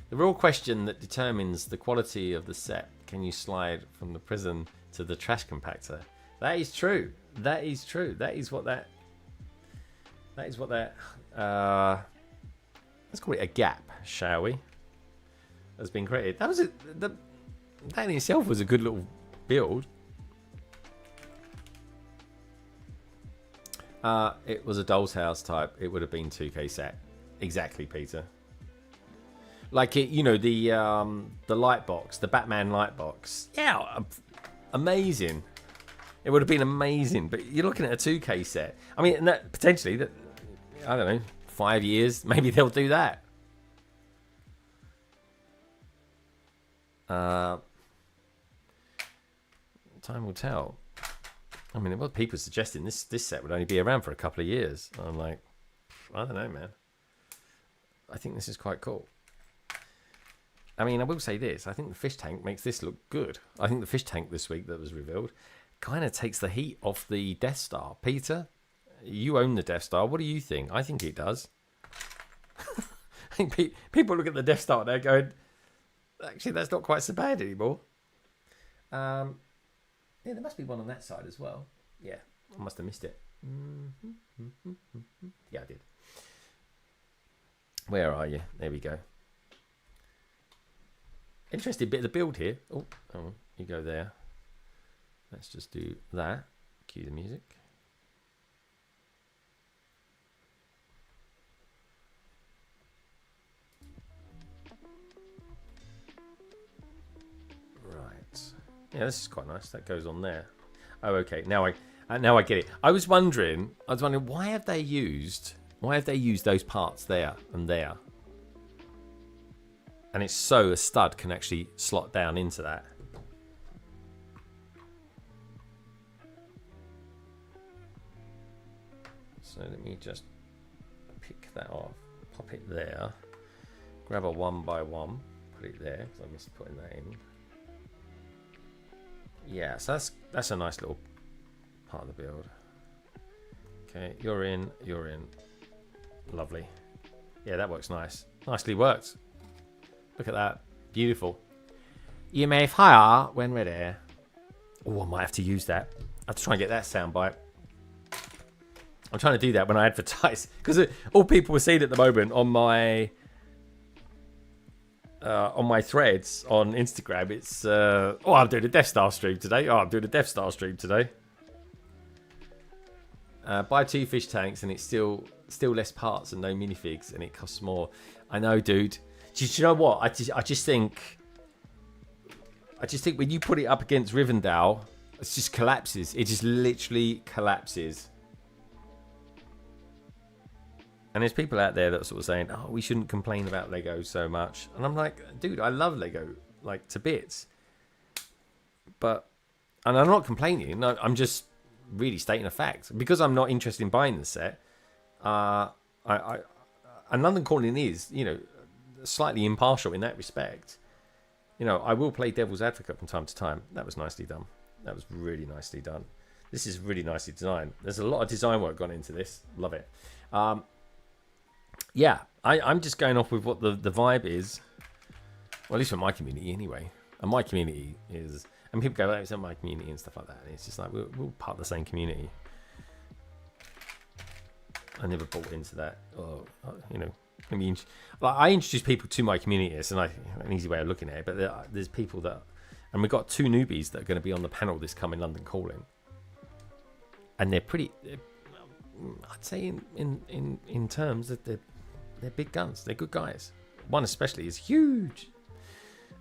The real question that determines the quality of the set: can you slide from the prison to the trash compactor? That is true. That is true. That is what that. Let's call it a gap, shall we? Has been created. That was that in itself was a good little build. It was a doll's house type. It would have been 2K set. Exactly, Peter. Like it, you know, the light box, the Batman light box. Yeah, amazing. It would have been amazing, but you're looking at a 2K set. I mean, and that potentially, that I don't know, 5 years, maybe they'll do that. Time will tell. I mean, what people are suggesting this set would only be around for a couple of years. I'm like, I don't know, man. I think this is quite cool. I mean, I will say this. I think the fish tank makes this look good. I think the fish tank this week that was revealed kind of takes the heat off the Death Star. Peter, you own the Death Star. What do you think? I think it does. I think people look at the Death Star and they're going, actually, that's not quite so bad anymore. Yeah, there must be one on that side as well. Yeah, I must have missed it. Yeah, I did. Where are you? There we go. Interesting bit of the build here. Oh, you go there. Let's just do that. Cue the music. Right. Yeah, this is quite nice. That goes on there. Oh, okay. Now I get it. I was wondering why have they used those parts there and there? And it's so a stud can actually slot down into that. me just pick that off, pop it there, grab a 1x1, put it there because I missed putting that in. Yeah, so that's a nice little part of the build. Okay, you're in. Lovely. Yeah, that works nice. Nicely worked. Look at that. Beautiful. You may fire when ready. Oh, I might have to use that. I have to try and get that soundbite. I'm trying to do that when I advertise. Because all people are seeing at the moment on my threads on Instagram, it's oh, I'm doing a Death Star stream today. Oh, I'm doing a Death Star stream today. Buy 2 fish tanks and it's still less parts and no minifigs and it costs more. I know, dude. Do you know what? I just think when you put it up against Rivendell, it just collapses. It just literally collapses. And there's people out there that are sort of saying, oh, we shouldn't complain about Lego so much. And I'm like, dude, I love Lego, like, to bits. And I'm not complaining. No, I'm just really stating a fact. Because I'm not interested in buying the set, and London Calling is, you know, slightly impartial in that respect. You know, I will play devil's advocate from time to time. That was nicely done. That was really nicely done. This is really nicely designed. There's a lot of design work gone into this. Love it. Yeah, I'm just going off with what the vibe is. Well, at least for my community anyway. And my community is... And people go, oh, it's not my community and stuff like that. And it's just like, we're part of the same community. I never bought into that. Or, you know, I mean, like, I introduce people to my community. It's an easy way of looking at it. But there's people that... And we've got 2 newbies that are going to be on the panel this coming London Calling. And they're pretty... I'd say in terms that they're big guns. They're good guys. One especially is huge.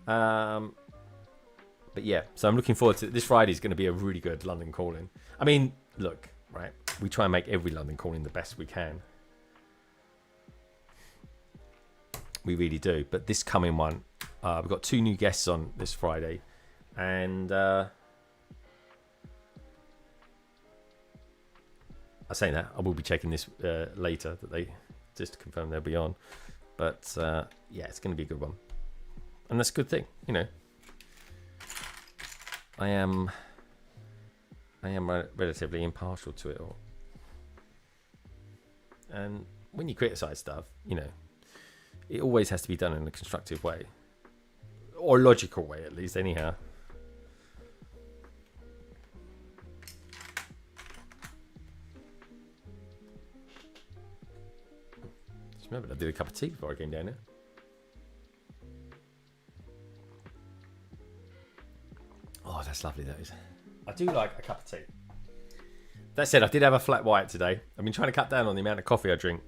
But yeah, so I'm looking forward to this. Friday is going to be a really good London Calling. I mean, look, right? We try and make every London Calling the best we can. We really do. But this coming one, we've got 2 new guests on this Friday, and I'm saying that I will be checking this later that they just to confirm they'll be on. But yeah, it's going to be a good one, and that's a good thing, you know. I am relatively impartial to it all, and when you criticize stuff, you know, it always has to be done in a constructive way, or logical way at least. Anyhow. Remember, I did a cup of tea before I came down here. Oh, that's lovely, that is. I do like a cup of tea. That said, I did have a flat white today. I've been trying to cut down on the amount of coffee I drink.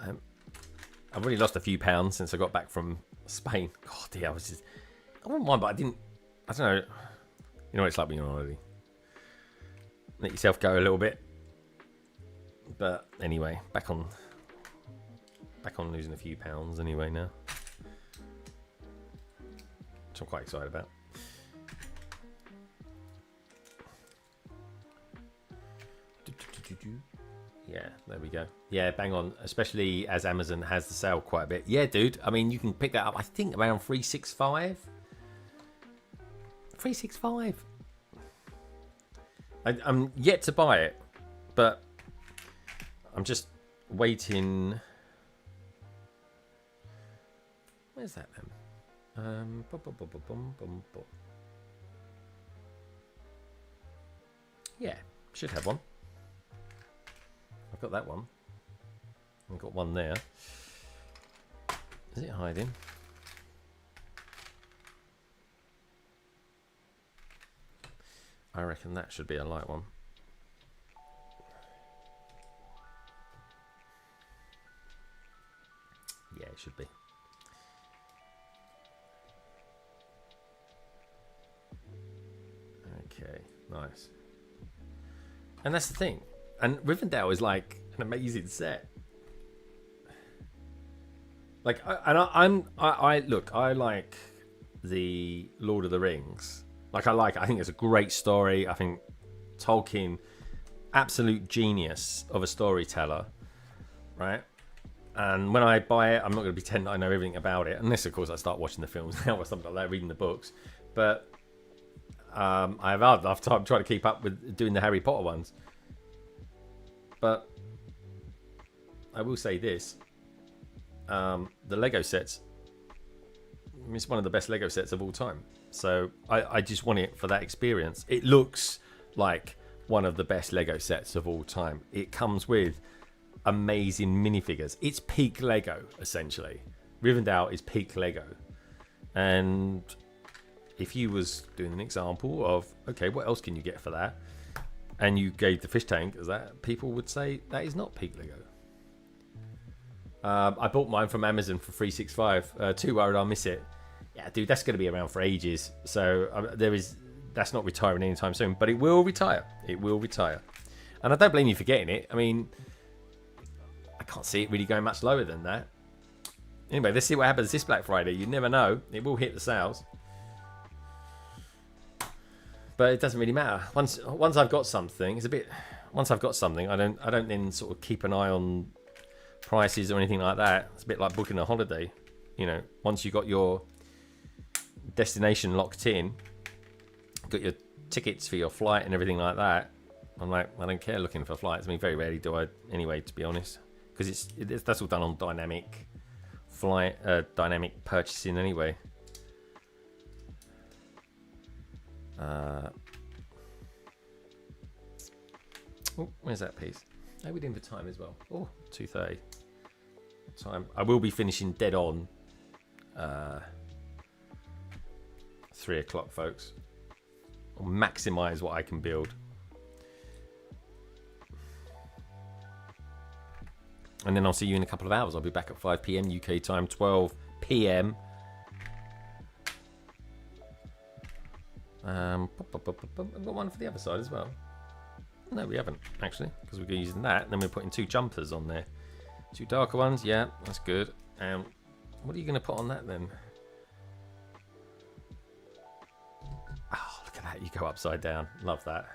I've really lost a few pounds since I got back from Spain. God, dear, I wouldn't mind, but I don't know. You know what it's like when you're on holiday. Let yourself go a little bit. But anyway, back on losing a few pounds anyway now, which I'm quite excited about. Yeah, there we go. Yeah, bang on. Especially as Amazon has the sale quite a bit. Yeah, dude. I mean, you can pick that up. I think around 365. 365. I'm yet to buy it, but I'm just waiting. Where's that then? Yeah, should have one. I've got that one. I've got one there. Is it hiding? I reckon that should be a light one. Yeah, it should be. Okay, nice. And that's the thing. And Rivendell is like an amazing set. Like, I look, I like the Lord of the Rings. Like, I think it's a great story. I think Tolkien absolute genius of a storyteller, right? And when I buy it, I'm not going to pretend I know everything about it, unless, of course, I start watching the films now or something like that, reading the books. But I've had enough time trying to keep up with doing the Harry Potter ones. But I will say this: the Lego sets. It's one of the best Lego sets of all time. So I just want it for that experience. It looks like one of the best Lego sets of all time. It comes with amazing minifigures. It's peak Lego, essentially. Rivendell is peak Lego. And if you was doing an example of, okay, what else can you get for that? And you gave the fish tank as that, people would say that is not peak Lego. I bought mine from Amazon for $365. Too worried I'll miss it. Yeah, dude, that's going to be around for ages. So that's not retiring anytime soon. But it will retire. It will retire. And I don't blame you for getting it. I mean, I can't see it really going much lower than that. Anyway, let's see what happens this Black Friday. You never know. It will hit the sales. But it doesn't really matter. Once I've got something, it's a bit. Once I've got something, I don't then sort of keep an eye on prices or anything like that. It's a bit like booking a holiday. You know, once you got your destination locked in, got your tickets for your flight and everything like that, I'm like, I don't care looking for flights. I mean, very rarely do I anyway, to be honest, because that's all done on dynamic purchasing anyway. Oh, where's that piece? How are we doing for time as well? Oh, 2:30 time. I will be finishing dead on 3 o'clock, folks. I'll maximize what I can build. And then I'll see you in a couple of hours. I'll be back at 5 p.m. UK time, 12 p.m. I've got one for the other side as well. No, we haven't, actually, because we're using that. And then we're putting 2 jumpers on there. 2 darker ones. Yeah, that's good. What are you going to put on that, then? Oh, look at that. You go upside down. Love that.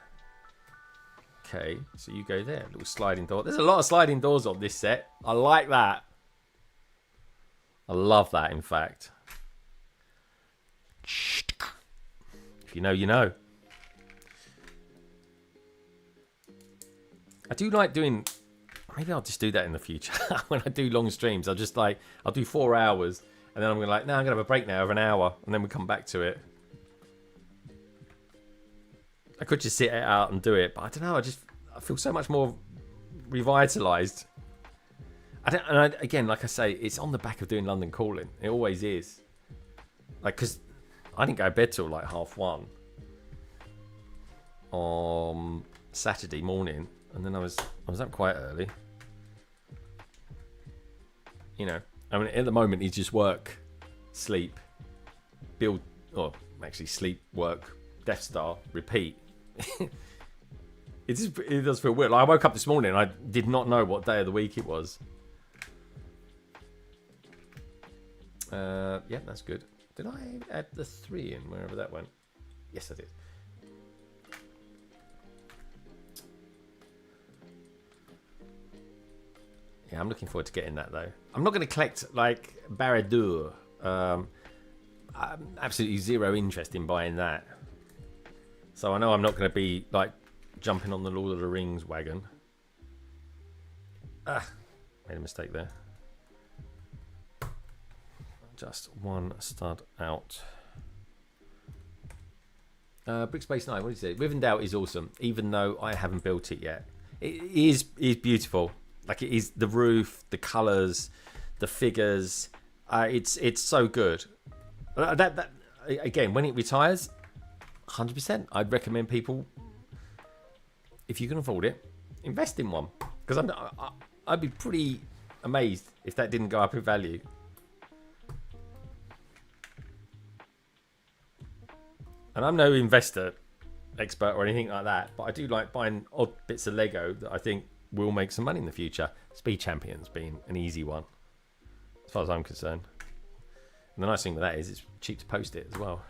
Okay, so you go there. Little sliding door. There's a lot of sliding doors on this set. I like that. I love that, in fact. If you know, you know. I do like doing... Maybe I'll just do that in the future. When I do long streams, I'll do 4 hours. And then I'm going to I'm going to have a break now of an hour. And then we come back to it. I could just sit it out and do it. But I don't know. I feel so much more revitalised. Again, like I say, it's on the back of doing London Calling. It always is. Like, because I didn't go to bed till like 1:30 on Saturday morning. And then I was up quite early. You know, I mean, at the moment, it's just work, sleep, build, or actually sleep, work, Death Star, repeat. It does feel weird. Like, I woke up this morning and I did not know what day of the week it was. Yeah, that's good. Did I add the 3 in wherever that went? Yes, I did. Yeah, I'm looking forward to getting that, though. I'm not going to collect, like, Barad-dûr. I'm absolutely zero interest in buying that. So I know I'm not going to be, like, jumping on the Lord of the Rings wagon. Made a mistake there. Just one stud out. Brick Space 9, what did you say? Rivendell is awesome, even though I haven't built it yet. It is beautiful. Like, it is the roof, the colours, the figures. It's so good. That again, when it retires, 100%. I'd recommend people, if you can afford it, invest in one. Because I'd be pretty amazed if that didn't go up in value. And I'm no investor expert or anything like that, but I do like buying odd bits of Lego that I think will make some money in the future. Speed Champions being an easy one, as far as I'm concerned. And the nice thing with that is it's cheap to post it as well.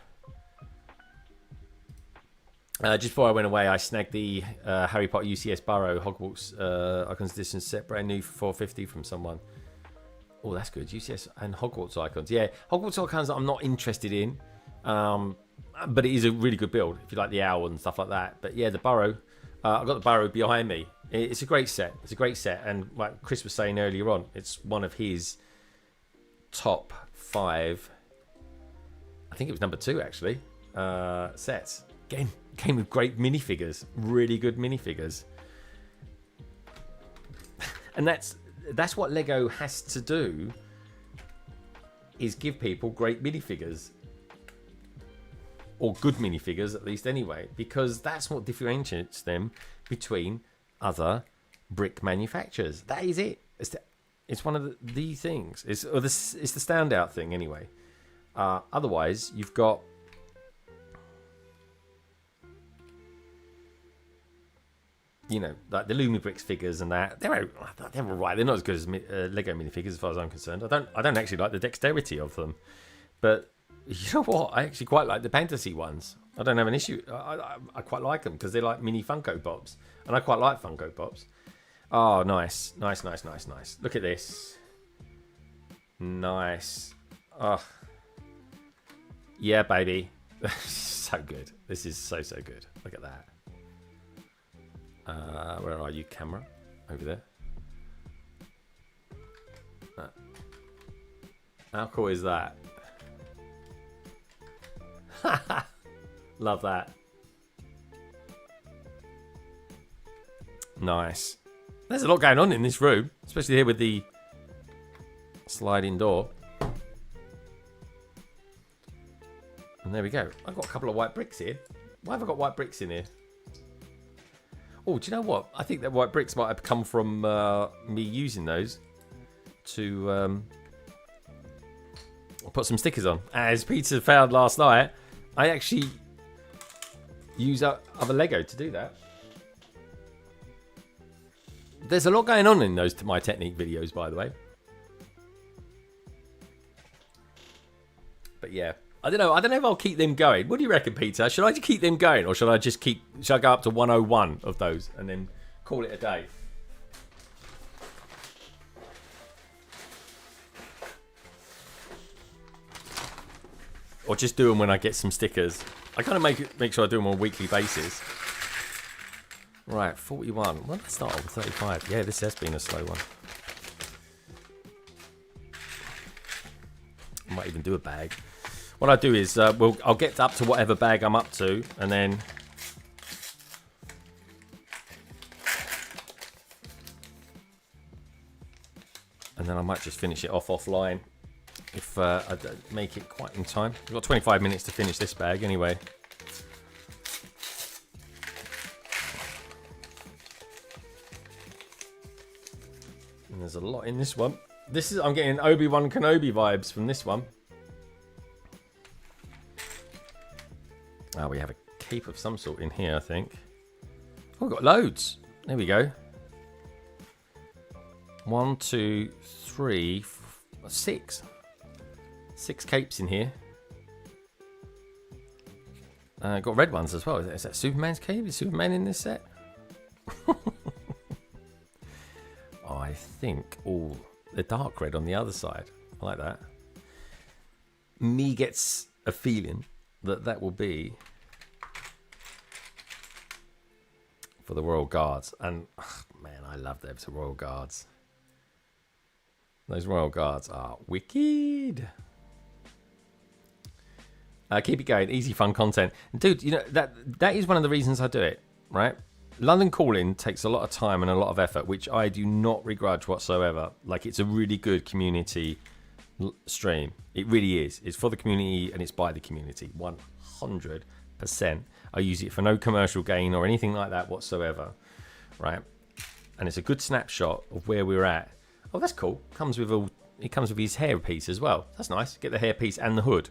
Just before I went away, I snagged the Harry Potter UCS Burrow Hogwarts Icons Edition set, brand new for $4.50 from someone. Oh, that's good. UCS and Hogwarts Icons. Yeah, Hogwarts Icons I'm not interested in, but it is a really good build if you like the owl and stuff like that. But yeah, the Burrow, I've got the Burrow behind me. It's a great set. It's a great set, and like Chris was saying earlier on, it's one of his top 5. I think it was number 2 actually. Sets. Again, came with great minifigures, really good minifigures, and that's what Lego has to do, is give people great minifigures, or good minifigures at least anyway, because that's what differentiates them between other brick manufacturers. That is it. It's one of the things. It's the standout thing anyway. Otherwise, you've got like the Lumibrix figures and that. They're all right. They're not as good as Lego minifigures as far as I'm concerned. I don't actually like the dexterity of them, but you know what? I actually quite like the fantasy ones. I don't have an issue. I quite like them because they're like mini Funko Pops, and I quite like Funko Pops. Oh, nice. Look at this. Nice. Oh, yeah, baby. So good. This is so good. Look at that. Where are you, camera? Over there. How cool is that? Love that. Nice. There's a lot going on in this room, especially here with the sliding door. And there we go. I've got a couple of white bricks here. Why have I got white bricks in here? Oh, do you know what? I think that white bricks might have come from me using those to put some stickers on. As Peter found last night, I actually use other Lego to do that. There's a lot going on in those My Technique videos, by the way. But yeah, I don't know if I'll keep them going. What do you reckon, Peter? Should I keep them going, or should I go up to 101 of those and then call it a day? Or just do them when I get some stickers. I kind of make sure I do them on a weekly basis. Right, 41. Well, let's start with 35. Yeah, this has been a slow one. I might even do a bag. What I do is I'll get up to whatever bag I'm up to, and then I might just finish it off offline if I don't make it quite in time. I've got 25 minutes to finish this bag anyway. And there's a lot in this one. I'm getting Obi-Wan Kenobi vibes from this one. We have a cape of some sort in here, I think. Oh, we've got loads. There we go. 1, 2, 3, 6. 6 capes in here. Got red ones as well. Is that Superman's cape? Is Superman in this set? I think. Oh, the dark red on the other side. I like that. Me gets a feeling that will be for the Royal Guards. And man, I love them, the Royal Guards. Those Royal Guards are wicked. Keep it going. Easy, fun content. Dude, you know, that is one of the reasons I do it, right? London Calling takes a lot of time and a lot of effort, which I do not begrudge whatsoever. Like, it's a really good community stream. It really is. It's for the community and it's by the community. 100%. I use it for no commercial gain or anything like that whatsoever, right? And it's a good snapshot of where we're at. Oh, that's cool. It comes with his hairpiece as well. That's nice. Get the hairpiece and the hood.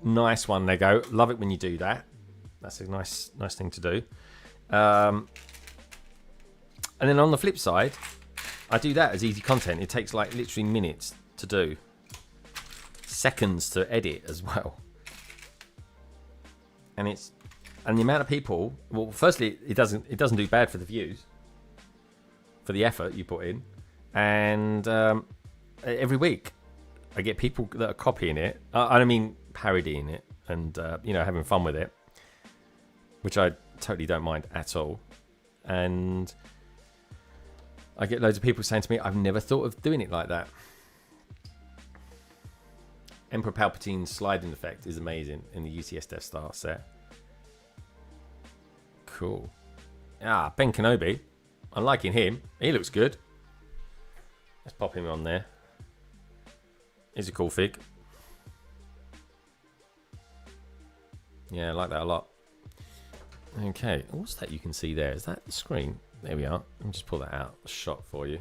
Nice one, Lego. Love it when you do that. That's a nice thing to do. And then on the flip side, I do that as easy content. It takes like literally minutes to do. Seconds to edit as well. And And the amount of people, well, firstly, it doesn't do bad for the views, for the effort you put in, and every week I get people that are copying it. I mean, parodying it, and having fun with it, which I totally don't mind at all. And I get loads of people saying to me, "I've never thought of doing it like that." Emperor Palpatine's sliding effect is amazing in the UCS Death Star set. Cool. Ben Kenobi. I'm liking him. He looks good. Let's pop him on there. He's a cool fig. Yeah, I like that a lot. Okay, what's that you can see there? Is that the screen? There we are. Let me just pull that out. A shot for you.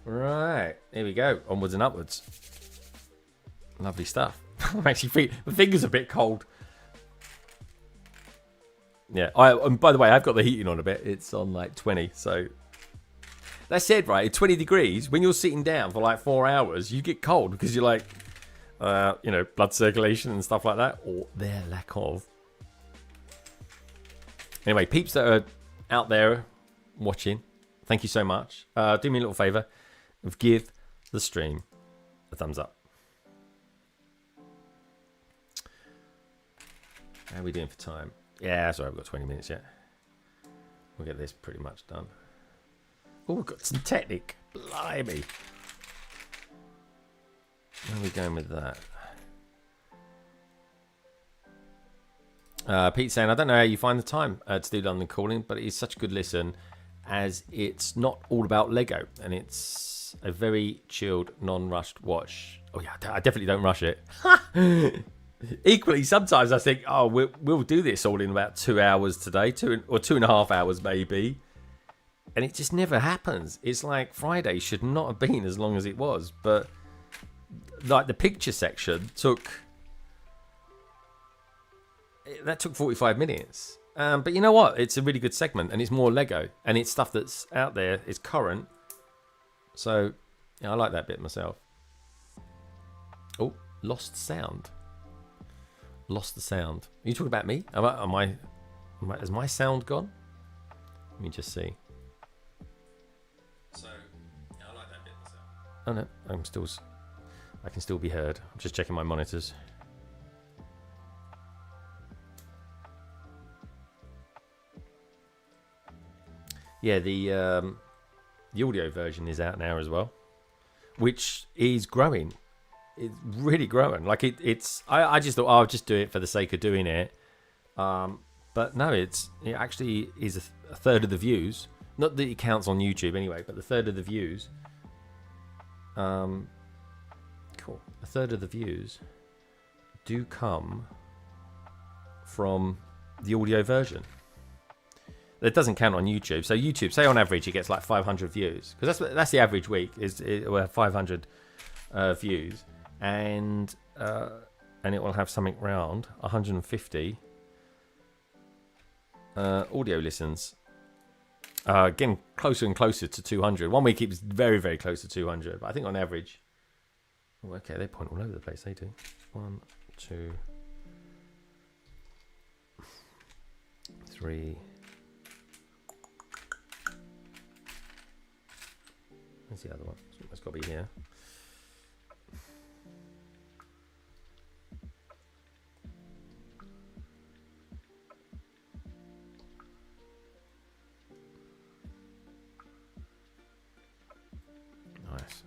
Right, here we go. Onwards and upwards. Lovely stuff. I'm actually my finger's a bit cold. Yeah. And by the way, I've got the heating on a bit. It's on like 20. So that said, right, at 20 degrees, when you're sitting down for like 4 hours, you get cold because you're like, blood circulation and stuff like that, or their lack of. Anyway, peeps that are out there watching, thank you so much. Do me a little favor of give the stream a thumbs up. How are we doing for time? Yeah, sorry, I've got 20 minutes yet. We'll get this pretty much done. Oh, we've got some Technic. Blimey. Where are we going with that? Pete's saying, I don't know how you find the time to do London Calling, but it is such a good listen as it's not all about Lego and it's a very chilled, non-rushed watch. Oh yeah, I definitely don't rush it. Equally, sometimes I think, oh, we'll do this all in about 2 hours today, 2.5 hours maybe. And it just never happens. It's like Friday should not have been as long as it was. But like the picture section took 45 minutes. But you know what? It's a really good segment and it's more Lego. And it's stuff that's out there. It's current. So yeah, I like that bit myself. Oh, lost sound. Lost the sound. Are you talking about me? Has my sound gone? Let me just see. So, yeah, I like that bit myself. Oh no, I can still be heard. I'm just checking my monitors. Yeah, the audio version is out now as well, which is growing. It's really growing. Like it's. I just thought, oh, I'll just do it for the sake of doing it. But no, it actually is a third of the views. Not that it counts on YouTube anyway, but the third of the views. Cool. A third of the views do come from the audio version. That doesn't count on YouTube. So YouTube, say on average, it gets like 500 views because that's the average week is 500 views. And it will have something around 150 audio listens. Getting closer and closer to 200. 1 week it was very, very close to 200. But I think on average... Oh, okay, they point all over the place. They do. 1, 2, 3... Where's the other one? It's got to be here. Nice.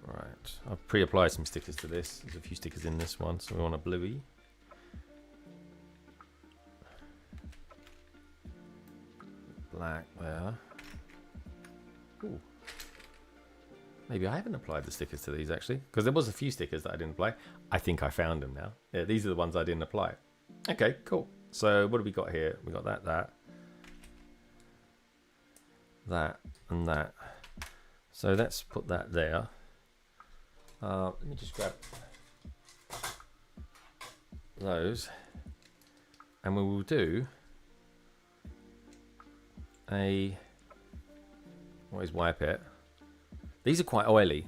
Right, I've pre-applied some stickers to this. There's a few stickers in this one, so we want a bluey. Black there. Ooh. Maybe I haven't applied the stickers to these actually, because there was a few stickers that I didn't apply. I think I found them now. Yeah, these are the ones I didn't apply. Okay, cool. So what have we got here? We got that, and that. So let's put that there. Let me just grab those, and we will do what is wipe it. These are quite oily.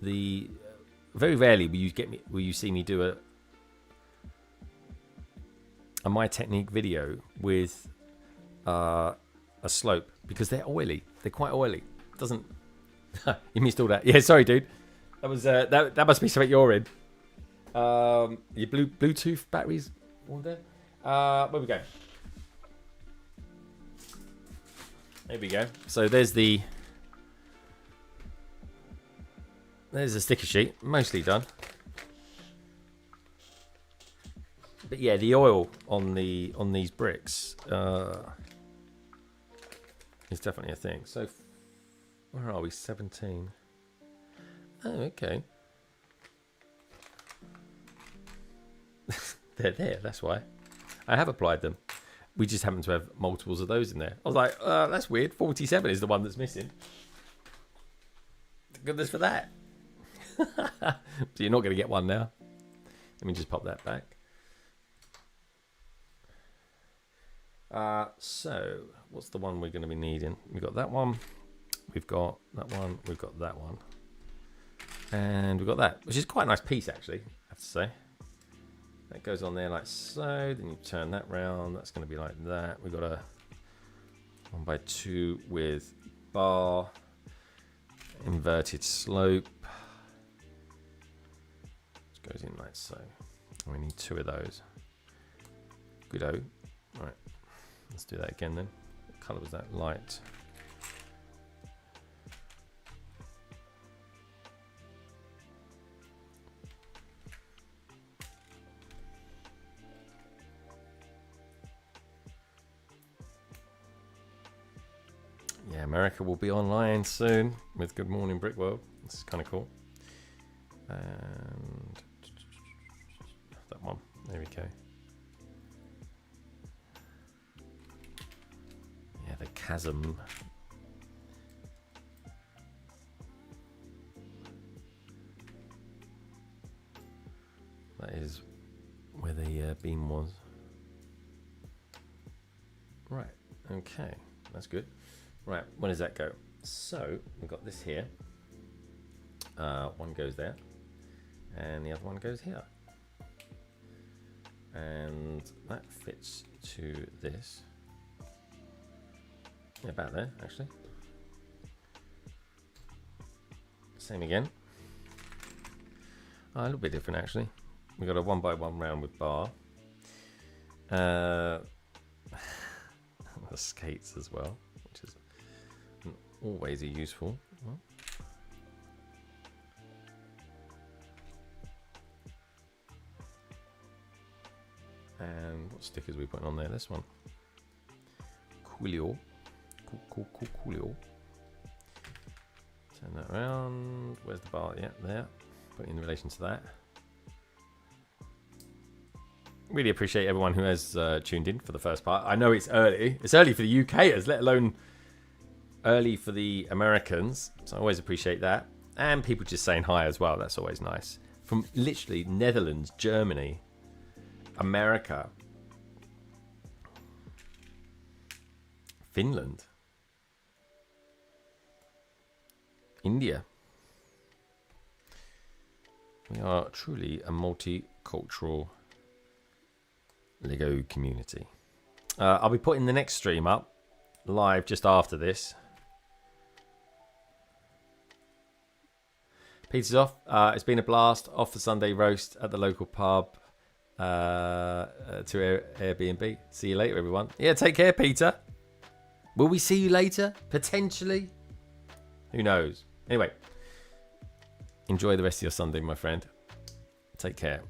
The very rarely will you see me do a My Technique video with a slope, because they're oily. They're quite oily. Doesn't you missed all that? Yeah, sorry, dude. That was that must be something you're in. Your Bluetooth batteries all there. Where we go? There we go. So there's the sticker sheet, mostly done. But yeah, the oil on these bricks is definitely a thing. So where are we? 17. Oh, okay. They're there. That's why I have applied them. We just happen to have multiples of those in there. I was like, that's weird. 47 is the one that's missing. Goodness for that. So you're not going to get one now. Let me just pop that back. So what's the one we're going to be needing? We've got that one. We've got that one. We've got that one. And we've got that, which is quite a nice piece, actually, I have to say. That goes on there like so. Then you turn that round. That's going to be like that. We've got a 1x2 with bar, inverted slope. It goes in like so. And we need 2 of those. Goodo. Right. Let's do that again then. What colour was that? Light. Yeah, America will be online soon with Good Morning Brick World. This is kind of cool. And that one. There we go. Yeah, the chasm. That is where the beam was. Right, okay, that's good. Right, where does that go? So, we've got this here. One goes there. And the other one goes here. And that fits to this. Yeah, about there, actually. Same again. A little bit different, actually. We've got a 1x1 round with bar. The skates as well, which is always a useful one. And what stickers are we putting on there? This one. Coolio. Coolio. Turn that around. Where's the bar? Yeah, there. Put it in relation to that. Really appreciate everyone who has tuned in for the first part. I know it's early. It's early for the UKers, let alone early for the Americans. So I always appreciate that. And people just saying hi as well. That's always nice. From literally Netherlands, Germany, America, Finland, India. We are truly a multicultural Lego community. I'll be putting the next stream up live just after this. Pizza's off. It's been a blast. Off the Sunday roast at the local pub to Airbnb. See you later, everyone. Yeah, take care, Peter. Will we see you later? Potentially. Who knows? Anyway, enjoy the rest of your Sunday, my friend. Take care.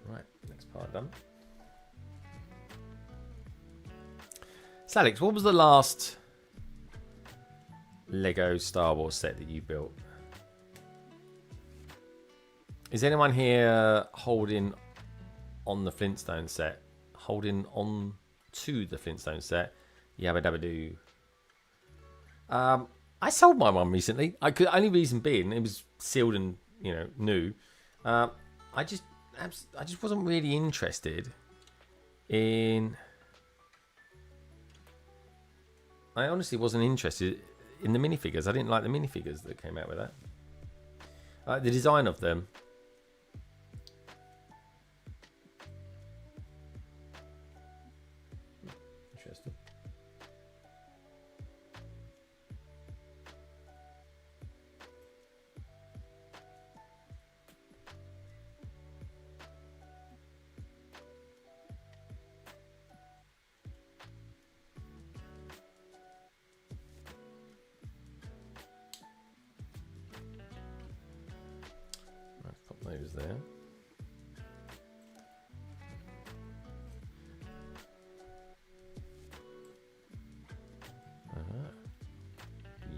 Right, next part done. Salix, what was the last Lego Star Wars set that you built? Is anyone here holding on the Flintstone set? Holding on to the Flintstone set? Yabba dabba doo. I sold my one recently. Only reason being it was sealed and new. I just wasn't really interested in. I honestly wasn't interested in the minifigures. I didn't like the minifigures that came out with that. The design of them. Interesting. I've put those there.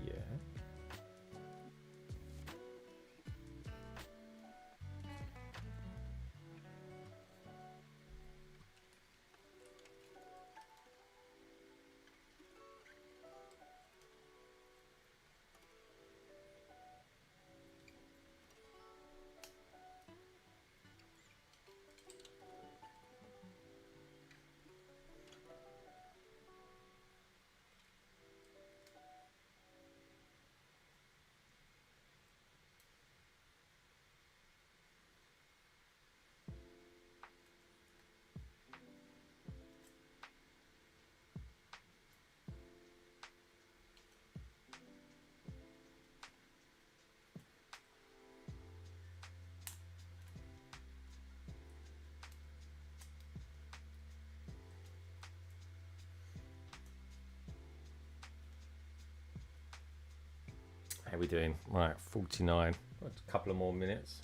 Yeah. How are we doing? Right, 49. A couple of more minutes.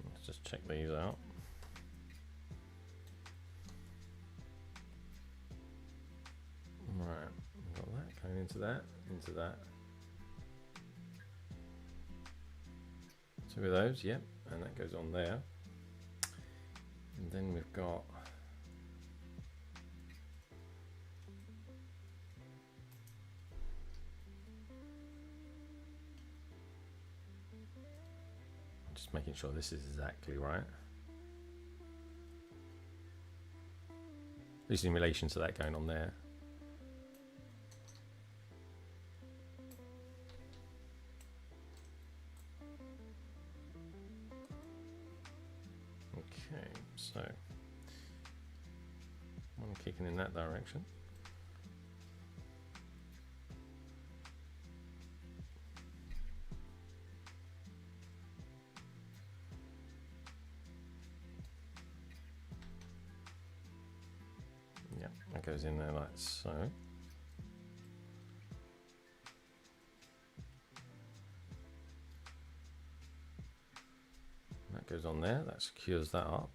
Let's just check these out. Right, got that going into that, into that. Two of those, yep, and that goes on there. And then we've got just making sure this is exactly right. At least in relation to that going on there. Okay, so one kicking in that direction. Yeah, that goes in there like so. That goes on there, that secures that up.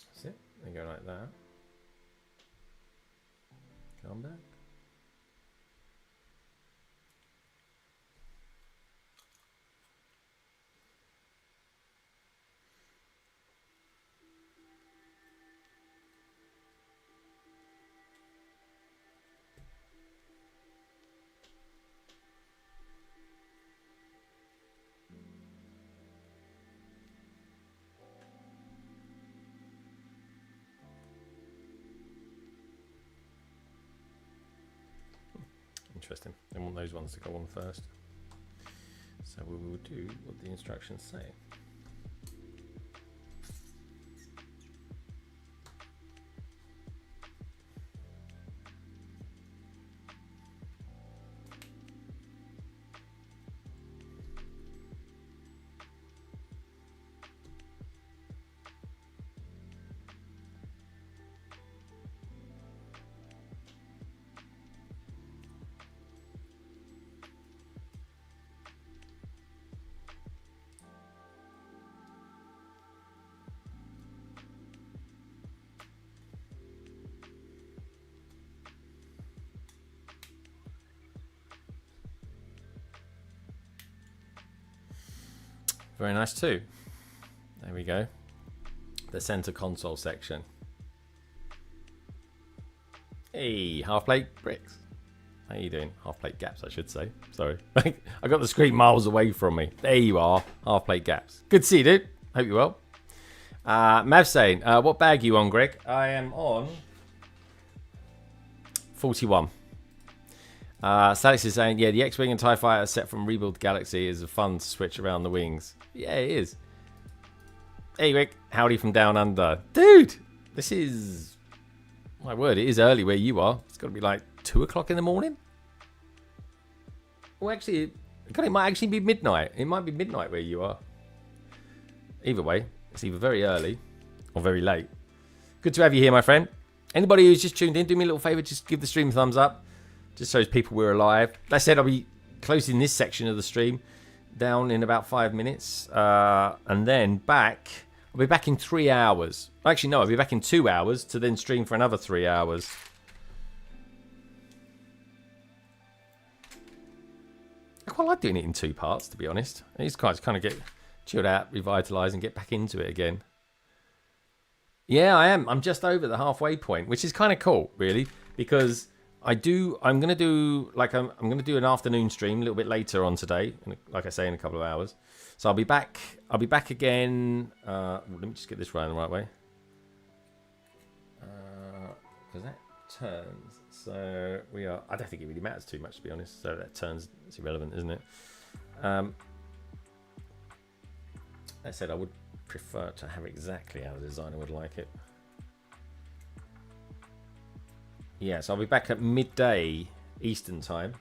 That's it, they go like that. Come back. Interesting. I want those ones to go on first. So we will do what the instructions say. Very nice too. There we go. The center console section. Hey, half plate bricks. How you doing? Half plate gaps, I should say. Sorry. I got the screen miles away from me. There you are. Half plate gaps. Good to see you, dude. Hope you're well. Mav saying, what bag are you on, Greg? I am on 41. Salix is saying, yeah, the X-Wing and TIE Fighter set from Rebuild Galaxy is fun to switch around the wings. Yeah, it is. Hey, Greg. Howdy from down under. Dude, this is... My word, it is early where you are. It's got to be like 2 o'clock in the morning. Well, actually, God, it might actually be midnight. It might be midnight where you are. Either way, it's either very early or very late. Good to have you here, my friend. Anybody who's just tuned in, do me a little favour, just give the stream a thumbs up. Just shows people we're alive. That said, I'll be closing this section of the stream down in about 5 minutes. And then back. I'll be back in 3 hours. Actually, no, I'll be back in 2 hours to then stream for another 3 hours. I quite like doing it in 2 parts, to be honest. These guys kind of get chilled out, revitalised, and get back into it again. Yeah, I am. I'm just over the halfway point, which is kind of cool, really, because I'm gonna do an afternoon stream a little bit later on today, like I say, in a couple of hours. So I'll be back again. Let me just get this right the right way, because that turns. So we are. I don't think it really matters too much, to be honest. So that turns. It's irrelevant, isn't it? That said, I would prefer to have exactly how the designer would like it. Yeah, so I'll be back at midday Eastern time.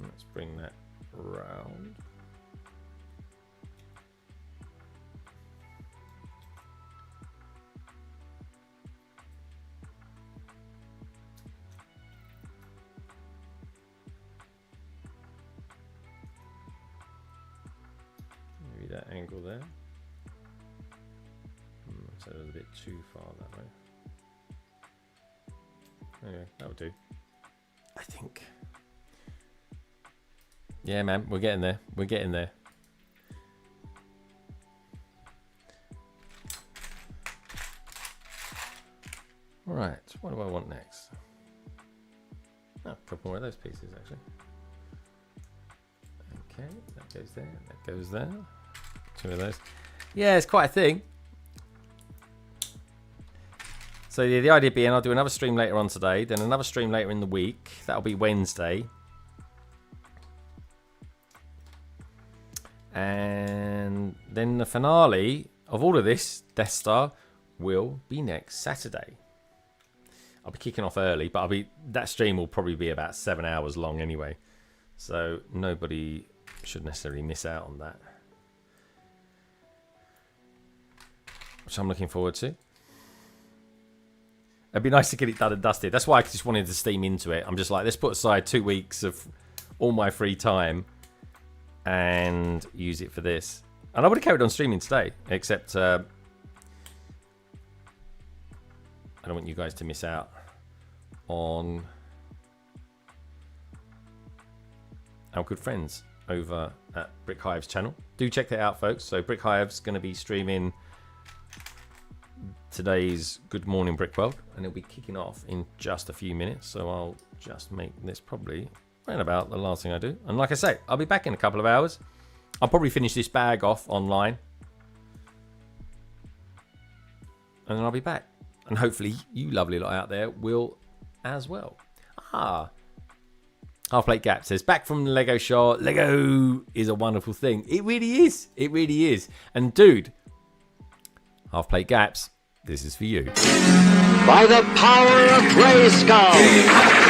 Let's bring that round. Maybe that angle there. So a little bit too far that way. Anyway, that'll do. I think. Yeah, man, we're getting there. We're getting there. All right, what do I want next? Oh, a couple more of those pieces, actually. Okay, that goes there. That goes there. 2 of those. Yeah, it's quite a thing. So yeah, the idea being I'll do another stream later on today, then another stream later in the week. That'll be Wednesday. And then the finale of all of this, Death Star, will be next Saturday. I'll be kicking off early, but that stream will probably be about 7 hours long anyway. So nobody should necessarily miss out on that. Which I'm looking forward to. It'd be nice to get it done and dusted. That's why I just wanted to steam into it. I'm just like, let's put aside 2 weeks of all my free time and use it for this. And I would have carried on streaming today, except I don't want you guys to miss out on our good friends over at Brick Hive's channel. Do check that out, folks. So Brick Hive's going to be streaming today's Good Morning Brick World, and it'll be kicking off in just a few minutes. So I'll just make this probably around about the last thing I do. And like I say, I'll be back in a couple of hours. I'll probably finish this bag off online, and then I'll be back. And hopefully you lovely lot out there will as well. Half Plate Gap says, back from the Lego show. Lego is a wonderful thing. It really is. It really is. And dude, Half Plate Gaps, this is for you. By the power of Grayskull!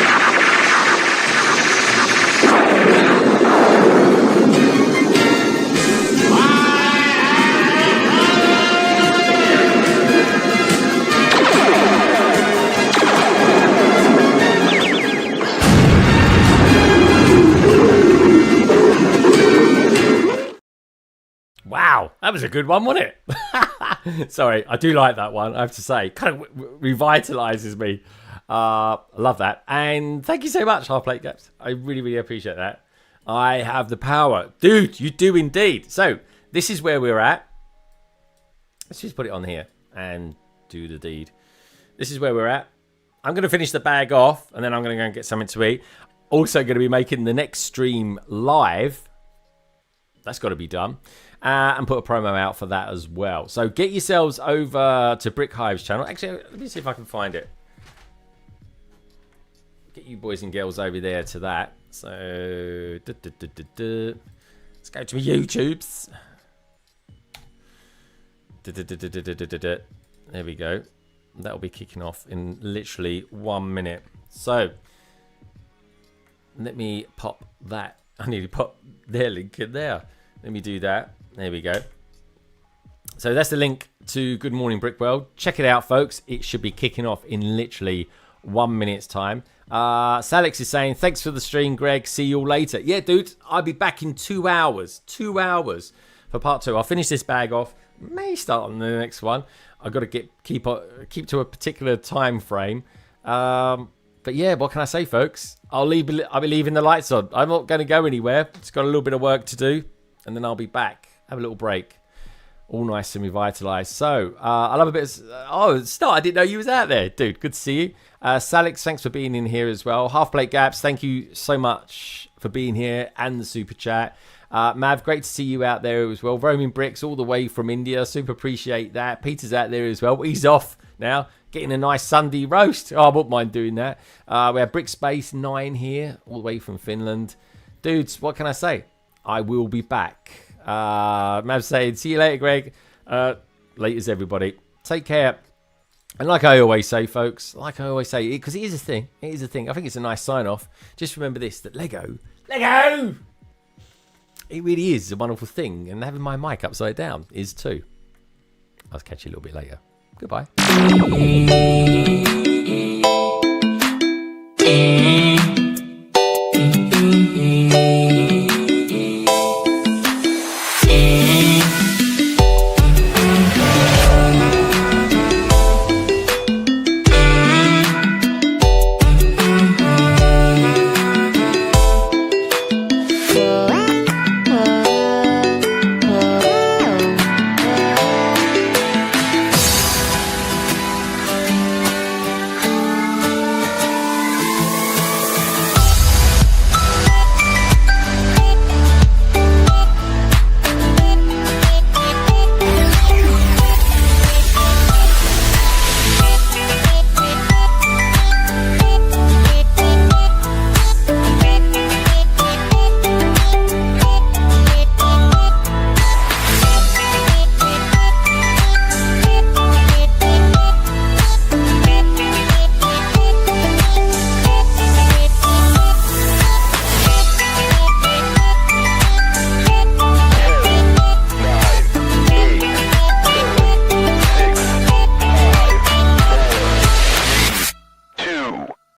Wow, that was a good one, wasn't it? Sorry, I do like that one, I have to say. Kind of revitalizes me. Love that. And thank you so much, Half Plate Gaps. I really, really appreciate that. I have the power. Dude, you do indeed. So, this is where we're at. Let's just put it on here and do the deed. This is where we're at. I'm going to finish the bag off, and then I'm going to go and get something to eat. Also going to be making the next stream live. That's got to be done. And put a promo out for that as well. So get yourselves over to Brick Hive's channel. Actually, let me see if I can find it. Get you boys and girls over there to that. So, let's go to my YouTubes. There we go. That'll be kicking off in literally 1 minute. So, let me pop that. I need to pop their link in there. Let me do that. There we go. So that's the link to Good Morning Brick World. Check it out, folks. It should be kicking off in literally 1 minute's time. Salix is saying, thanks for the stream, Greg. See you all later. Yeah, dude, I'll be back in 2 hours. 2 hours for part 2. I'll finish this bag off. May start on the next one. I've got to keep to a particular time frame. But yeah, what can I say, folks? I'll be leaving the lights on. I'm not going to go anywhere. It's got a little bit of work to do, and then I'll be back. Have a little break. All nice and revitalised. So, I love a bit of... Oh, Star, I didn't know you was out there. Dude, good to see you. Salix, thanks for being in here as well. Half Plate Gaps, thank you so much for being here and the super chat. Mav, great to see you out there as well. Roaming Bricks all the way from India. Super appreciate that. Peter's out there as well. He's off now. Getting a nice Sunday roast. Oh, I wouldn't mind doing that. We have Brick Space 9 here, all the way from Finland. Dudes, what can I say? I will be back. Mav saying, see you later, Greg. Laters, everybody. Take care. And like I always say, folks, because it is a thing. It is a thing. I think it's a nice sign-off. Just remember this, that Lego, it really is a wonderful thing. And having my mic upside down is too. I'll catch you a little bit later. Goodbye.